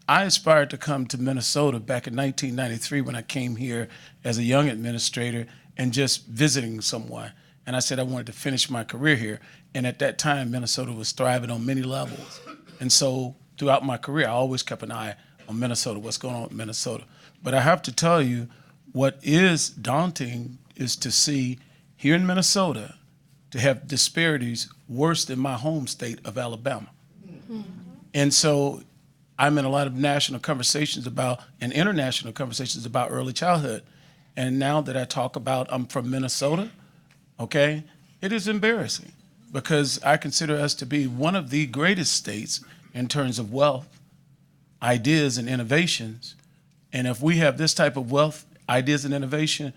I aspired to come to Minnesota back in 1993 when I came here as a young administrator and just visiting someone. And I said I wanted to finish my career here. And at that time, Minnesota was thriving on many levels. And so throughout my career, I always kept an eye on Minnesota, what's going on in Minnesota. But I have to tell you, what is daunting is to see here in Minnesota to have disparities worse than my home state of Alabama. And so I'm in a lot of national conversations about, and international conversations about early childhood. And now that I talk about I'm from Minnesota, okay, it is embarrassing because I consider us to be one of the greatest states in terms of wealth, ideas, and innovations. And if we have this type of wealth, ideas, and innovation,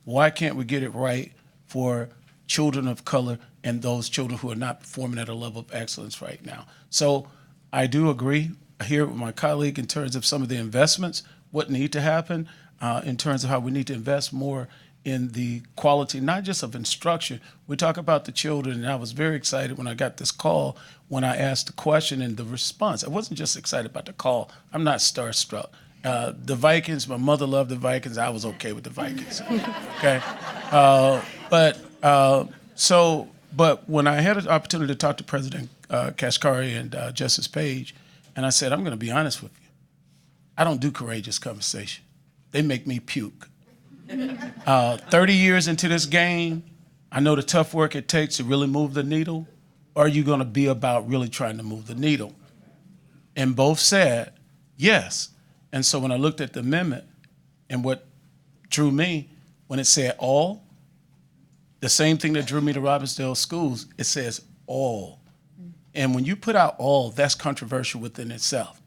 why can't we get it right for children of color and those children who are not performing at a level of excellence right now? So I do agree here with my colleague in terms of some of the investments, what need to happen in terms of how we need to invest more in the quality, not just of instruction. We talk about the children, and I was very excited when I got this call when I asked the question and the response. I wasn't just excited about the call. I'm not starstruck. The Vikings, my mother loved the Vikings. I was okay with the Vikings. Okay, but when I had an opportunity to talk to President Kashkari and Justice Page, and I said, I'm going to be honest with you. I don't do courageous conversation. They make me puke. 30 years into this game, I know the tough work it takes to really move the needle. Or are you going to be about really trying to move the needle? And both said yes. And so when I looked at the amendment and what drew me, when it said all, the same thing that drew me to Robbinsdale schools, it says all. And when you put out all, that's controversial within itself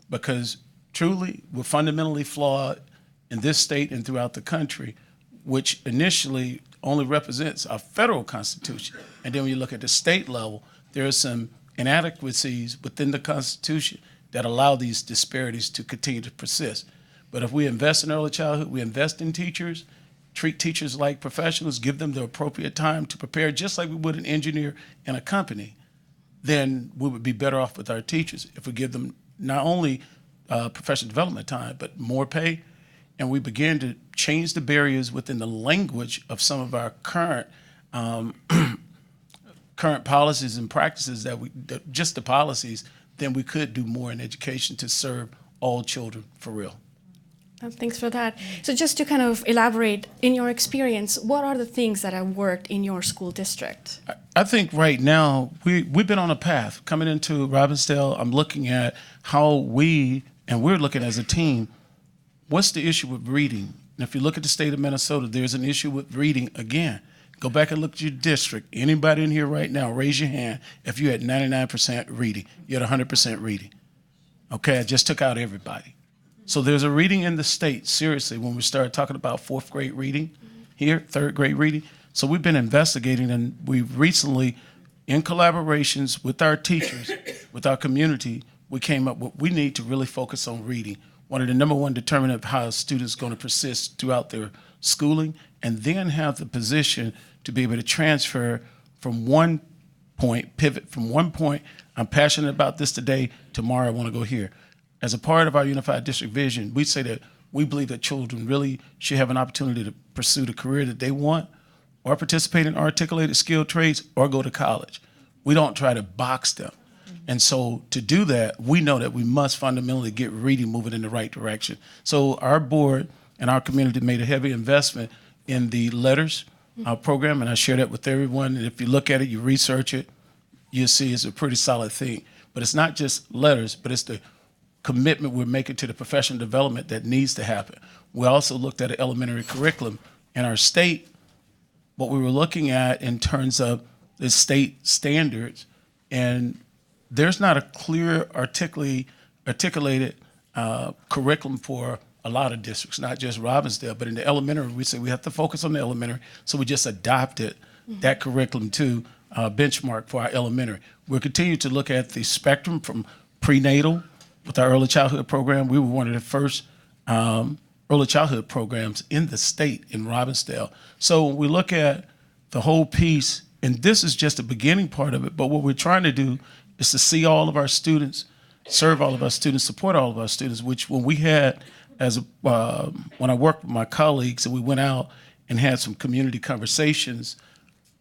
because truly we're fundamentally flawed in this state and throughout the country, which initially only represents our federal constitution. And then when you look at the state level, there are some inadequacies within the Constitution that allow these disparities to continue to persist. But if we invest in early childhood, we invest in teachers, treat teachers like professionals, give them the appropriate time to prepare, just like we would an engineer in a company, then we would be better off with our teachers if we give them not only professional development time, but more pay. And we begin to change the barriers within the language of some of our current current policies and practices just the policies, then we could do more in education to serve all children for real. Thanks for that. So just to kind of elaborate, in your experience, what are the things that have worked in your school district? I think right now, we've been on a path. Coming into Robbinsdale, I'm looking at how we're looking as a team, what's the issue with reading? And if you look at the state of Minnesota, there's an issue with reading again. Go back and look at your district. Anybody in here right now, raise your hand if you had 99% reading. You had 100% reading. Okay, I just took out everybody. So there's a reading in the state, seriously, when we started talking about fourth grade reading here, third grade reading. So we've been investigating, and we've recently, in collaborations with our teachers, with our community, we came up with, we need to really focus on reading. One of the number one determinant of how a student's going to persist throughout their schooling, and then have the position to be able to transfer from one point, pivot from one point, I'm passionate about this today, tomorrow I want to go here. As a part of our unified district vision, we say that we believe that children really should have an opportunity to pursue the career that they want, or participate in articulated skilled trades, or go to college. We don't try to box them. And so to do that, we know that we must fundamentally get reading moving in the right direction. So our board and our community made a heavy investment in the letters program, and I share that with everyone. And if you look at it, you research it, you'll see it's a pretty solid thing. But it's not just letters, but it's the commitment we're making to the professional development that needs to happen. We also looked at an elementary curriculum in our state, what we were looking at in terms of the state standards, and there's not a clear articulated curriculum for a lot of districts, not just Robbinsdale, but in the elementary, we say we have to focus on the elementary, so we just adopted that curriculum to benchmark for our elementary. We'll continue to look at the spectrum from prenatal with our early childhood program. We were one of the first early childhood programs in the state in Robbinsdale. So when we look at the whole piece, and this is just the beginning part of it, but what we're trying to do is to see all of our students serve all of our students, support all of our students, which when we had, when I worked with my colleagues and we went out and had some community conversations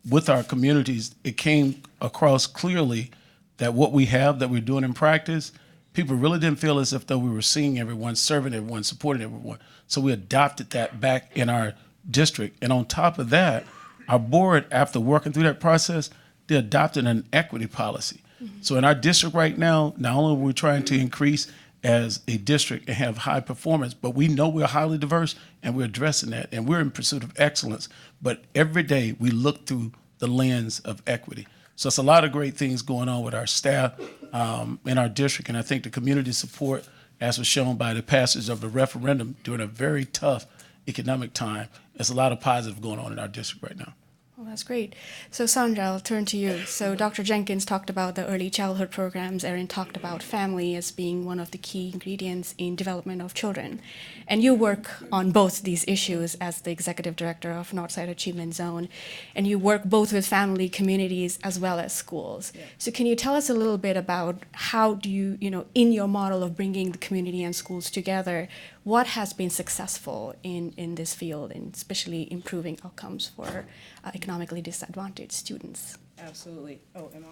with our communities, it came across clearly that what we have that we're doing in practice, people really didn't feel as if though we were seeing everyone, serving everyone, supporting everyone. So we adopted that back in our district. And on top of that, our board, after working through that process, they adopted an equity policy. So in our district right now, not only are we trying to increase as a district and have high performance, but we know we're highly diverse and we're addressing that and we're in pursuit of excellence. But every day we look through the lens of equity. So it's a lot of great things going on with our staff in our district. And I think the community support, as was shown by the passage of the referendum during a very tough economic time, there's a lot of positive going on in our district right now. Well, that's great. So Sandra, I'll turn to you. So Dr. Jenkins talked about the early childhood programs. Erin talked about family as being one of the key ingredients in development of children. And you work on both these issues as the executive director of Northside Achievement Zone. And you work both with family, communities, as well as schools. Yeah. So can you tell us a little bit about how do you, in your model of bringing the community and schools together, what has been successful in this field, and especially improving outcomes for economically disadvantaged students? Absolutely. Oh, am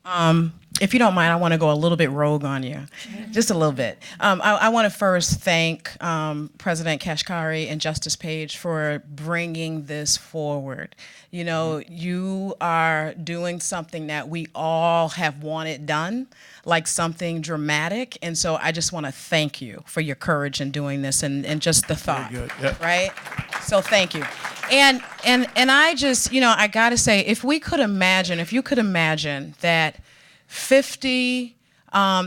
I on? If you don't mind, I want to go a little bit rogue on you, just a little bit. I want to first thank President Kashkari and Justice Page for bringing this forward. You are doing something that we all have wanted done, like something dramatic, and so I just want to thank you for your courage in doing this and just the thought, right? So thank you. And I just, I gotta say, if you could imagine that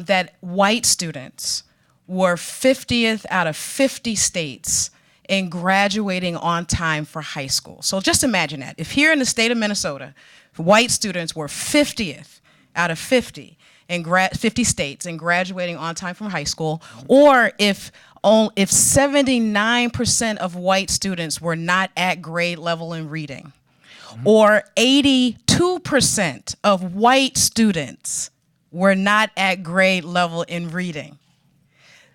that white students were 50th out of 50 states in graduating on time for high school. So just imagine that. If here in the state of Minnesota, white students were 50th out of 50 in 50 states in graduating on time from high school, or if 79% of white students were not at grade level in reading, or 82% of white students were not at grade level in reading,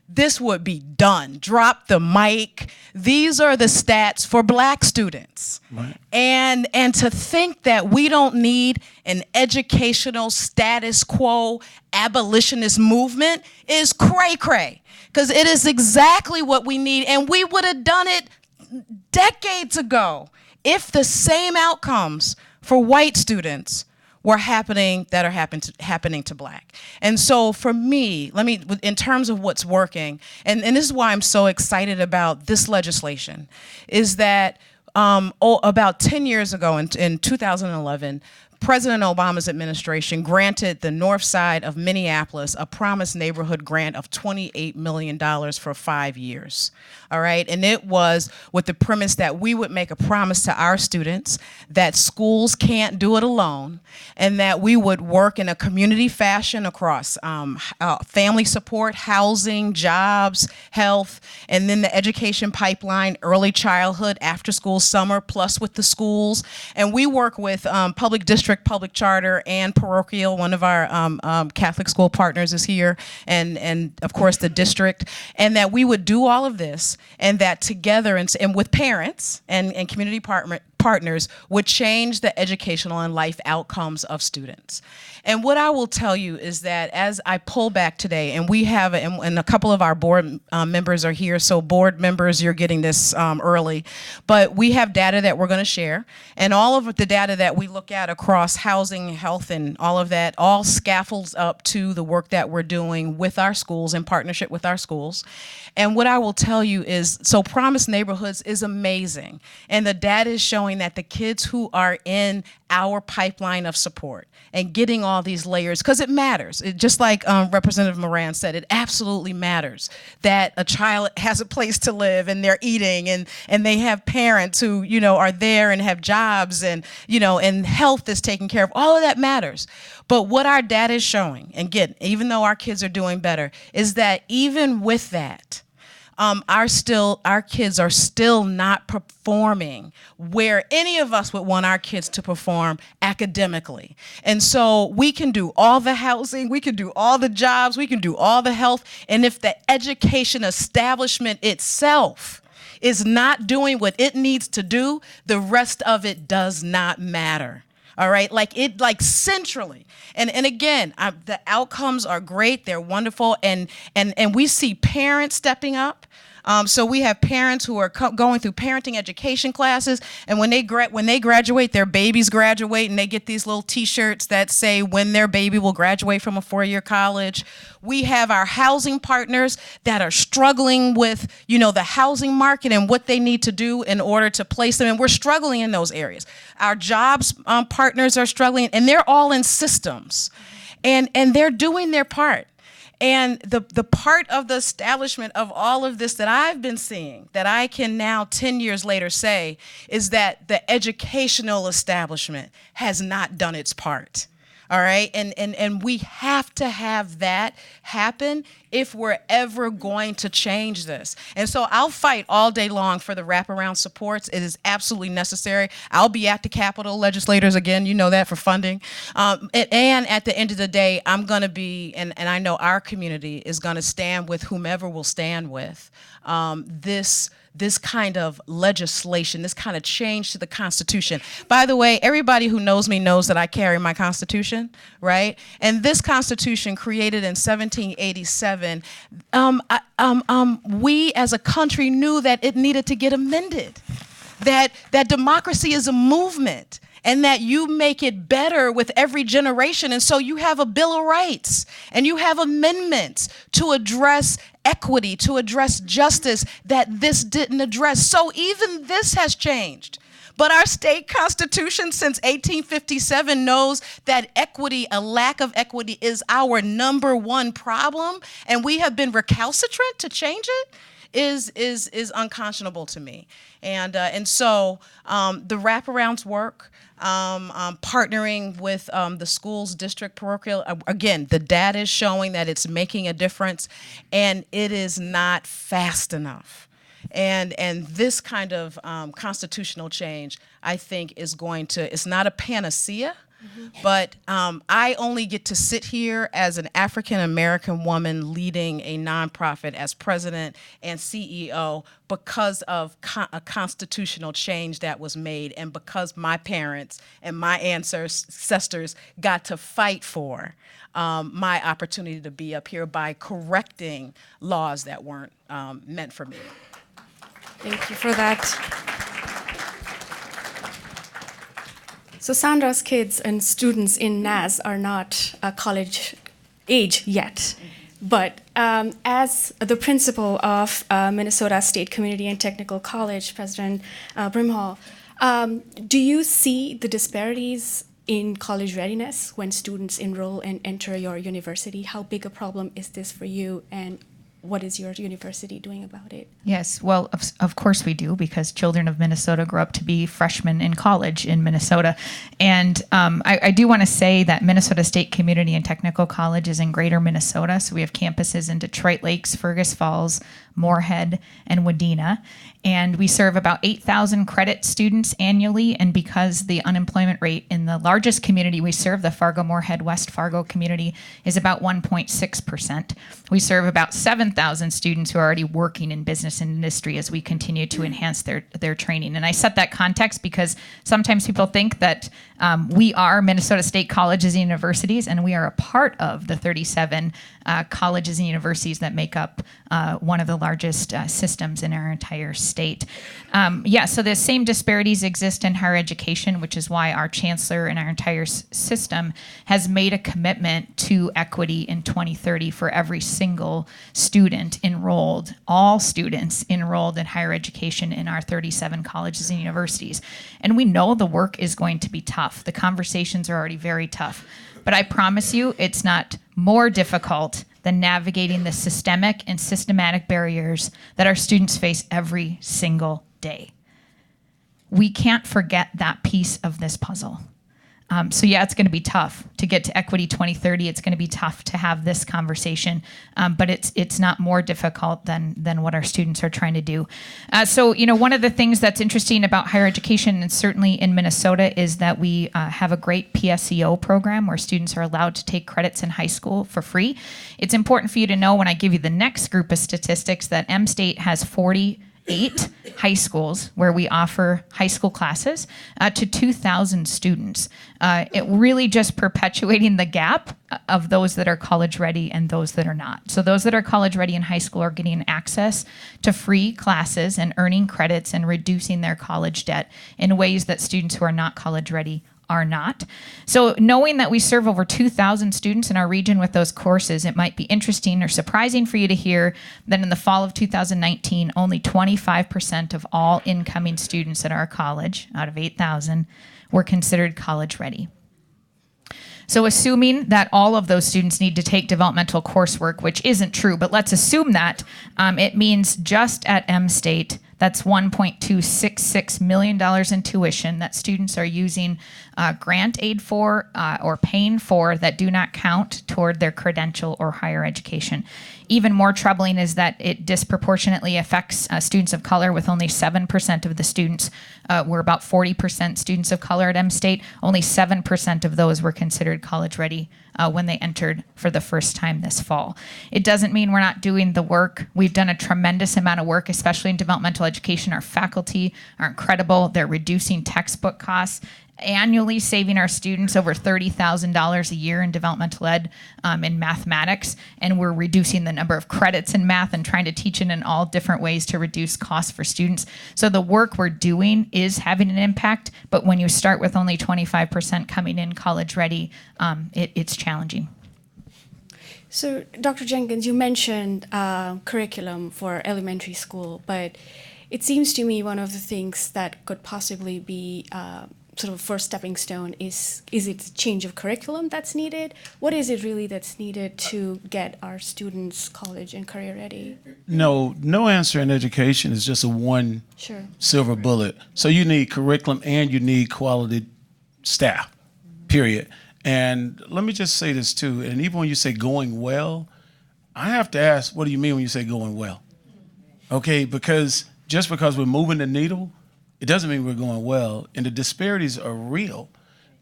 this would be done. Drop the mic. These are the stats for Black students. Right. And to think that we don't need an educational status quo abolitionist movement is cray-cray, because it is exactly what we need, and we would have done it decades ago if the same outcomes for white students were happening to Black. And so for me, in terms of what's working, and this is why I'm so excited about this legislation, is that about 10 years ago in 2011, President Obama's administration granted the north side of Minneapolis a Promised Neighborhood grant of $28 million for 5 years. All right, and it was with the premise that we would make a promise to our students that schools can't do it alone, and that we would work in a community fashion across family support, housing, jobs, health, and then the education pipeline, early childhood, after school, summer, plus with the schools. And we work with public district, public charter, and parochial. One of our Catholic school partners is here, and of course the district, and that we would do all of this, and that together and with parents and community partners would change the educational and life outcomes of students. And what I will tell you is that as I pull back today, and we have, and a couple of our board members are here, so board members, you're getting this early, but we have data that we're going to share, and all of the data that we look at across housing, health, and all of that, all scaffolds up to the work that we're doing with our schools, in partnership with our schools. And what I will tell you is, so Promised Neighborhoods is amazing, and the data is showing that the kids who are in our pipeline of support and getting all these layers, because it matters. Just like Representative Moran said, it absolutely matters that a child has a place to live and they're eating and they have parents who, are there and have jobs and, and health is taken care of. All of that matters. But what our data is showing, and again, even though our kids are doing better, is that even with that, our kids are still not performing where any of us would want our kids to perform academically. And so we can do all the housing, we can do all the jobs, we can do all the health, and if the education establishment itself is not doing what it needs to do, the rest of it does not matter. All right, like centrally, and again, the outcomes are great. They're wonderful, and we see parents stepping up. So we have parents who are going through parenting education classes, and when they graduate, their babies graduate, and they get these little T-shirts that say when their baby will graduate from a 4-year college. We have our housing partners that are struggling with, the housing market and what they need to do in order to place them, and we're struggling in those areas. Our jobs partners are struggling, and they're all in systems, and they're doing their part. And the part of the establishment of all of this that I've been seeing, that I can now 10 years later say, is that the educational establishment has not done its part. All right, and we have to have that happen if we're ever going to change this. And so I'll fight all day long for the wraparound supports. It is absolutely necessary. I'll be at the Capitol, legislators, again, you know that, for funding. And at the end of the day, I'm going to be, and I know our community is going to stand with whomever will stand with this kind of legislation, this kind of change to the Constitution. By the way, everybody who knows me knows that I carry my Constitution, right? And this Constitution, created in 1787, we as a country knew that it needed to get amended, that democracy is a movement, and that you make it better with every generation. And so you have a Bill of Rights, and you have amendments to address equity, to address justice that this didn't address. So even this has changed. But our state constitution since 1857 knows that equity, a lack of equity, is our number one problem, and we have been recalcitrant to change it. Is unconscionable to me. And so the wraparounds work, partnering with the schools, district, parochial. Again, the data is showing that it's making a difference, and it is not fast enough. And this kind of constitutional change, I think, is going to, it's not a panacea. But I only get to sit here as an African-American woman leading a nonprofit as president and CEO because of a constitutional change that was made, and because my parents and my ancestors got to fight for my opportunity to be up here by correcting laws that weren't meant for me. Thank you for that. So Sandra's kids and students in NAS are not college age yet, but as the principal of Minnesota State Community and Technical College, President Brimhall, do you see the disparities in college readiness when students enroll and enter your university? How big a problem is this for you, and what is your university doing about it? Yes, well, of course we do, because children of Minnesota grow up to be freshmen in college in Minnesota. And I do want to say that Minnesota State Community and Technical College is in greater Minnesota. So we have campuses in Detroit Lakes, Fergus Falls, Moorhead, and Wadena. And we serve about 8,000 credit students annually. And because the unemployment rate in the largest community we serve, the Fargo-Moorhead West Fargo community, is about 1.6%. We serve about 7,000 students who are already working in business and industry as we continue to enhance their training. And I set that context because sometimes people think that we are Minnesota State colleges and universities, and we are a part of the 37 colleges and universities that make up one of the largest systems in our entire state. So the same disparities exist in higher education, which is why our chancellor and our entire system has made a commitment to equity in 2030 for every single student enrolled, all students enrolled in higher education in our 37 colleges and universities. And we know the work is going to be tough. The conversations are already very tough. But I promise you, it's not more difficult than navigating the systemic and systematic barriers that our students face every single day. We can't forget that piece of this puzzle. So yeah, it's going to be tough to get to Equity 2030. It's going to be tough to have this conversation, but it's not more difficult than what our students are trying to do. So one of the things that's interesting about higher education, and certainly in Minnesota, is that we have a great PSEO program where students are allowed to take credits in high school for free. It's important for you to know when I give you the next group of statistics that M-State has 48 high schools where we offer high school classes to 2,000 students. It really just perpetuating the gap of those that are college ready and those that are not. So those that are college ready in high school are getting access to free classes and earning credits and reducing their college debt in ways that students who are not college ready are not. So knowing that we serve over 2,000 students in our region with those courses, it might be interesting or surprising for you to hear that in the fall of 2019, only 25% of all incoming students at our college, out of 8,000, were considered college ready. So assuming that all of those students need to take developmental coursework, which isn't true, but let's assume that, it means just at M-State, that's $1.266 million in tuition that students are using grant aid for or paying for that do not count toward their credential or higher education. Even more troubling is that it disproportionately affects students of color, with only 7% of the students. We're about 40% students of color at M-State. Only 7% of those were considered college ready when they entered for the first time this fall. It doesn't mean we're not doing the work. We've done a tremendous amount of work, especially in developmental education. Our faculty are incredible. They're reducing textbook costs, annually saving our students over $30,000 a year in developmental ed in mathematics, and we're reducing the number of credits in math and trying to teach it in all different ways to reduce costs for students. So the work we're doing is having an impact, but when you start with only 25% coming in college ready, it's challenging. So, Dr. Jenkins, you mentioned curriculum for elementary school, but it seems to me one of the things that could possibly be sort of first stepping stone is it change of curriculum that's needed? What is it really that's needed to get our students college and career ready? No answer in education is just a one silver bullet. So you need curriculum and you need quality staff, period. And let me just say this too, and even when you say going well, I have to ask, what do you mean when you say going well? Okay, because just because we're moving the needle, it doesn't mean we're going well, and the disparities are real.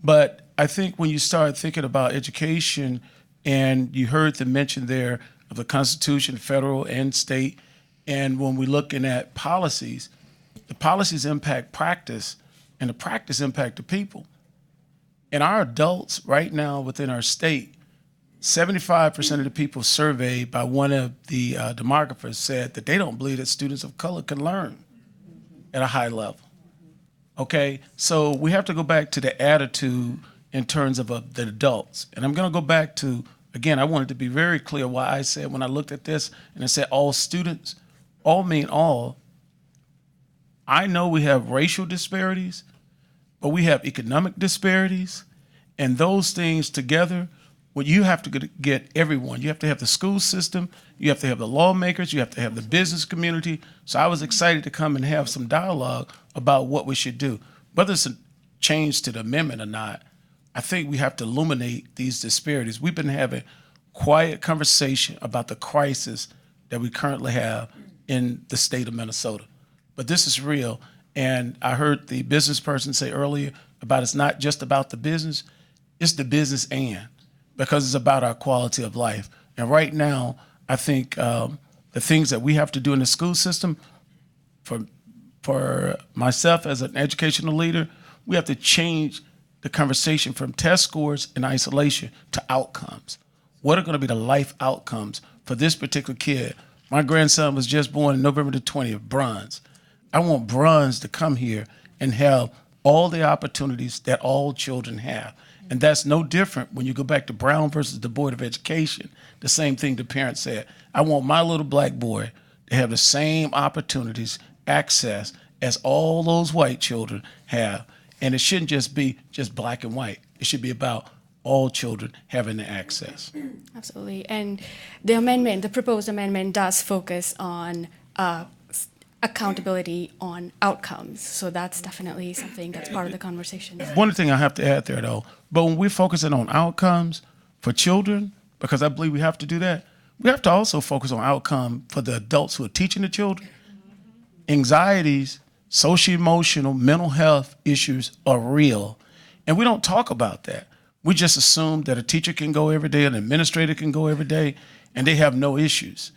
But I think when you start thinking about education, and you heard the mention there of the Constitution, federal and state, and when we're looking at policies, the policies impact practice, and the practice impact the people. And our adults right now within our state, 75% of the people surveyed by one of the demographers said that they don't believe that students of color can learn at a high level. Okay, so we have to go back to the attitude in terms of the adults. And I'm gonna go back to, again, I wanted to be very clear why I said when I looked at this and I said all students, all mean all. I know we have racial disparities, but we have economic disparities, and those things together, well, you have to get everyone. You have to have the school system, you have to have the lawmakers, you have to have the business community. So I was excited to come and have some dialogue about what we should do. Whether it's a change to the amendment or not, I think we have to illuminate these disparities. We've been having quiet conversation about the crisis that we currently have in the state of Minnesota. But this is real. And I heard the business person say earlier about it's not just about the business, it's the business because it's about our quality of life. And right now, I think the things that we have to do in the school system, for myself as an educational leader, we have to change the conversation from test scores and isolation to outcomes. What are going to be the life outcomes for this particular kid? My grandson was just born November the 20th, Bronze. I want Bronze to come here and have all the opportunities that all children have. And that's no different when you go back to Brown versus the Board of Education. The same thing the parents said. I want my little black boy to have the same opportunities, access, as all those white children have. And it shouldn't just be just black and white. It should be about all children having the access. Absolutely. And the proposed amendment does focus on accountability on outcomes. So that's definitely something that's part of the conversation. One thing I have to add there, though, but when we're focusing on outcomes for children, because I believe we have to do that, we have to also focus on outcome for the adults who are teaching the children. Anxieties, social-emotional, mental health issues are real, and we don't talk about that. We just assume that a teacher can go every day, an administrator can go every day, and they have no issues.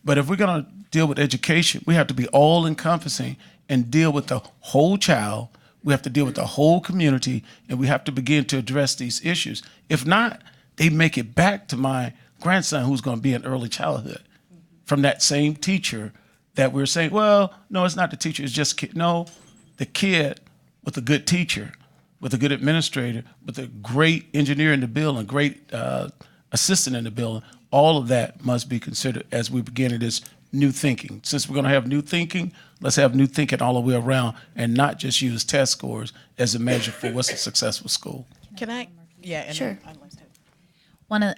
But if we're going to deal with education, we have to be all-encompassing and deal with the whole child. We have to deal with the whole community, and we have to begin to address these issues. If not, they make it back to my grandson who's going to be in early childhood from that same teacher that we're saying, well, no, it's not the teacher, it's just kid. No, the kid with a good teacher, with a good administrator, with a great engineer in the building, great assistant in the building, all of that must be considered as we begin this new thinking. Since we're going to have new thinking, let's have new thinking all the way around and not just use test scores as a measure for what's a successful school. Can I? Yeah, and Sure.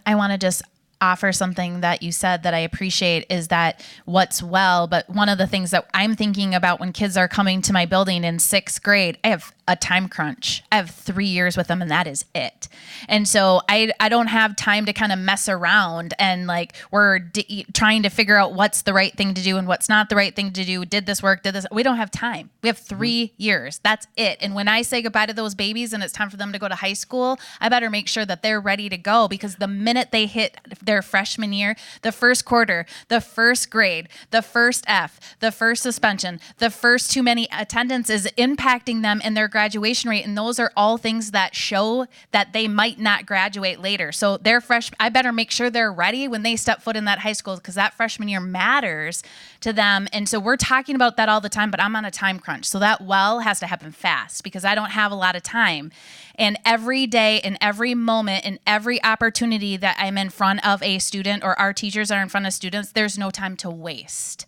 I want to just offer something that you said that I appreciate is that what's well, but one of the things that I'm thinking about when kids are coming to my building in 6th grade, I have a time crunch. I have 3 years with them and that is it. And so I don't have time to kind of mess around and like we're trying to figure out what's the right thing to do and what's not the right thing to do. Did this work? Did this? We don't have time. We have 3 years. That's it. And when I say goodbye to those babies and it's time for them to go to high school, I better make sure that they're ready to go because the minute they hit their freshman year, the first quarter, the first grade, the first F, the first suspension, the first too many attendance is impacting them in their graduation rate. And those are all things that show that they might not graduate later. So they're I better make sure they're ready when they step foot in that high school because that freshman year matters to them. And so we're talking about that all the time, but I'm on a time crunch. So that well has to happen fast because I don't have a lot of time. And every day and every moment and every opportunity that I'm in front of a student or our teachers are in front of students, there's no time to waste.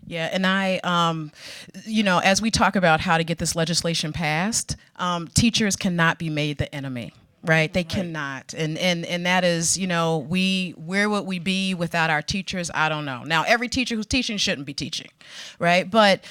Yeah, and I, as we talk about how to get this legislation passed, teachers cannot be made the enemy. Right, they cannot, and that is, where would we be without our teachers? I don't know. Now, every teacher who's teaching shouldn't be teaching, right? But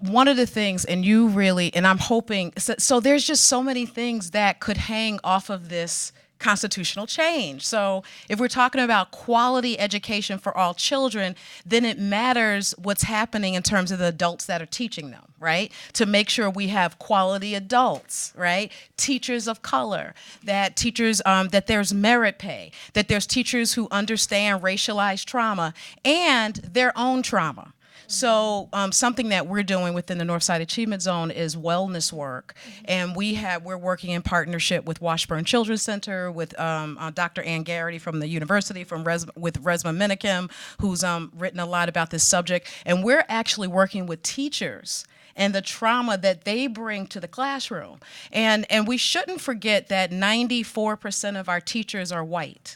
one of the things, and I'm hoping, so there's just so many things that could hang off of this constitutional change. So if we're talking about quality education for all children, then it matters what's happening in terms of the adults that are teaching them, right? To make sure we have quality adults, right? Teachers of color, that teachers, that there's merit pay, that there's teachers who understand racialized trauma and their own trauma. So something that we're doing within the Northside Achievement Zone is wellness work, and we're working in partnership with Washburn Children's Center, with Dr. Ann Garrity from the university, with Resma Minikim, who's written a lot about this subject, and we're actually working with teachers and the trauma that they bring to the classroom. And we shouldn't forget that 94% of our teachers are white,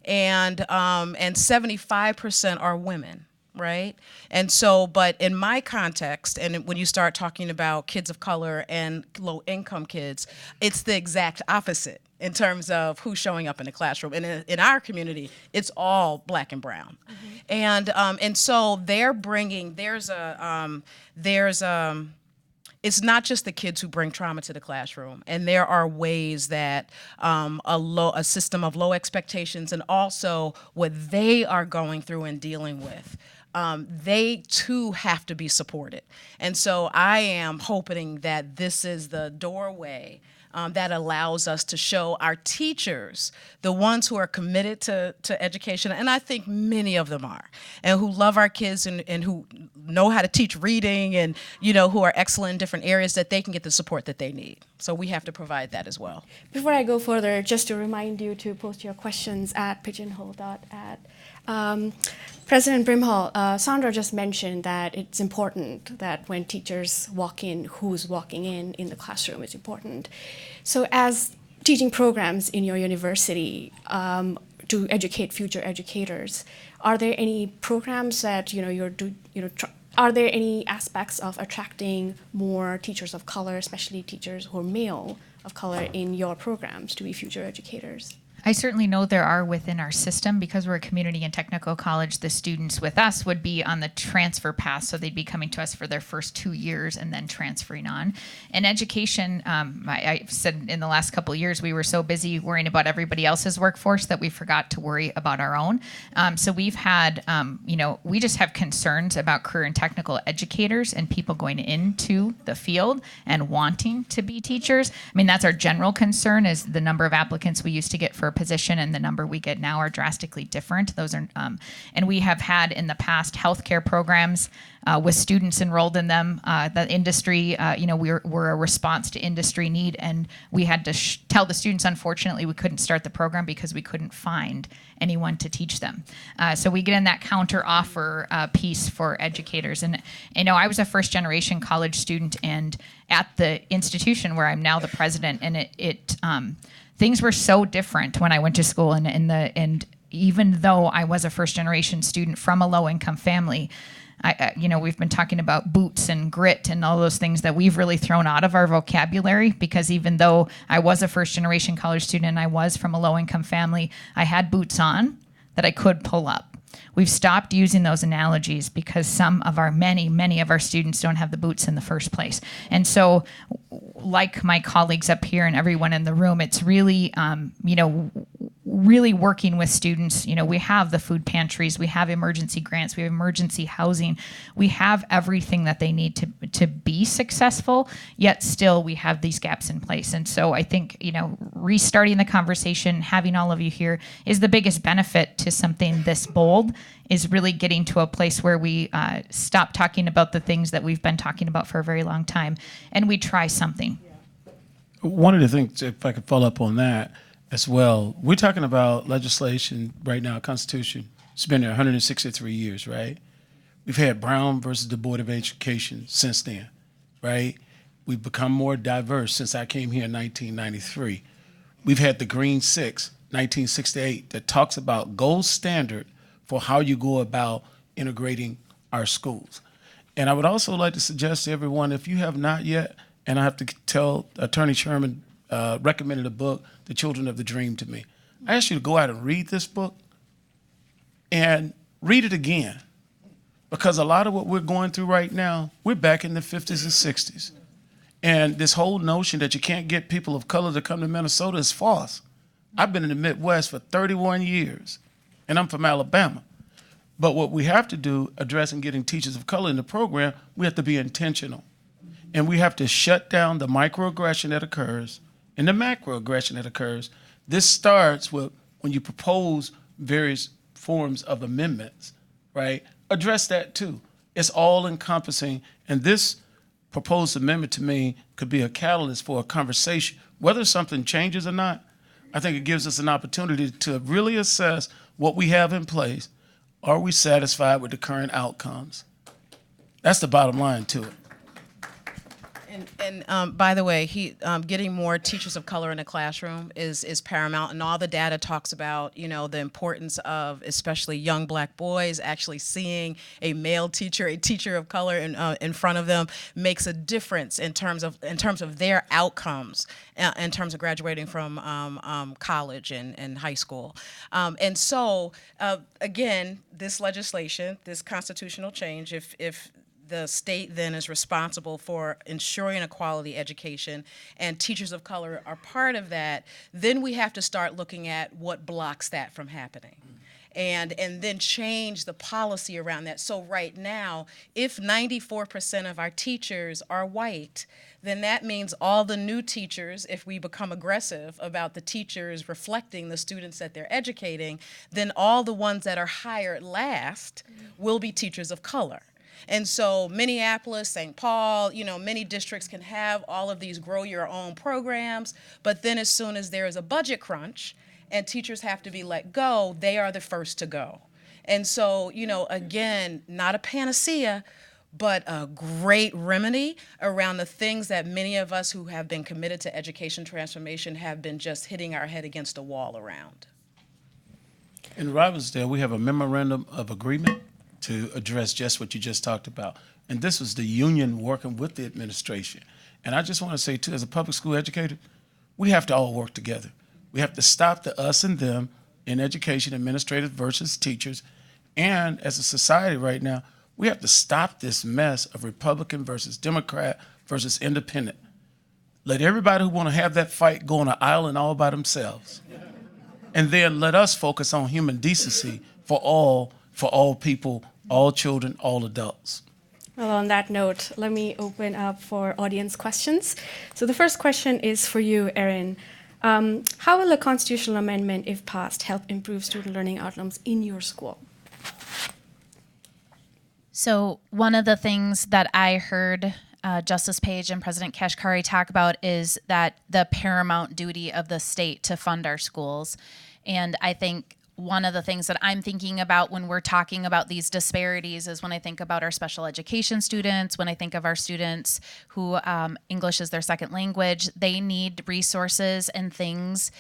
and 75% are women. Right? And so, but in my context, and when you start talking about kids of color and low-income kids, it's the exact opposite in terms of who's showing up in the classroom. And in our community, it's all Black and brown. Mm-hmm. And so they're bringing, it's not just the kids who bring trauma to the classroom, and there are ways that a system of low expectations and also what they are going through and dealing with, they too have to be supported. And so I am hoping that this is the doorway that allows us to show our teachers, the ones who are committed to education, and I think many of them are, and who love our kids and who know how to teach reading and, who are excellent in different areas, that they can get the support that they need. So we have to provide that as well. Before I go further, just to remind you to post your questions at pigeonhole.at. President Brimhall, Sandra just mentioned that it's important that when teachers walk in, who's walking in the classroom is important. So as teaching programs in your university to educate future educators, are there any programs that are there any aspects of attracting more teachers of color, especially teachers who are male of color, in your programs to be future educators? I certainly know there are within our system because we're a community and technical college. The students with us would be on the transfer path, so they'd be coming to us for their first 2 years and then transferring on. In education, I've said in the last couple of years we were so busy worrying about everybody else's workforce that we forgot to worry about our own. So we've had, we just have concerns about career and technical educators and people going into the field and wanting to be teachers. I mean, that's our general concern, is the number of applicants we used to get for a position and the number we get now are drastically different. Those are, and we have had in the past healthcare programs with students enrolled in them. The industry, we're a response to industry need, and we had to tell the students, unfortunately, we couldn't start the program because we couldn't find anyone to teach them. So we get in that counter offer piece for educators. And I was a first generation college student, and at the institution where I'm now the president, and things were so different when I went to school, and even though I was a first generation student from a low income family, we've been talking about boots and grit and all those things that we've really thrown out of our vocabulary, because even though I was a first generation college student and I was from a low income family, I had boots on that I could pull up. We've stopped using those analogies because some of our many of our students don't have the boots in the first place. And so, like my colleagues up here and everyone in the room, it's really, really working with students. We have the food pantries, we have emergency grants, we have emergency housing, we have everything that they need to be successful, yet still we have these gaps in place. And so I think, restarting the conversation, having all of you here is the biggest benefit to something this bold, is really getting to a place where we stop talking about the things that we've been talking about for a very long time, and we try something. One of the things, if I could follow up on that as well, we're talking about legislation right now, Constitution. It's been there 163 years, right? We've had Brown versus the Board of Education since then, right? We've become more diverse since I came here in 1993. We've had the Green Six, 1968, that talks about gold standard for how you go about integrating our schools. And I would also like to suggest to everyone, if you have not yet, and I have to tell Attorney Sherman recommended a book, The Children of the Dream, to me. I ask you to go out and read this book and read it again, because a lot of what we're going through right now, we're back in the 50s and 60s. And this whole notion that you can't get people of color to come to Minnesota is false. I've been in the Midwest for 31 years, and I'm from Alabama. But what we have to do, addressing getting teachers of color in the program, we have to be intentional. And we have to shut down the microaggression that occurs and the macroaggression that occurs. This starts with when you propose various forms of amendments, right? Address that too. It's all encompassing. And this proposed amendment to me could be a catalyst for a conversation. Whether something changes or not, I think it gives us an opportunity to really assess what we have in place. Are we satisfied with the current outcomes? That's the bottom line to it. And by the way, getting more teachers of color in the classroom is paramount, and all the data talks about, the importance of especially young black boys actually seeing a male teacher, a teacher of color in front of them makes a difference in terms of their outcomes, in terms of graduating from college and high school. And so again, this legislation, this constitutional change, if the state then is responsible for ensuring a quality education, and teachers of color are part of that, then we have to start looking at what blocks that from happening. And then change the policy around that. So right now, if 94% of our teachers are white, then that means all the new teachers, if we become aggressive about the teachers reflecting the students that they're educating, then all the ones that are hired last will be teachers of color. And so Minneapolis, St. Paul, many districts can have all of these grow your own programs, but then as soon as there is a budget crunch and teachers have to be let go, they are the first to go. And so, again, not a panacea, but a great remedy around the things that many of us who have been committed to education transformation have been just hitting our head against a wall around. In Robbinsdale, we have a memorandum of agreement to address just what you just talked about. And this was the union working with the administration. And I just want to say, too, as a public school educator, we have to all work together. We have to stop the us and them in education, administrators versus teachers. And as a society right now, we have to stop this mess of Republican versus Democrat versus independent. Let everybody who want to have that fight go on an island all by themselves. And then let us focus on human decency for all people, all children, all adults. Well, on that note, let me open up for audience questions. So the first question is for you, Erin. How will a constitutional amendment, if passed, help improve student learning outcomes in your school? So one of the things that I heard Justice Page and President Kashkari talk about is that the paramount duty of the state to fund our schools. And I think one of the things that I'm thinking about when we're talking about these disparities is when I think about our special education students, when I think of our students who English is their second language, they need resources and things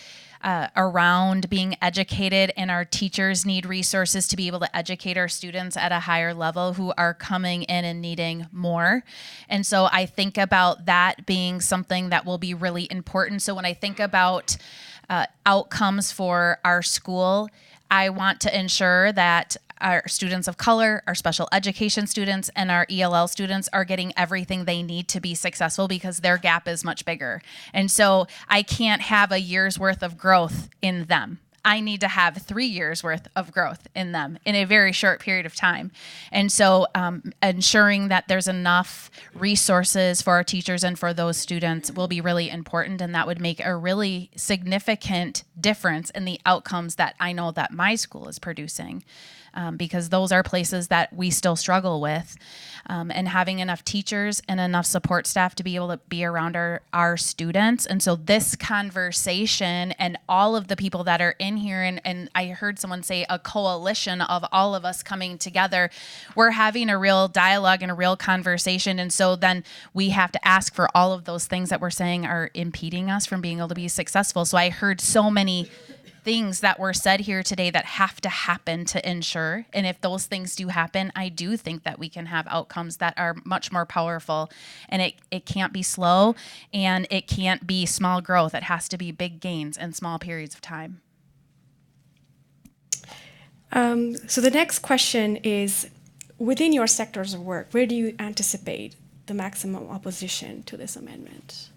around being educated, and our teachers need resources to be able to educate our students at a higher level who are coming in and needing more. And so I think about that being something that will be really important. So when I think about outcomes for our school, I want to ensure that our students of color, our special education students, and our ELL students are getting everything they need to be successful because their gap is much bigger. And so I can't have a year's worth of growth in them. I need to have 3 years worth of growth in them in a very short period of time. And so ensuring that there's enough resources for our teachers and for those students will be really important, and that would make a really significant difference in the outcomes that I know that my school is producing. Because those are places that we still struggle with. And having enough teachers and enough support staff to be able to be around our students. And so this conversation and all of the people that are in here, and I heard someone say a coalition of all of us coming together, we're having a real dialogue and a real conversation. And so then we have to ask for all of those things that we're saying are impeding us from being able to be successful. So I heard so many things that were said here today that have to happen to ensure. And if those things do happen, I do think that we can have outcomes that are much more powerful. And it can't be slow, and it can't be small growth. It has to be big gains in small periods of time. So the next question is, within your sectors of work, where do you anticipate the maximum opposition to this amendment?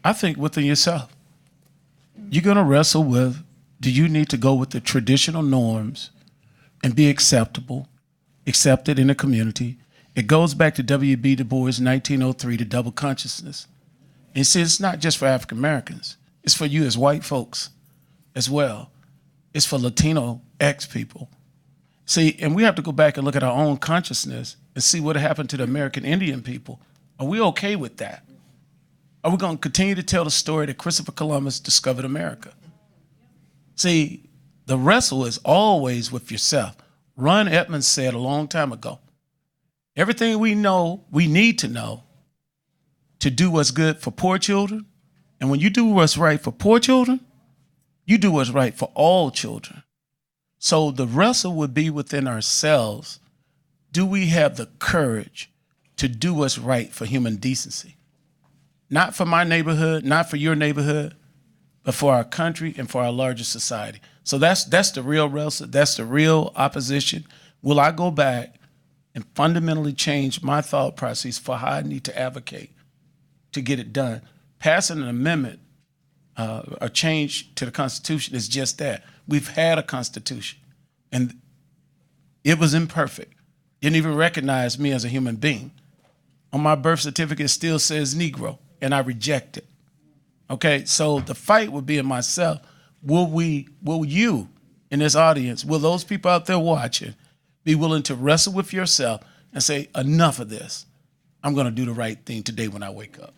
I think within yourself. You're going to wrestle with, do you need to go with the traditional norms and be accepted in the community? It goes back to W.B. Du Bois' 1903, the double consciousness. And you see, it's not just for African Americans. It's for you as white folks as well. It's for Latino X people. See, and we have to go back and look at our own consciousness and see what happened to the American Indian people. Are we okay with that? Are we going to continue to tell the story that Christopher Columbus discovered America? See, the wrestle is always with yourself. Ron Edmonds said a long time ago, everything we know, we need to know to do what's good for poor children. And when you do what's right for poor children, you do what's right for all children. So the wrestle would be within ourselves. Do we have the courage to do what's right for human decency? Not for my neighborhood, not for your neighborhood, but for our country and for our larger society. So that's the real wrestle. That's the real opposition. Will I go back and fundamentally change my thought process for how I need to advocate to get it done? Passing an amendment, a change to the Constitution is just that. We've had a Constitution, and it was imperfect. Didn't even recognize me as a human being. On my birth certificate, it still says Negro, and I reject it. Okay, so the fight would be in myself. Will you in this audience, will those people out there watching be willing to wrestle with yourself and say, enough of this. I'm going to do the right thing today when I wake up.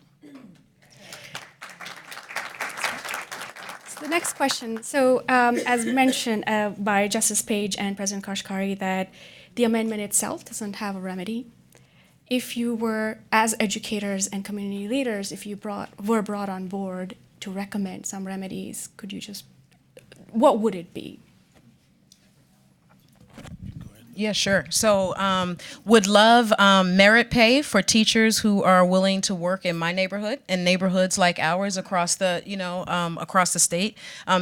So the next question. So as mentioned by Justice Page and President Kashkari, that the amendment itself doesn't have a remedy. If you were, as educators and community leaders, if you were brought on board to recommend some remedies, could you just, what would it be? Yeah, sure. So, would love merit pay for teachers who are willing to work in my neighborhood and neighborhoods like ours across the, across the state.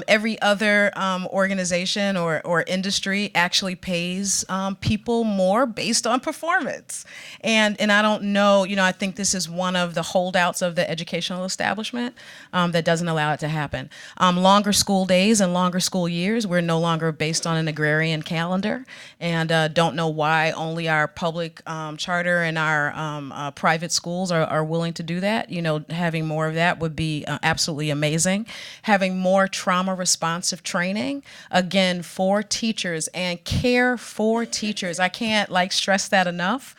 Every other organization or industry actually pays people more based on performance. And I don't know, I think this is one of the holdouts of the educational establishment that doesn't allow it to happen. Longer school days and longer school years, we're no longer based on an agrarian calendar, and don't know why only our public charter and our private schools are willing to do that. Having more of that would be absolutely amazing. Having more trauma responsive training, again, for teachers and care for teachers. I can't stress that enough.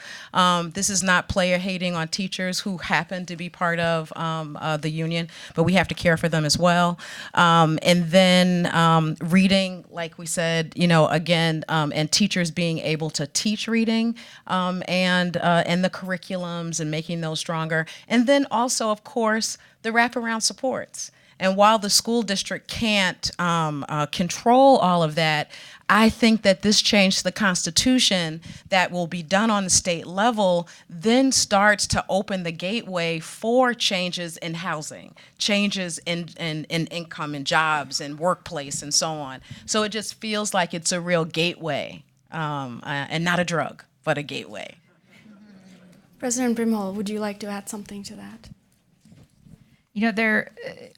This is not player hating on teachers who happen to be part of the union, but we have to care for them as well. And then reading, like we said, again, and teachers being able to teach reading and the curriculums and making those stronger. And then also, of course, the wraparound supports. And while the school district can't control all of that, I think that this change to the Constitution that will be done on the state level then starts to open the gateway for changes in housing, changes in income and jobs and workplace and so on. So it just feels like it's a real gateway, and not a drug, but a gateway. President Brimhall, would you like to add something to that?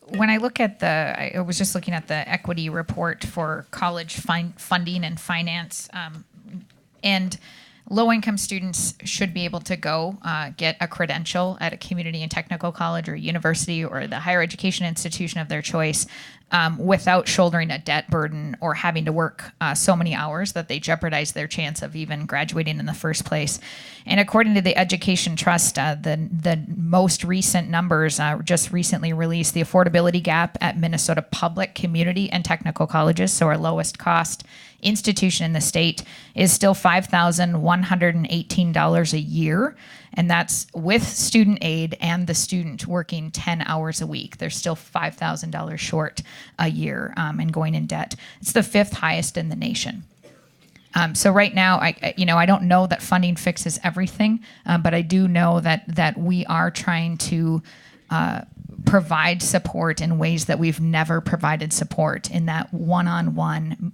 When I look at I was just looking at the equity report for college funding and finance, and low-income students should be able to go get a credential at a community and technical college or university or the higher education institution of their choice without shouldering a debt burden or having to work so many hours that they jeopardize their chance of even graduating in the first place. And according to the Education Trust, the most recent numbers just recently released, the affordability gap at Minnesota public community and technical colleges, so our lowest cost institution in the state, is still $5,118 a year. And that's with student aid and the student working 10 hours a week. They're still $5,000 short a year and going in debt. It's the fifth highest in the nation. So right now, I don't know that funding fixes everything, but I do know that we are trying to provide support in ways that we've never provided support, in that one-on-one,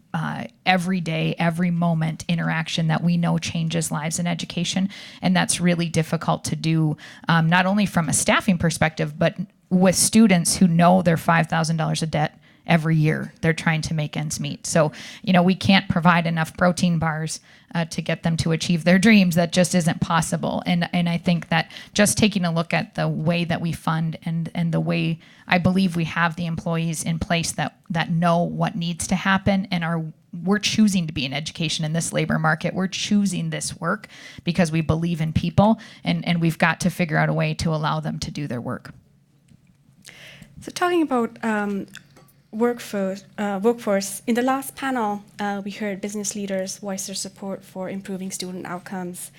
every day, every moment interaction that we know changes lives in education. And that's really difficult to do, not only from a staffing perspective, but with students who know they're $5,000 of debt every year. They're trying to make ends meet. So, we can't provide enough protein bars to get them to achieve their dreams. That just isn't possible. And I think that just taking a look at the way that we fund and the way I believe we have the employees in place that know what needs to happen and we're choosing to be in education in this labor market. We're choosing this work because we believe in people, and we've got to figure out a way to allow them to do their work. So talking about workforce, in the last panel, we heard business leaders voice their support for improving student outcomes.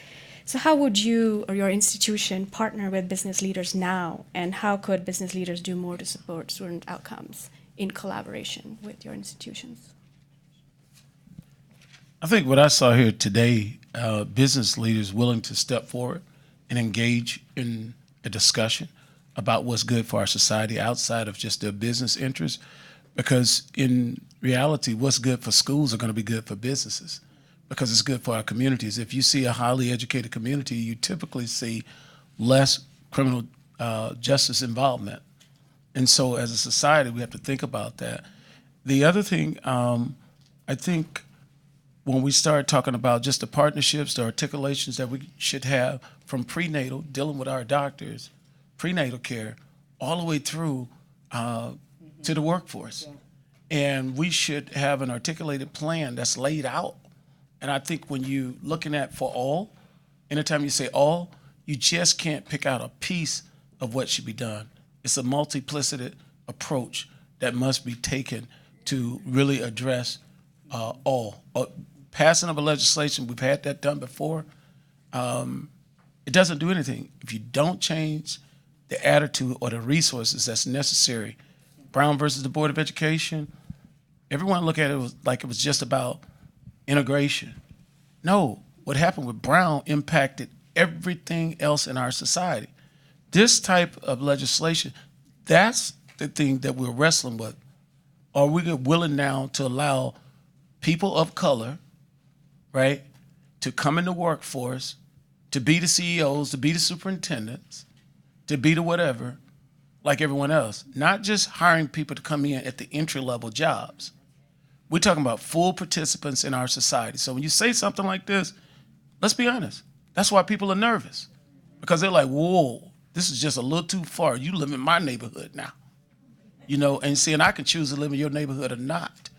So how would you or your institution partner with business leaders now, and how could business leaders do more to support student outcomes in collaboration with your institutions? I think what I saw here today, business leaders willing to step forward and engage in a discussion about what's good for our society outside of just their business interests. Because in reality, what's good for schools are going to be good for businesses, because it's good for our communities. If you see a highly educated community, you typically see less criminal justice involvement. And so as a society, we have to think about that. The other thing, I think when we start talking about just the partnerships, the articulations that we should have from prenatal, dealing with our doctors, prenatal care, all the way through to the workforce. And we should have an articulated plan that's laid out. And I think when you looking at for all, anytime you say all, you just can't pick out a piece of what should be done. It's a multiplicated approach that must be taken to really address all. Passing of a legislation, we've had that done before. It doesn't do anything if you don't change the attitude or the resources that's necessary. Brown versus the Board of Education, everyone looked at it like it was just about integration. No, what happened with Brown impacted everything else in our society. This type of legislation, that's the thing that we're wrestling with. Are we willing now to allow people of color, right, to come in the workforce, to be the CEOs, to be the superintendents, to be the whatever, like everyone else? Not just hiring people to come in at the entry-level jobs. We're talking about full participants in our society. So when you say something like this, let's be honest. That's why people are nervous. Because they're like, whoa, this is just a little too far. You live in my neighborhood now. You know, and see, and I can choose to live in your neighborhood or not.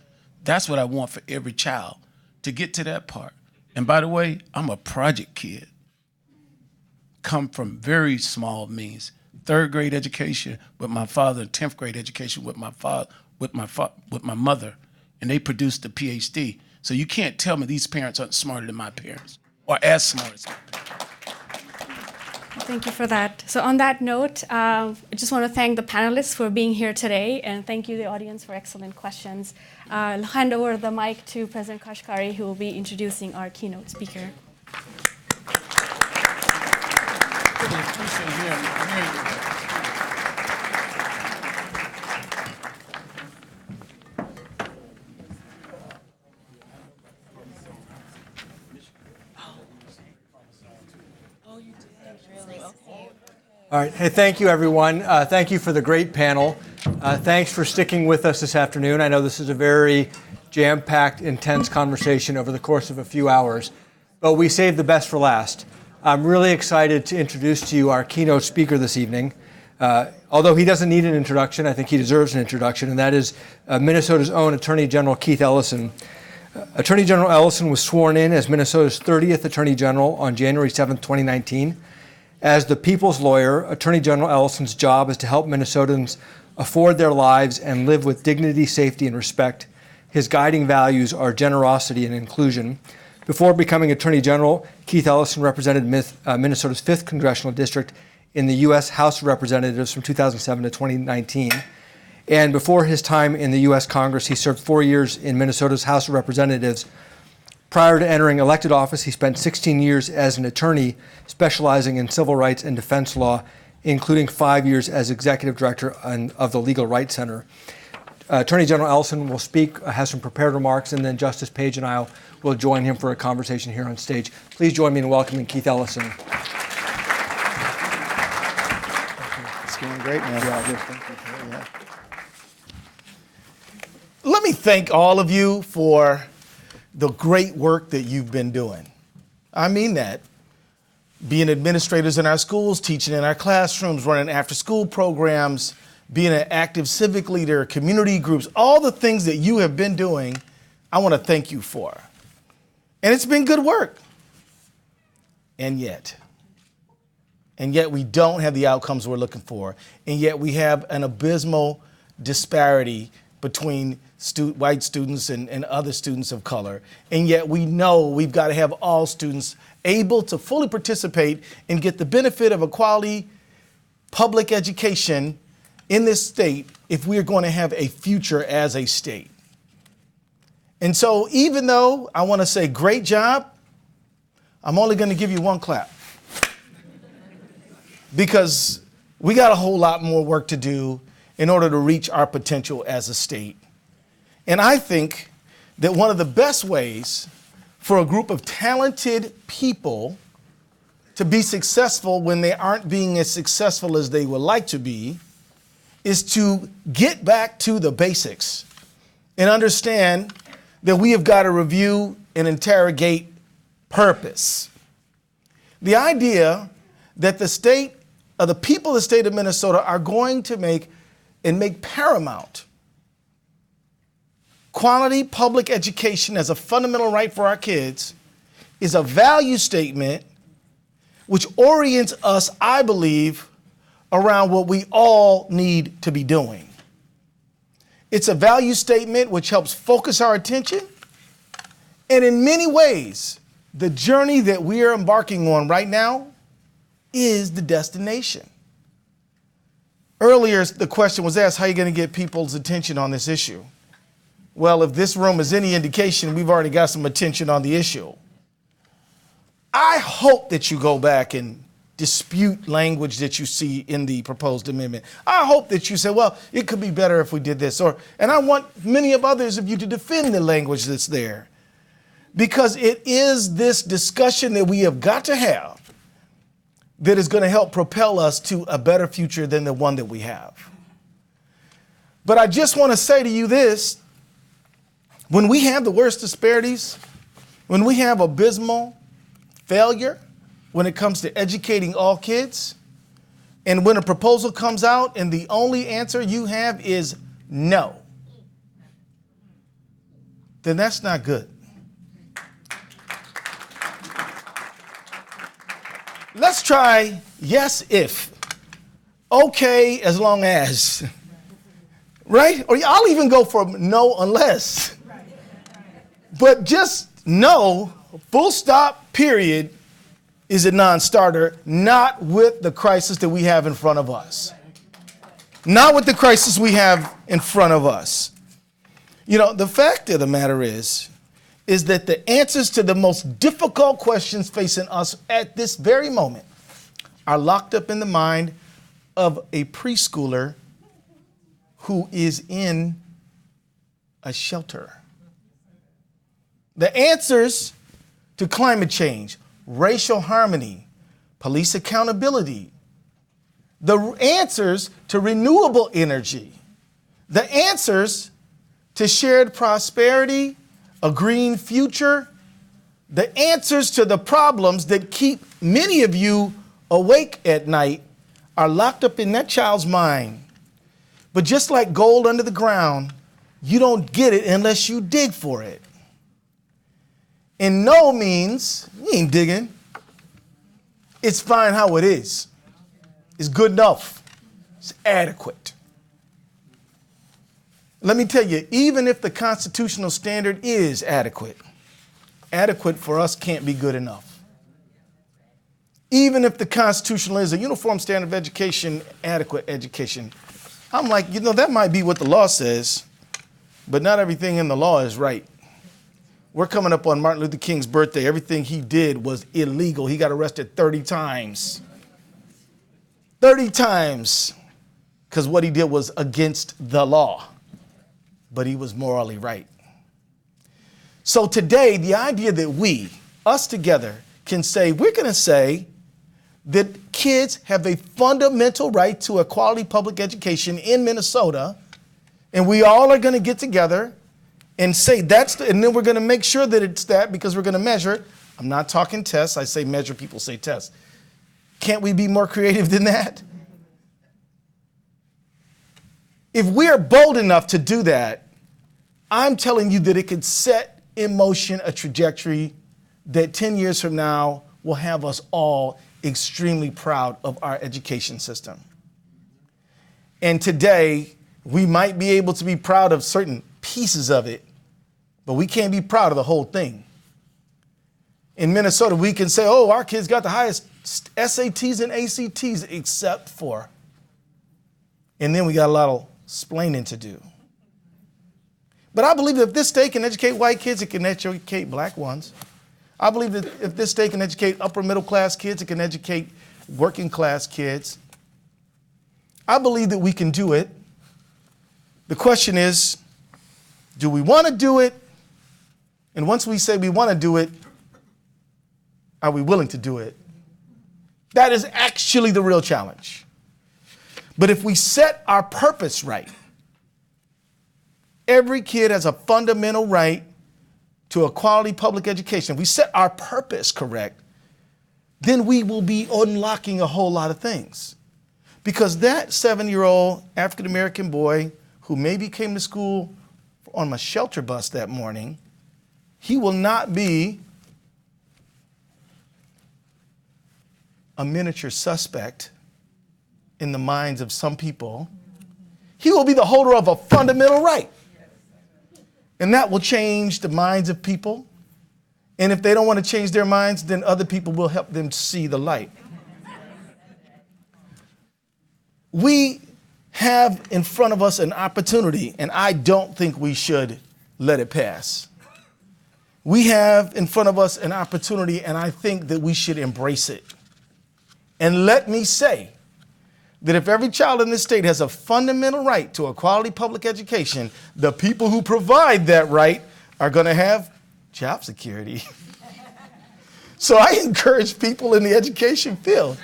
That's what I want for every child, to get to that part. And by the way, I'm a project kid. Come from very small means. 3rd grade education with my father, and 10th grade education with my mother. And they produced a PhD. So you can't tell me these parents aren't smarter than my parents or as smart as my parents. Thank you for that. So on that note, I just want to thank the panelists for being here today, and thank you, the audience, for excellent questions. I'll hand over the mic to President Kashkari, who will be introducing our keynote speaker. All right. Hey, thank you, everyone. Thank you for the great panel. Thanks for sticking with us this afternoon. I know this is a very jam-packed, intense conversation over the course of a few hours, but we saved the best for last. I'm really excited to introduce to you our keynote speaker this evening. Although he doesn't need an introduction, I think he deserves an introduction, and that is Minnesota's own Attorney General Keith Ellison. Attorney General Ellison was sworn in as Minnesota's 30th Attorney General on January 7th, 2019. As the people's lawyer, Attorney General Ellison's job is to help Minnesotans afford their lives and live with dignity, safety, and respect. His guiding values are generosity and inclusion. Before becoming Attorney General, Keith Ellison represented Minnesota's 5th Congressional District in the U.S. House of Representatives from 2007 to 2019. And before his time in the U.S. Congress, he served 4 years in Minnesota's House of Representatives. Prior to entering elected office, he spent 16 years as an attorney specializing in civil rights and defense law, including 5 years as executive director of the Legal Rights Center. Attorney General Ellison will speak, has some prepared remarks, and then Justice Page and I will join him for a conversation here on stage. Please join me in welcoming Keith Ellison. It's going great, man. Yeah, thank you. Yeah. Let me thank all of you for the great work that you've been doing. I mean that. Being administrators in our schools, teaching in our classrooms, running after-school programs, being an active civic leader, community groups, all the things that you have been doing, I want to thank you for. And it's been good work. And yet we don't have the outcomes we're looking for. And yet we have an abysmal disparity between white students and other students of color. And yet we know we've got to have all students able to fully participate and get the benefit of a quality public education in this state if we are going to have a future as a state. And so even though I want to say great job, I'm only going to give you one clap. Because we got a whole lot more work to do in order to reach our potential as a state. And I think that one of the best ways for a group of talented people to be successful when they aren't being as successful as they would like to be is to get back to the basics and understand that we have got to review and interrogate purpose. The idea that the people of the state of Minnesota are going to make paramount quality public education as a fundamental right for our kids is a value statement which orients us, I believe, around what we all need to be doing. It's a value statement which helps focus our attention, and in many ways, the journey that we are embarking on right now is the destination. Earlier, the question was asked, how are you going to get people's attention on this issue? Well, if this room is any indication, we've already got some attention on the issue. I hope that you go back and dispute language that you see in the proposed amendment. I hope that you say, well, it could be better if we did this. And I want many of others of you to defend the language that's there. Because it is this discussion that we have got to have that is going to help propel us to a better future than the one that we have. But I just want to say to you this, when we have the worst disparities, when we have abysmal failure when it comes to educating all kids, and when a proposal comes out and the only answer you have is no, then that's not good. Let's try yes if, okay as long as, right? Or I'll even go for no unless. But just no, full stop, period, is a non-starter, not with the crisis that we have in front of us. Not with the crisis we have in front of us. You know, the fact of the matter is that the answers to the most difficult questions facing us at this very moment are locked up in the mind of a preschooler who is in a shelter. The answers to climate change, racial harmony, police accountability, the answers to renewable energy, the answers to shared prosperity, a green future, the answers to the problems that keep many of you awake at night are locked up in that child's mind. But just like gold under the ground, you don't get it unless you dig for it. And no means, you ain't digging. It's fine how it is. It's good enough. It's adequate. Let me tell you, even if the constitutional standard is adequate, adequate for us can't be good enough. Even if the constitutional is a uniform standard of education, adequate education, I'm like, you know, that might be what the law says, but not everything in the law is right. We're coming up on Martin Luther King's birthday. Everything he did was illegal. He got arrested 30 times. 30 times, because what he did was against the law. But he was morally right. So today, the idea that we, us together, can say, we're going to say that kids have a fundamental right to a quality public education in Minnesota, and we all are going to get together and say that's and then we're going to make sure that it's that because we're going to measure it. I'm not talking tests. I say measure, people say tests. Can't we be more creative than that? If we are bold enough to do that, I'm telling you that it could set in motion a trajectory that 10 years from now will have us all extremely proud of our education system. And today, we might be able to be proud of certain pieces of it, but we can't be proud of the whole thing. In Minnesota, we can say, oh, our kids got the highest SATs and ACTs except for, and then we got a lot of explaining to do. But I believe that if this state can educate white kids, it can educate black ones. I believe that if this state can educate upper middle class kids, it can educate working class kids. I believe that we can do it. The question is, do we want to do it? And once we say we want to do it, are we willing to do it? That is actually the real challenge. But if we set our purpose right, every kid has a fundamental right to a quality public education. If we set our purpose correct, then we will be unlocking a whole lot of things. Because that 7-year-old African-American boy who maybe came to school on my shelter bus that morning, he will not be a miniature suspect in the minds of some people. He will be the holder of a fundamental right. And that will change the minds of people. And if they don't want to change their minds, then other people will help them see the light. We have in front of us an opportunity, and I don't think we should let it pass. We have in front of us an opportunity, and I think that we should embrace it. And let me say that if every child in this state has a fundamental right to a quality public education, the people who provide that right are going to have job security. So I encourage people in the education field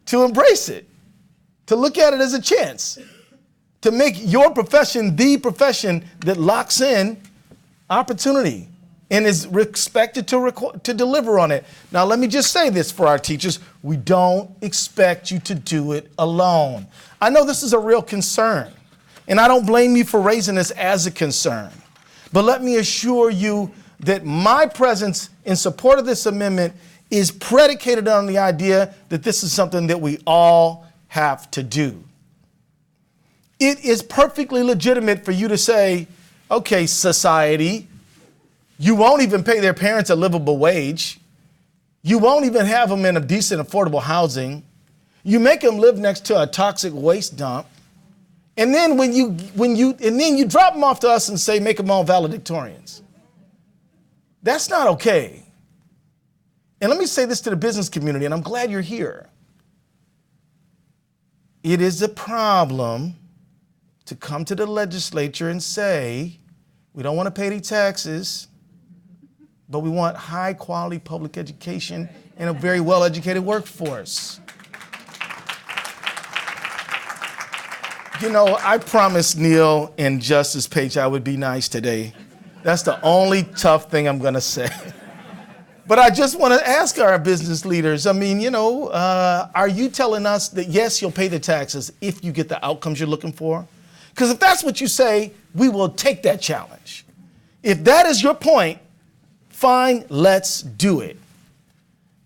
to embrace it, to look at it as a chance, to make your profession the profession that locks in opportunity and is expected to deliver on it. Now, let me just say this for our teachers. We don't expect you to do it alone. I know this is a real concern, and I don't blame you for raising this as a concern. But let me assure you that my presence in support of this amendment is predicated on the idea that this is something that we all have to do. It is perfectly legitimate for you to say, okay, society, you won't even pay their parents a livable wage. You won't even have them in a decent, affordable housing. You make them live next to a toxic waste dump. And then when you drop them off to us and say, make them all valedictorians. That's not okay. And let me say this to the business community, and I'm glad you're here. It is a problem to come to the legislature and say, we don't want to pay any taxes, but we want high quality public education and a very well-educated workforce. You know, I promised Neel and Justice Page I would be nice today. That's the only tough thing I'm going to say. But I just want to ask our business leaders, I mean, you know, are you telling us that, yes, you'll pay the taxes if you get the outcomes you're looking for? Because if that's what you say, we will take that challenge. If that is your point, fine, let's do it.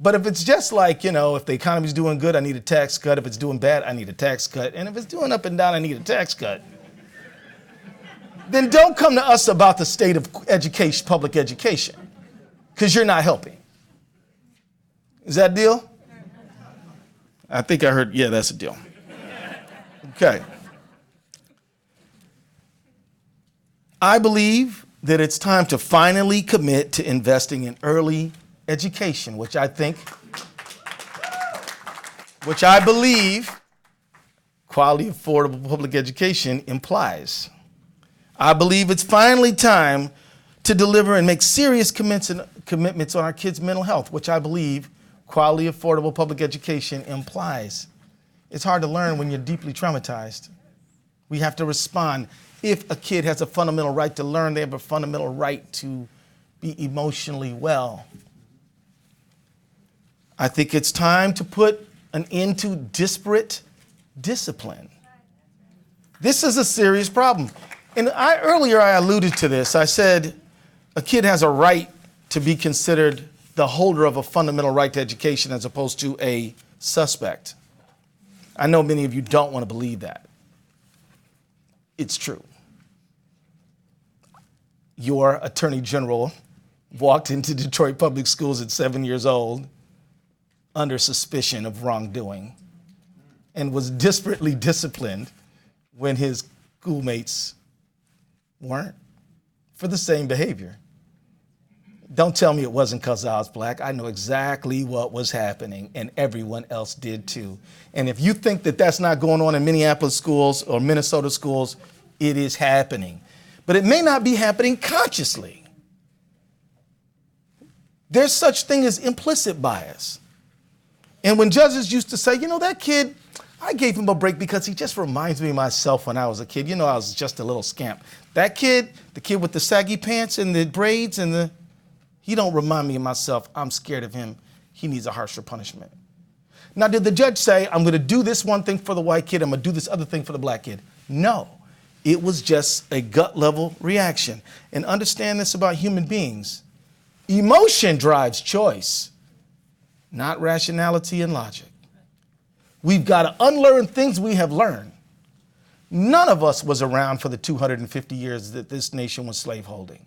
But if it's just like, you know, if the economy's doing good, I need a tax cut. If it's doing bad, I need a tax cut. And if it's doing up and down, I need a tax cut. Then don't come to us about the state of education, public education, because you're not helping. Is that a deal? I think I heard, yeah, that's a deal. Okay. I believe that it's time to finally commit to investing in early education, which I believe quality, affordable public education implies. I believe it's finally time to deliver and make serious commitments on our kids' mental health, which I believe quality, affordable public education implies. It's hard to learn when you're deeply traumatized. We have to respond. If a kid has a fundamental right to learn, they have a fundamental right to be emotionally well. I think it's time to put an end to disparate discipline. This is a serious problem. And earlier I alluded to this. I said a kid has a right to be considered the holder of a fundamental right to education as opposed to a suspect. I know many of you don't want to believe that. It's true. Your attorney general walked into Detroit Public Schools at 7 years old under suspicion of wrongdoing and was disparately disciplined when his schoolmates weren't for the same behavior. Don't tell me it wasn't because I was black. I know exactly what was happening, and everyone else did too. And if you think that that's not going on in Minneapolis schools or Minnesota schools, it is happening. But it may not be happening consciously. There's such thing as implicit bias. And when judges used to say, you know, that kid, I gave him a break because he just reminds me of myself when I was a kid. You know, I was just a little scamp. That kid, the kid with the saggy pants and the braids and he don't remind me of myself. I'm scared of him. He needs a harsher punishment. Now, did the judge say, I'm going to do this one thing for the white kid, I'm going to do this other thing for the black kid? No. It was just a gut level reaction. And understand this about human beings. Emotion drives choice, not rationality and logic. We've got to unlearn things we have learned. None of us was around for the 250 years that this nation was slaveholding.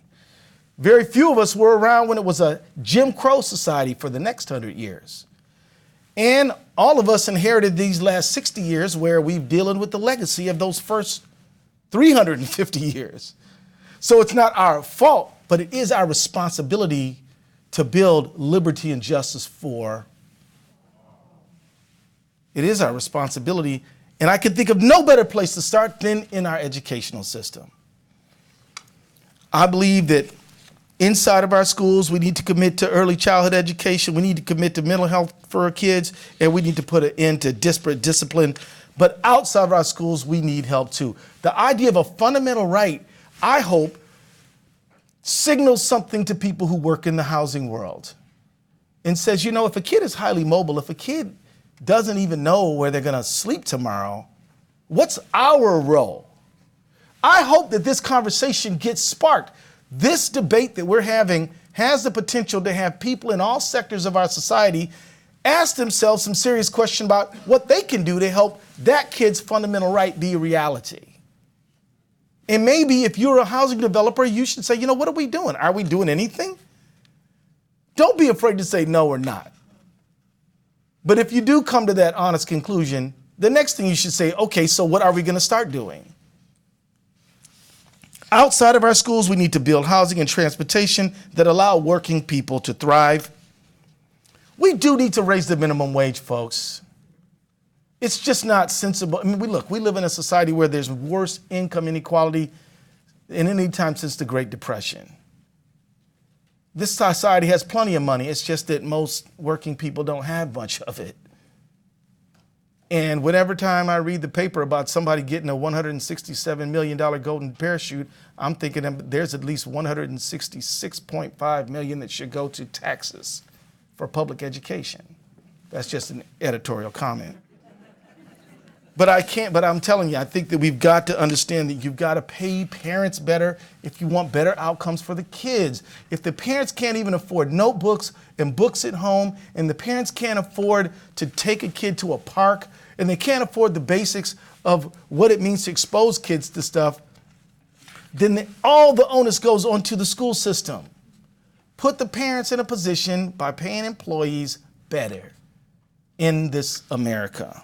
Very few of us were around when it was a Jim Crow society for the next 100 years. And all of us inherited these last 60 years where we're dealing with the legacy of those first 350 years. So it's not our fault but it is our responsibility to build liberty and justice for. It is our responsibility, and I can think of no better place to start than in our educational system. I believe that inside of our schools, we need to commit to early childhood education, we need to commit to mental health for our kids, and we need to put an end to disparate discipline. But outside of our schools, we need help too. The idea of a fundamental right, I hope, signals something to people who work in the housing world and says, you know, if a kid is highly mobile, if a kid doesn't even know where they're going to sleep tomorrow, what's our role? I hope that this conversation gets sparked. This debate that we're having has the potential to have people in all sectors of our society ask themselves some serious questions about what they can do to help that kid's fundamental right be a reality. And maybe if you're a housing developer, you should say, you know, what are we doing? Are we doing anything? Don't be afraid to say no or not. But if you do come to that honest conclusion, the next thing you should say, okay, so what are we going to start doing? Outside of our schools, we need to build housing and transportation that allow working people to thrive. We do need to raise the minimum wage, folks. It's just not sensible. I mean, we live in a society where there's worse income inequality than any time since the Great Depression. This society has plenty of money. It's just that most working people don't have much of it. And whenever time I read the paper about somebody getting a $167 million golden parachute, I'm thinking there's at least $166.5 million that should go to taxes for public education. That's just an editorial comment. But I'm telling you, I think that we've got to understand that you've got to pay parents better if you want better outcomes for the kids. If the parents can't even afford notebooks and books at home, and the parents can't afford to take a kid to a park, and they can't afford the basics of what it means to expose kids to stuff, then all the onus goes onto the school system. Put the parents in a position by paying employees better in this America.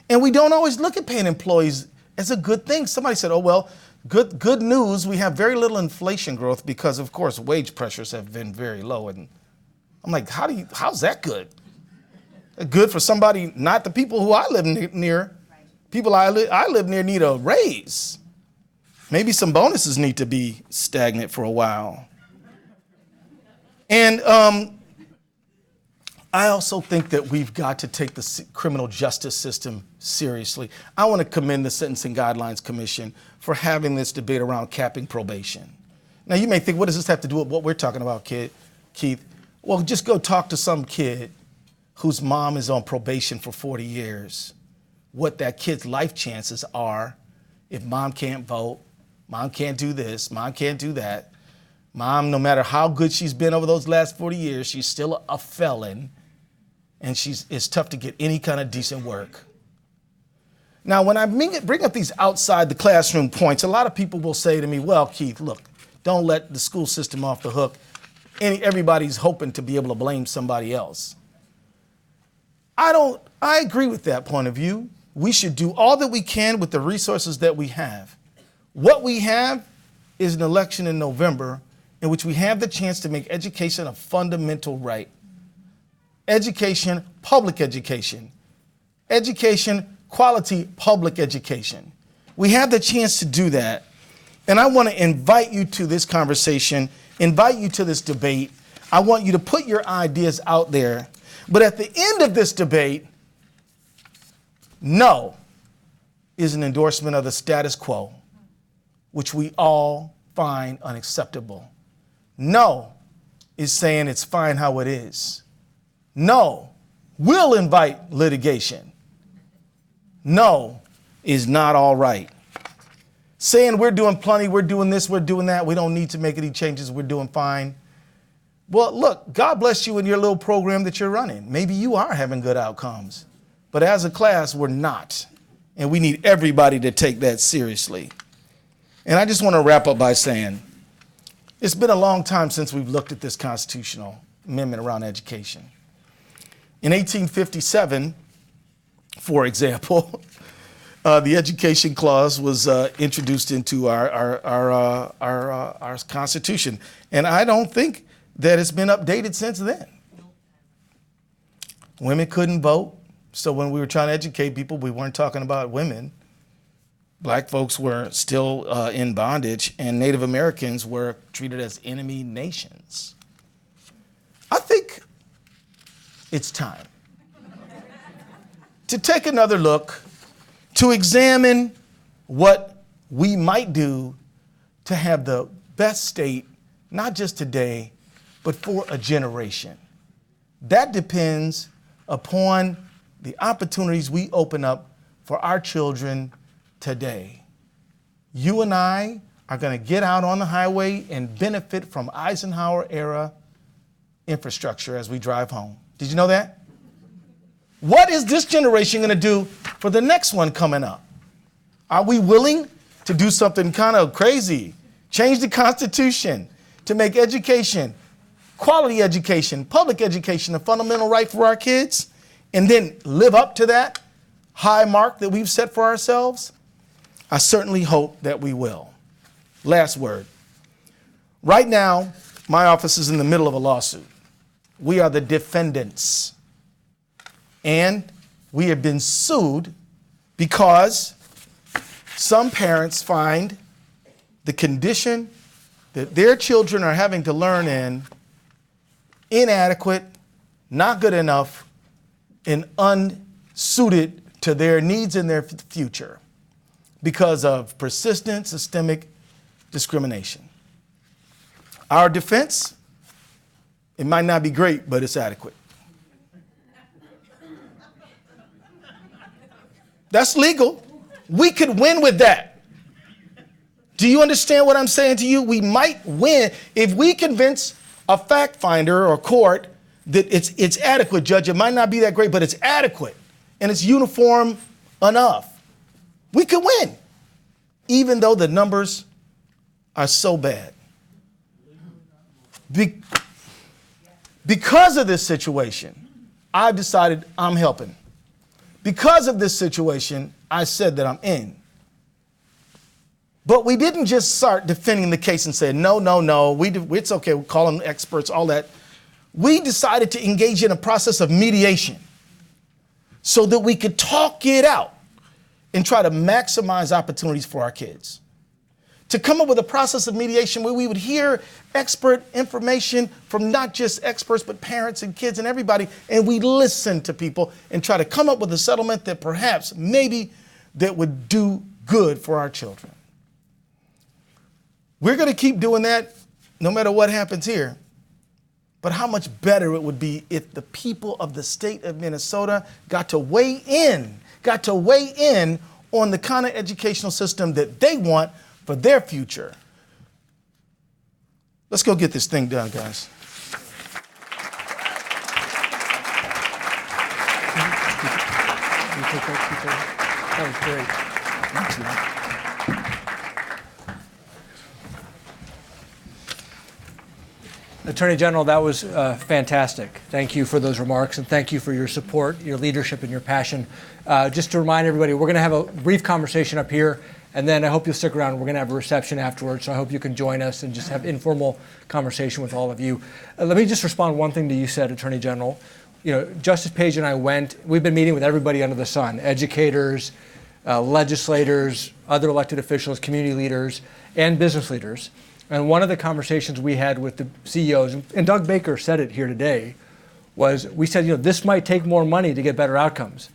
And we don't always look at paying employees as a good thing. Somebody said, oh, well, good news, we have very little inflation growth because, of course, wage pressures have been very low. And I'm like, how's that good? Good for somebody, not the people who I live near. People I live near need a raise. Maybe some bonuses need to be stagnant for a while. And I also think that we've got to take the criminal justice system seriously. I want to commend the Sentencing Guidelines Commission for having this debate around capping probation. Now, you may think, what does this have to do with what we're talking about, Keith? Well, just go talk to some kid whose mom is on probation for 40 years, what that kid's life chances are if mom can't vote, mom can't do this, mom can't do that. Mom, no matter how good she's been over those last 40 years, she's still a felon, and it's tough to get any kind of decent work. Now, when I bring up these outside the classroom points, a lot of people will say to me, well, Keith, look, don't let the school system off the hook. Everybody's hoping to be able to blame somebody else. I agree with that point of view. We should do all that we can with the resources that we have. What we have is an election in November in which we have the chance to make education a fundamental right. Education, public education. Education, quality public education. We have the chance to do that. And I want to invite you to this conversation, invite you to this debate. I want you to put your ideas out there. But at the end of this debate, no is an endorsement of the status quo, which we all find unacceptable. No is saying it's fine how it is. No will invite litigation. No is not all right. Saying we're doing plenty, we're doing this, we're doing that, we don't need to make any changes, we're doing fine. Well, look, God bless you in your little program that you're running. Maybe you are having good outcomes. But as a class, we're not. And we need everybody to take that seriously. And I just want to wrap up by saying, it's been a long time since we've looked at this constitutional amendment around education. In 1857, for example, the education clause was introduced into our Constitution. And I don't think that it's been updated since then. Women couldn't vote. So when we were trying to educate people, we weren't talking about women. Black folks were still in bondage, and Native Americans were treated as enemy nations. I think it's time to take another look, to examine what we might do to have the best state, not just today, but for a generation. That depends upon the opportunities we open up for our children today. You and I are going to get out on the highway and benefit from Eisenhower era infrastructure as we drive home. Did you know that? What is this generation going to do for the next one coming up? Are we willing to do something kind of crazy? Change the Constitution to make education, quality education, public education a fundamental right for our kids, and then live up to that high mark that we've set for ourselves? I certainly hope that we will. Last word. Right now, my office is in the middle of a lawsuit. We are the defendants. And we have been sued because some parents find the condition that their children are having to learn in inadequate, not good enough, and unsuited to their needs and their future because of persistent systemic discrimination. Our defense, it might not be great, but it's adequate. That's legal. We could win with that. Do you understand what I'm saying to you? We might win if we convince a fact finder or court that it's adequate, Judge. It might not be that great, but it's adequate and it's uniform enough. We could win, even though the numbers are so bad. Because of this situation, I've decided I'm helping. Because of this situation, I said that I'm in. But we didn't just start defending the case and say, no, it's okay, we'll call them experts, all that. We decided to engage in a process of mediation so that we could talk it out and try to maximize opportunities for our kids. To come up with a process of mediation where we would hear expert information from not just experts, but parents and kids and everybody, and we listen to people and try to come up with a settlement that perhaps, maybe, that would do good for our children. We're going to keep doing that no matter what happens here. But how much better it would be if the people of the state of Minnesota got to weigh in on the kind of educational system that they want for their future. Let's go get this thing done, guys. That was great. Thank you. Attorney General, that was fantastic. Thank you for those remarks, and thank you for your support, your leadership, and your passion. Just to remind everybody, we're going to have a brief conversation up here, and then I hope you'll stick around. We're going to have a reception afterwards, so I hope you can join us and just have informal conversation with all of you. Let me just respond one thing that you said, Attorney General. You know, Justice Page and I we've been meeting with everybody under the sun, educators, legislators, other elected officials, community leaders, and business leaders. And one of the conversations we had with the CEOs, and Doug Baker said it here today, was we said, this might take more money to get better outcomes.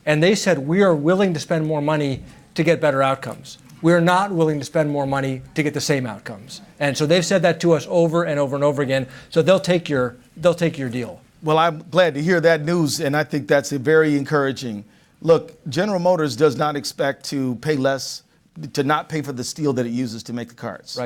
And they said, we are willing to spend more money to get better outcomes. We're not willing to spend more money to get the same outcomes. And so they've said that to us over and over and over again. So they'll take your deal. Well, I'm glad to hear that news, and I think that's very encouraging. Look, General Motors does not expect to pay less, to not pay for the steel that it uses to make the cars.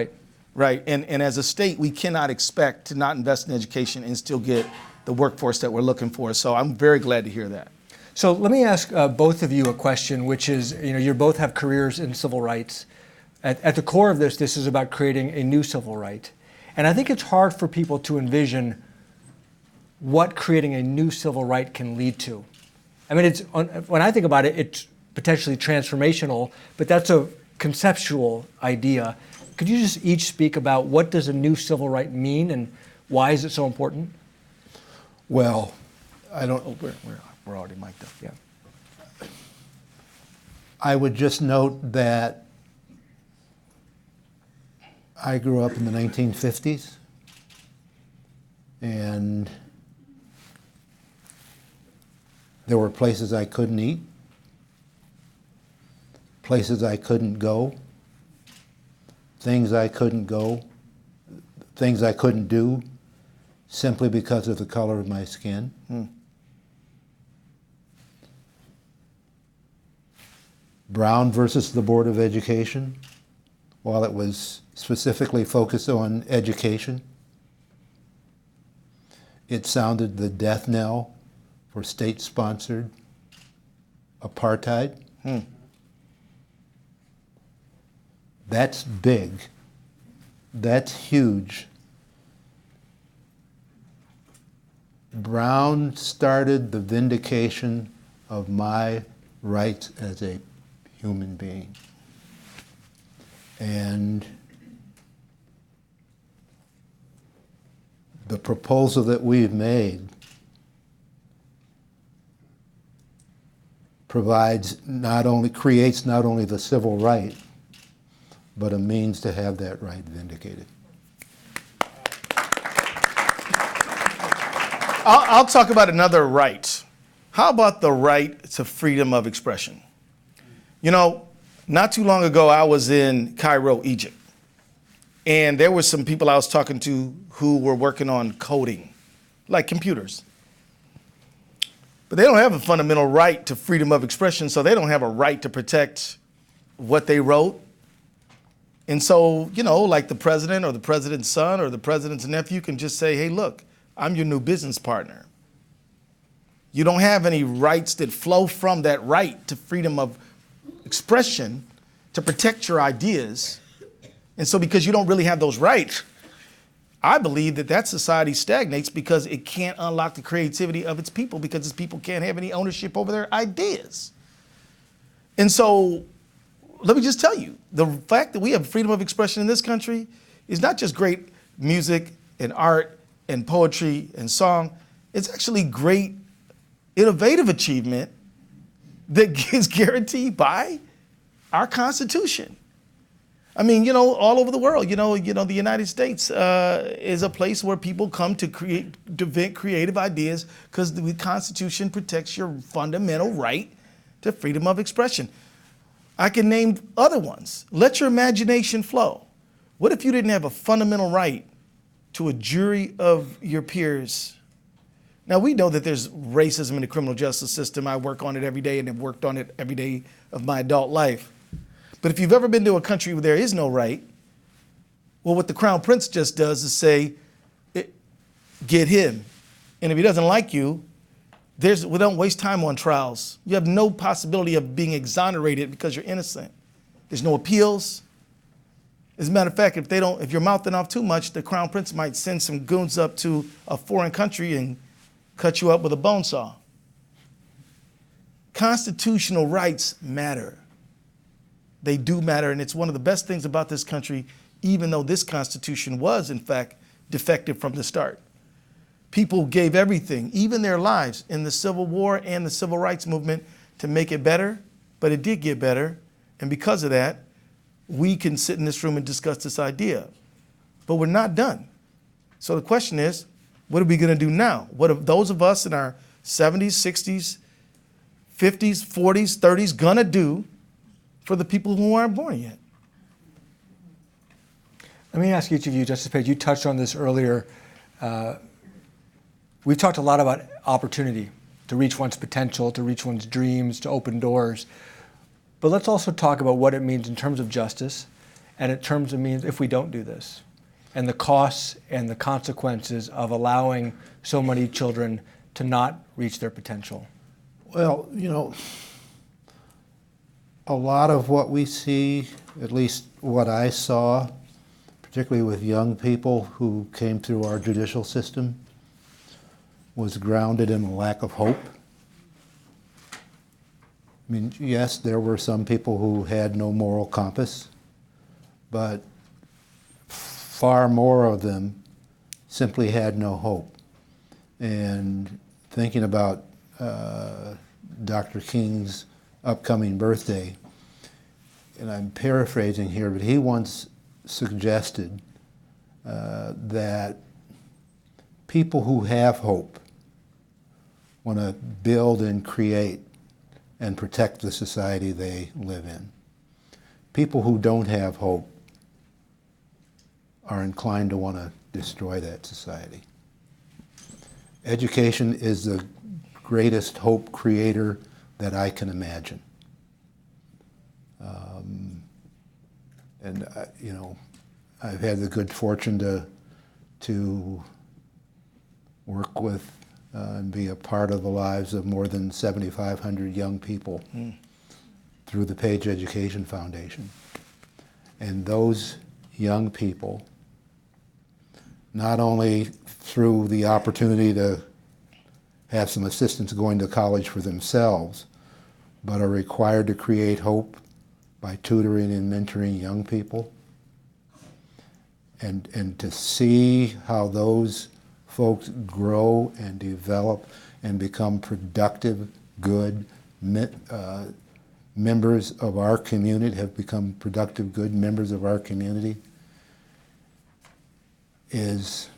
Right. And as a state, we cannot expect to not invest in education and still get the workforce that we're looking for. So I'm very glad to hear that. So let me ask both of you a question, which is, you both have careers in civil rights. At the core of this is about creating a new civil right. And I think it's hard for people to envision what creating a new civil right can lead to. I mean, when I think about it, potentially transformational, but that's a conceptual idea. Could you just each speak about what does a new civil right mean and why is it so important? Well, I don't. Oh, we're already mic'd up. Yeah. I would just note that I grew up in the 1950s, and there were places I couldn't eat, places I couldn't go, things I couldn't go, things I couldn't do simply because of the color of my skin. Brown versus the Board of Education, while it was specifically focused on education, it sounded the death knell for state-sponsored apartheid. That's big. That's huge. Brown started the vindication of my rights as a human being. And the proposal that we've made creates not only the civil right, but a means to have that right vindicated. I'll talk about another right. How about the right to freedom of expression? You know, not too long ago, I was in Cairo, Egypt, and there were some people I was talking to who were working on coding, like computers. But they don't have a fundamental right to freedom of expression, so they don't have a right to protect what they wrote. And so, you know, like the president or the president's son or the president's nephew can just say, hey, look, I'm your new business partner. You don't have any rights that flow from that right to freedom of expression to protect your ideas. And so because you don't really have those rights, I believe that society stagnates because it can't unlock the creativity of its people because its people can't have any ownership over their ideas. And so let me just tell you, the fact that we have freedom of expression in this country is not just great music and art and poetry and song. It's actually great innovative achievement that is guaranteed by our Constitution. I mean, you know, all over the world, you know, the United States is a place where people come to invent creative ideas because the Constitution protects your fundamental right to freedom of expression. I can name other ones. Let your imagination flow. What if you didn't have a fundamental right to a jury of your peers? Now, we know that there's racism in the criminal justice system. I work on it every day and have worked on it every day of my adult life. But if you've ever been to a country where there is no right, well, what the Crown Prince just does is say, get him. And if he doesn't like you, we don't waste time on trials. You have no possibility of being exonerated because you're innocent. There's no appeals. As a matter of fact, if you're mouthing off too much, the Crown Prince might send some goons up to a foreign country and cut you up with a bone saw. Constitutional rights matter. They do matter, and it's one of the best things about this country, even though this Constitution was, in fact, defective from the start. People gave everything, even their lives, in the Civil War and the Civil Rights Movement to make it better, but it did get better, and because of that, we can sit in this room and discuss this idea. But we're not done. So the question is, what are we going to do now? What are those of us in our 70s, 60s, 50s, 40s, 30s going to do for the people who aren't born yet? Let me ask each of you, Justice Page, you touched on this earlier. We've talked a lot about opportunity to reach one's potential, to reach one's dreams, to open doors. But let's also talk about what it means in terms of justice and in terms of means if we don't do this, and the costs and the consequences of allowing so many children to not reach their potential. Well, you know, a lot of what we see, at least what I saw, particularly with young people who came through our judicial system, was grounded in a lack of hope. I mean, yes, there were some people who had no moral compass, but far more of them simply had no hope. And thinking about Dr. King's upcoming birthday, and I'm paraphrasing here, but he once suggested that people who have hope want to build and create and protect the society they live in. People who don't have hope are inclined to want to destroy that society. Education is the greatest hope creator that I can imagine. And you know, I've had the good fortune to work with and be a part of the lives of more than 7,500 young people through the Page Education Foundation. And those young people, not only through the opportunity to have some assistance going to college for themselves, but are required to create hope by tutoring and mentoring young people. And to see how those folks grow and develop and become productive, good members of our community, have become productive, good members of our community, is,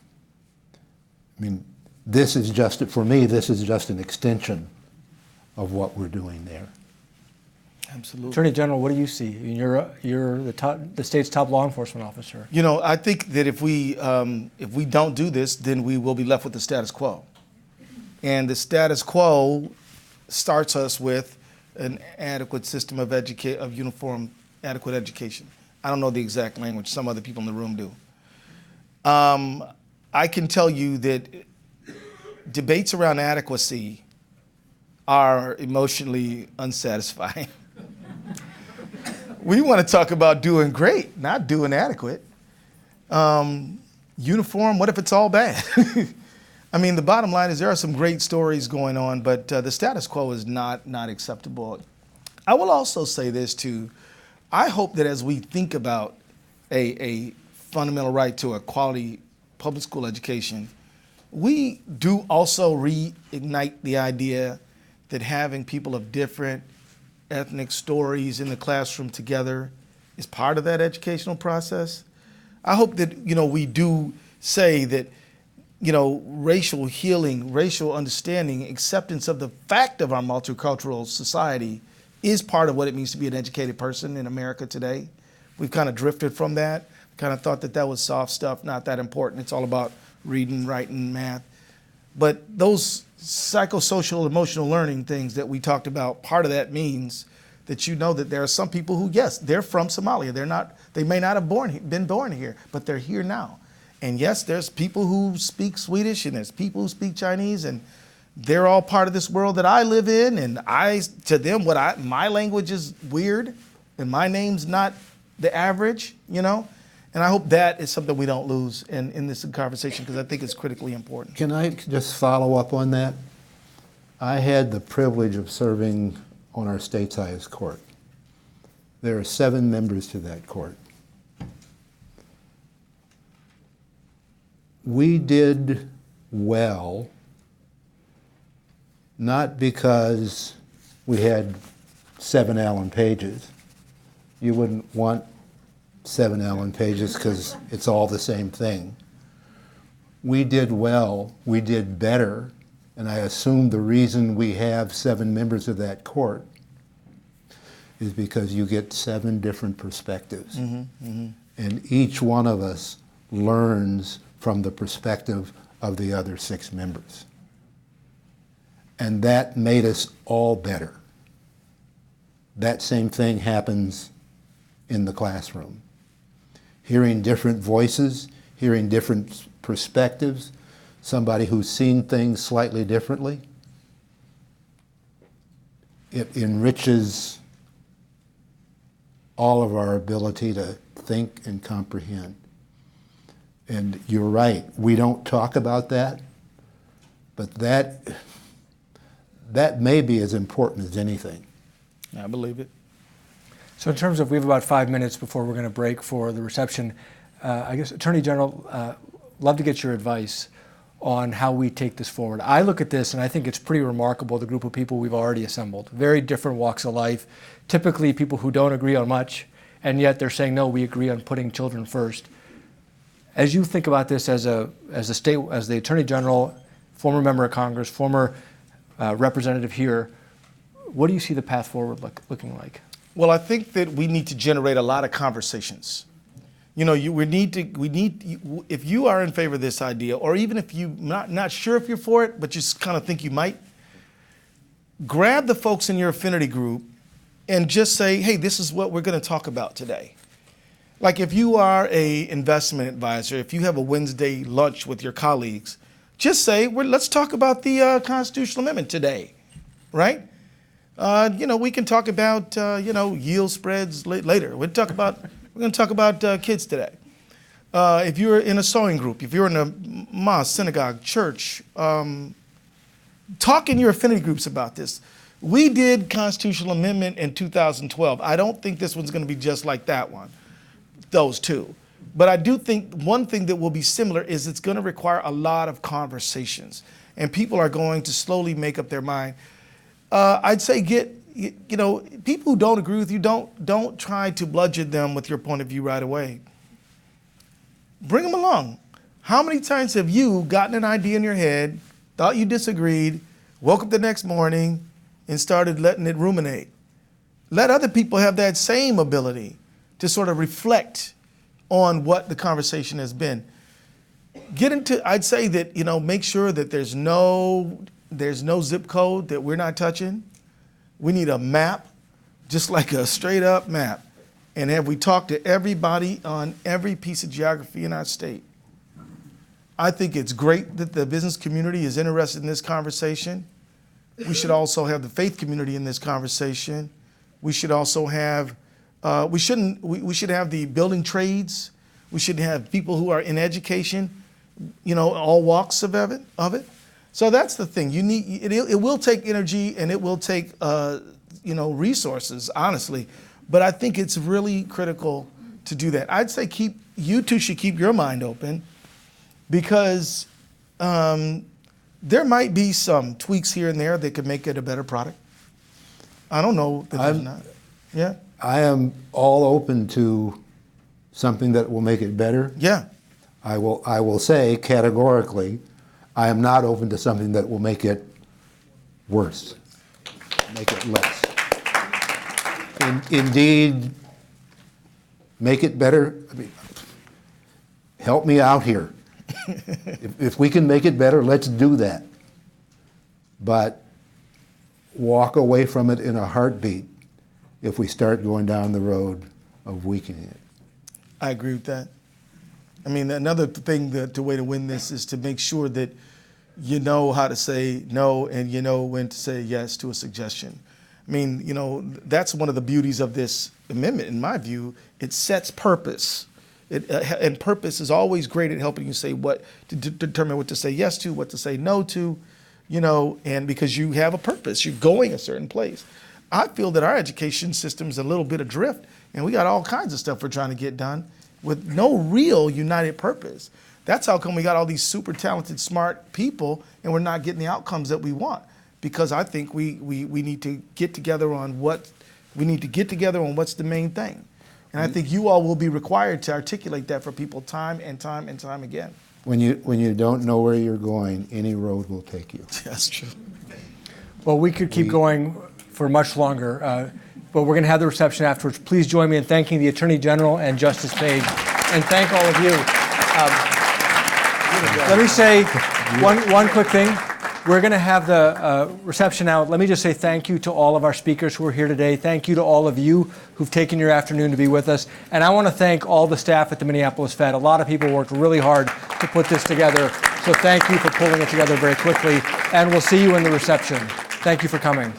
I mean, this is just, for me, this is just an extension of what we're doing there. Absolutely. Attorney General, what do you see? You're the state's top law enforcement officer. You know, I think that if we don't do this, then we will be left with the status quo. And the status quo starts us with an adequate system of uniform, adequate education. I don't know the exact language. Some other people in the room do. I can tell you that debates around adequacy are emotionally unsatisfying. We want to talk about doing great, not doing adequate. Uniform, what if it's all bad? I mean, the bottom line is there are some great stories going on, but the status quo is not acceptable. I will also say this too. I hope that as we think about a fundamental right to a quality public school education, we do also reignite the idea that having people of different ethnic stories in the classroom together is part of that educational process. I hope that, you know, we do say that, you know, racial healing, racial understanding, acceptance of the fact of our multicultural society is part of what it means to be an educated person in America today. We've kind of drifted from that, kind of thought that that was soft stuff, not that important. It's all about reading, writing, math. But those psychosocial, emotional learning things that we talked about, part of that means that you know that there are some people who, yes, they're from Somalia. They may not have been born here, but they're here now. And yes, there's people who speak Swedish and there's people who speak Chinese, and they're all part of this world that I live in. And to them, my language is weird and my name's not the average, you know? And I hope that is something we don't lose in this conversation, because I think it's critically important. Can I just follow up on that? I had the privilege of serving on our state's highest court. There are 7 members to that court. We did well, not because we had 7 Allen pages. You wouldn't want 7 Allen pages because it's all the same thing. We did well, we did better, and I assume the reason we have 7 members of that court is because you get 7 different perspectives. And each one of us learns from the perspective of the other 6 members. And that made us all better. That same thing happens in the classroom. Hearing different voices, hearing different perspectives, somebody who's seen things slightly differently, it enriches all of our ability to think and comprehend. And you're right, we don't talk about that, but that may be as important as anything. I believe it. So in terms of, we have about 5 minutes before we're going to break for the reception. I guess, Attorney General, love to get your advice on how we take this forward. I look at this and I think it's pretty remarkable, the group of people we've already assembled. Very different walks of life, typically people who don't agree on much, and yet they're saying, no, we agree on putting children first. As you think about this as the Attorney General, former member of Congress, former representative here, what do you see the path forward looking like? Well, I think that we need to generate a lot of conversations. You know, if you are in favor of this idea, or even if you're not sure if you're for it, but you kind of think you might, grab the folks in your affinity group and just say, hey, this is what we're going to talk about today. Like if you are a investment advisor, if you have a Wednesday lunch with your colleagues, just say, let's talk about the constitutional amendment today, right? You know, we can talk about, yield spreads later. We're going to talk about kids today. If you're in a sewing group, if you're in a mosque, synagogue, church, talk in your affinity groups about this. We did constitutional amendment in 2012. I don't think this one's going to be just like that one, those two. But I do think one thing that will be similar is it's going to require a lot of conversations, and people are going to slowly make up their mind. I'd say people who don't agree with you, don't try to bludgeon them with your point of view right away. Bring them along. How many times have you gotten an idea in your head, thought you disagreed, woke up the next morning, and started letting it ruminate? Let other people have that same ability to sort of reflect on what the conversation has been. I'd say that, make sure that there's no zip code that we're not touching. We need a map, just like a straight up map. And have we talked to everybody on every piece of geography in our state? I think it's great that the business community is interested in this conversation. We should also have the faith community in this conversation. We should also have, we should have the building trades. We should have people who are in education, all walks of it. So that's the thing. It will take energy and it will take, resources, honestly. But I think it's really critical to do that. I'd say you two should keep your mind open, because there might be some tweaks here and there that could make it a better product. I don't know that there's not. Yeah. I am all open to something that will make it better. Yeah. I will say categorically, I am not open to something that will make it worse, make it less. Indeed, make it better. I mean, help me out here. If we can make it better, let's do that. But walk away from it in a heartbeat if we start going down the road of weakening it. I agree with that. I mean, another thing, the way to win this is to make sure that you know how to say no and you know when to say yes to a suggestion. I mean, that's one of the beauties of this amendment, in my view. It sets purpose. And purpose is always great at helping you say to determine what to say yes to, what to say no to, and because you have a purpose, you're going a certain place. I feel that our education system is a little bit adrift, and we got all kinds of stuff we're trying to get done with no real united purpose. That's how come we got all these super talented, smart people, and we're not getting the outcomes that we want. Because I think we need to get together on what's the main thing. And I think you all will be required to articulate that for people time and time and time again. When you don't know where you're going, any road will take you. That's true. Well, we could keep going for much longer, but we're going to have the reception afterwards. Please join me in thanking the Attorney General and Justice Page, and thank all of you. Let me say one quick thing. We're going to have the reception now. Let me just say thank you to all of our speakers who are here today. Thank you to all of you who've taken your afternoon to be with us. And I want to thank all the staff at the Minneapolis Fed. A lot of people worked really hard to put this together. So thank you for pulling it together very quickly. And we'll see you in the reception. Thank you for coming.